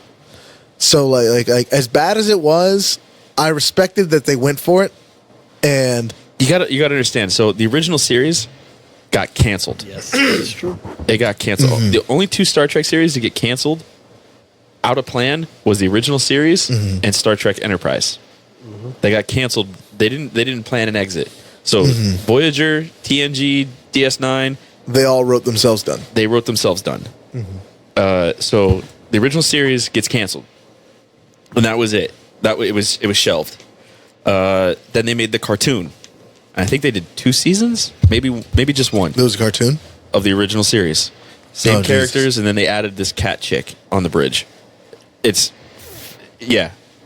So like as bad as it was, I respected that they went for it. And You gotta understand. So the original series got canceled. Yes, that's true. It got canceled. The only 2 Star Trek series to get canceled out of plan was the original series and Star Trek Enterprise. They got canceled. They didn't plan an exit. So Voyager, TNG, DS9, they all wrote themselves done. they wrote themselves done. So the original series gets canceled, and that was it. It was shelved. Then they made the cartoon. I think they did 2 seasons, maybe just one There was a cartoon. of the original series. Same Oh, characters, Jesus. and then they added this cat chick on the bridge.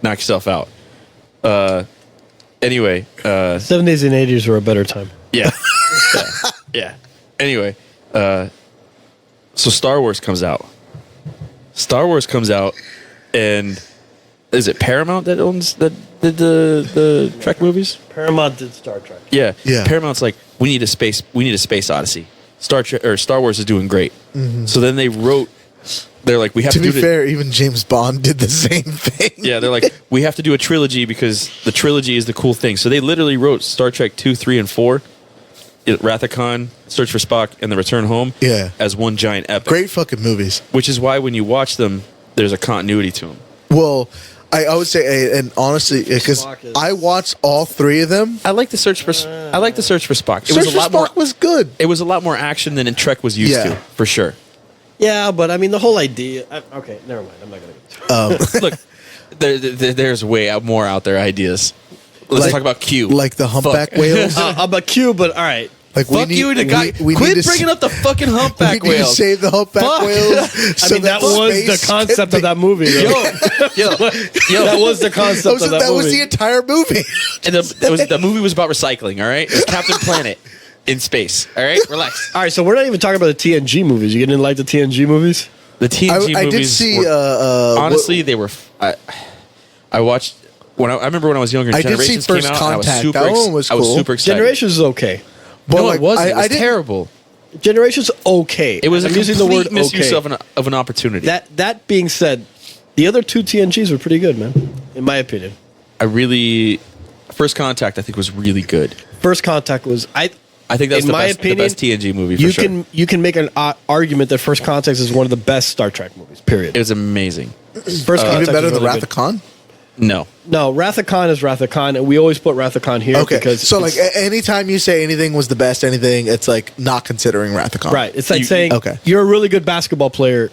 Knock yourself out. Anyway, 70s and 80s were a better time. yeah. Yeah. Anyway, so Star Wars comes out. And is it Paramount that owns that did the Trek movies? Paramount did Star Trek. Yeah. Yeah. Paramount's like, we need a space Odyssey. Star Wars is doing great. So then they're like, we have To to be do fair, even James Bond did the same thing. Yeah, they're like, we have to do a trilogy because the trilogy is the cool thing. So they literally wrote Star Trek 2, 3, and 4, Wrath of Khan, Search for Spock, and The Return Home as one giant epic. Great fucking movies. Which is why when you watch them, there's a continuity to them. Well, I would say, and honestly, because Spock is- I watched all 3 of them. I like the Search for Spock. It Search was a for lot Spock more. was good. It was a lot more action than Trek was used to, for sure. Yeah, but I mean, the whole idea. Okay, never mind. I'm not going to. Look, there's way more out there ideas. Let's talk about Q. Like the humpback whales. I'm a Q, but all right. Like Fuck you and the guy. we Quit need to bringing s- up the fucking we humpback need to whales. save the humpback Fuck. whales. I mean, that was the concept of that movie. Though. Yo, That was the concept of that That was movie. the entire movie. And the movie was about recycling, all right? It was Captain Planet in space, all right? Relax. All right, so we're not even talking about the TNG movies. You didn't like the TNG movies? The TNG I did movies see. were, honestly, they were... I watched... I remember when I was younger, I did see Generations came First out, and I was Contact. super That one was I was cool. super excited. Generations is okay. but No, like, it wasn't. It was didn't- terrible. Generations okay. It was I'm a using complete the word misuse okay. of an opportunity. That being said, the other 2 TNGs were pretty good, man. In my opinion, First Contact, I think, was really good. First Contact was I think that's in my opinion, the best TNG movie for you sure. you can make an argument that First Contact is one of the best Star Trek movies. Period. It was amazing. First Contact even better is than really Wrath good. of Khan. No. No, Wrath of Khan is Wrath of Khan, and we always put Wrath of Khan here Okay, because so like it's- anytime you say anything was the best, anything, it's like not considering Wrath of Khan. right. It's like You- saying okay. you're a really good basketball player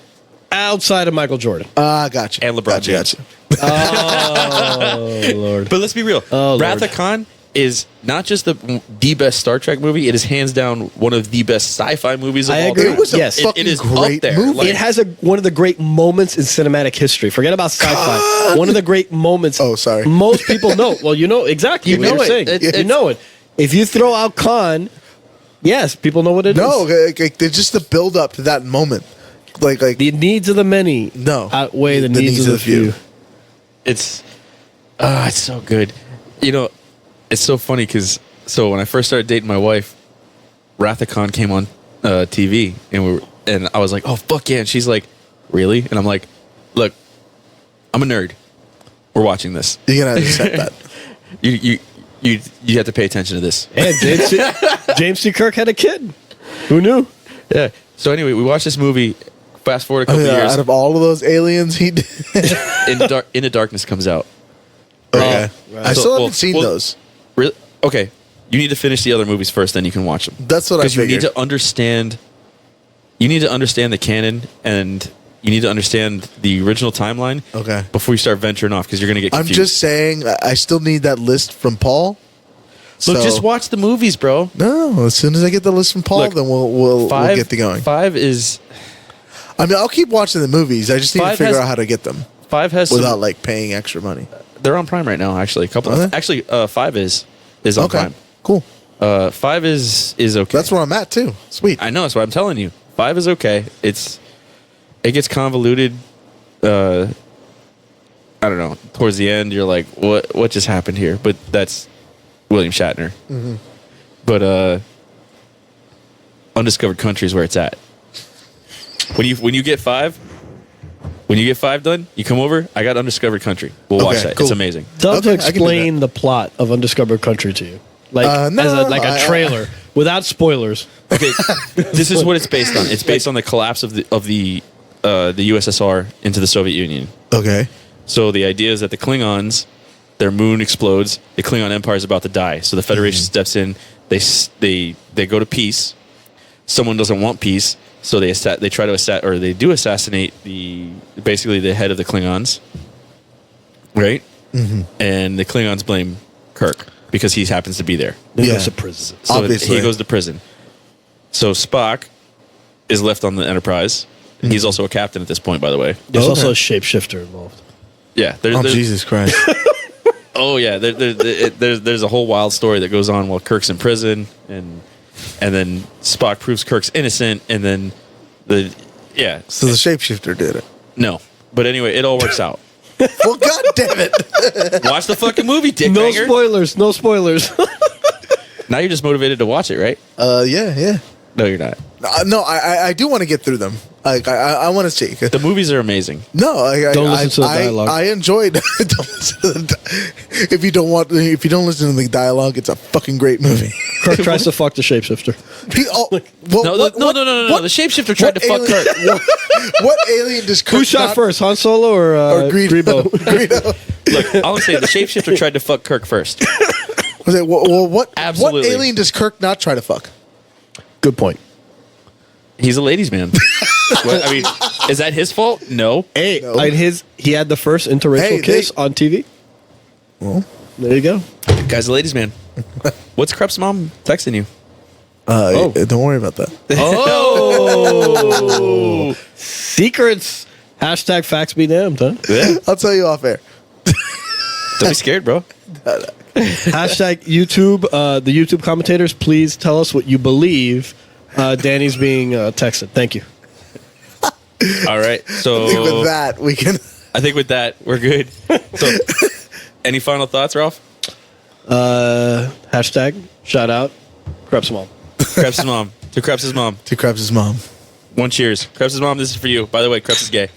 outside of Michael Jordan. Gotcha. And LeBron Gotcha, James. gotcha. Oh Lord. But let's be real. Oh, Wrath Lord. of Khan is not just the best Star Trek movie. It is hands down one of the best sci-fi movies of I all agree. time. It was a Yes. fucking It is great up there. movie. Like- It has one of the great moments in cinematic history. Forget about sci-fi. One of the great moments. Oh, sorry. Most people know. Well, you know exactly You what know you're it. saying. It- You know it. If you throw out Khan, yes, people know what it is. No, like, just the build up to that moment. Like The needs of the many No. outweigh the needs of the few. It's so good. You know, it's so funny because when I first started dating my wife, Wrath of Khan came on TV, and I was like, oh fuck yeah, and she's like, really? And I'm like, look, I'm a nerd. We're watching this. you're gonna accept that. You have to pay attention to this. And James C. Kirk had a kid. Who knew? Yeah. So anyway, we watched this movie. Fast forward a couple years. Out of all of those aliens, he did. Into Darkness comes out. Okay. right. I So- still well- haven't seen well- those. Really? Okay. You need to finish the other movies first, then you can watch them. That's what I Because you figured. need to understand. You need to understand the canon, and you need to understand the original timeline. Okay. Before you start venturing off, because you're going to get I'm confused. just saying, I still need that list from Paul. Look, So- just watch the movies, bro. No, as soon as I get the list from Paul, Look, then we'll get to going. 5 is I mean, I'll keep watching the movies. I just need to 5 figure has- out how to get them 5 has without some, like paying extra money. they're on Prime right now. Actually, a couple. Are they? Actually, 5 is on Okay, Prime. cool. 5 is okay. That's where I'm at too. Sweet. I know. That's what I'm telling you. 5 is okay. It gets convoluted. I don't know. Towards the end, you're like, what just happened here? But that's William Shatner. Mm-hmm. But Undiscovered Country is where it's at. When you get 5 done, you come over. I got Undiscovered Country. We'll watch that. cool. It's amazing. Tell Okay, to I can do explain the plot of Undiscovered Country to you, like No, a trailer without spoilers. Okay, this is what it's based on. It's based on the collapse of the USSR into the Soviet Union. Okay. So the idea is that the Klingons, their moon explodes. The Klingon Empire is about to die. So the Federation steps in. They go to peace. Someone doesn't want peace, so they try to assassinate basically the head of the Klingons, right? Mm-hmm. And the Klingons blame Kirk because he happens to be there. He Yeah. goes to prison. So Obviously. he goes to prison. So Spock is left on the Enterprise. And he's also a captain at this point, by the way. There's Okay. also a shapeshifter involved. Yeah. Oh, Jesus Christ. Oh yeah. There's a whole wild story that goes on while Kirk's in prison, and then Spock proves Kirk's innocent, and then So the shapeshifter did it. no. But anyway, it all works out. Well, God damn it. Watch the fucking movie, dick No banger. spoilers. No spoilers. Now you're just motivated to watch it, right? Yeah. No, you're not. No, I do want to get through them. Like I want to see. The movies are amazing. No, Don't listen to the dialogue. I enjoyed. Don't listen to if you don't listen to the dialogue, it's a fucking great movie. Kirk tries to fuck the shapeshifter. No. The shapeshifter tried to fuck Kirk. What alien does Kirk Who shot not- first, Han Solo or Greedo? Greedo? Greedo. Look, all I'm saying, the shapeshifter tried to fuck Kirk first. Was it, what Absolutely. What alien does Kirk not try to fuck? Good point. He's a ladies' man. What, I mean, is that his fault? No. Hey, No. he had the first interracial Hey, kiss on TV. Well, There you go. Guy's a ladies' man. What's Krep's mom texting you? don't worry about that. Oh. Secrets. Hashtag facts be damned, huh? Yeah. I'll tell you off air. Don't be scared, bro. Hashtag YouTube. The YouTube commentators, please tell us what you believe Danny's being texted. Thank you. All right. So I think with that, we can. I think with that, we're good. So, any final thoughts, Ralph? Hashtag shout out Krebs mom. Krebs' mom. To Krebs' mom. To Krebs' mom. One cheers. Krebs' mom, this is for you. By the way, Krebs is gay.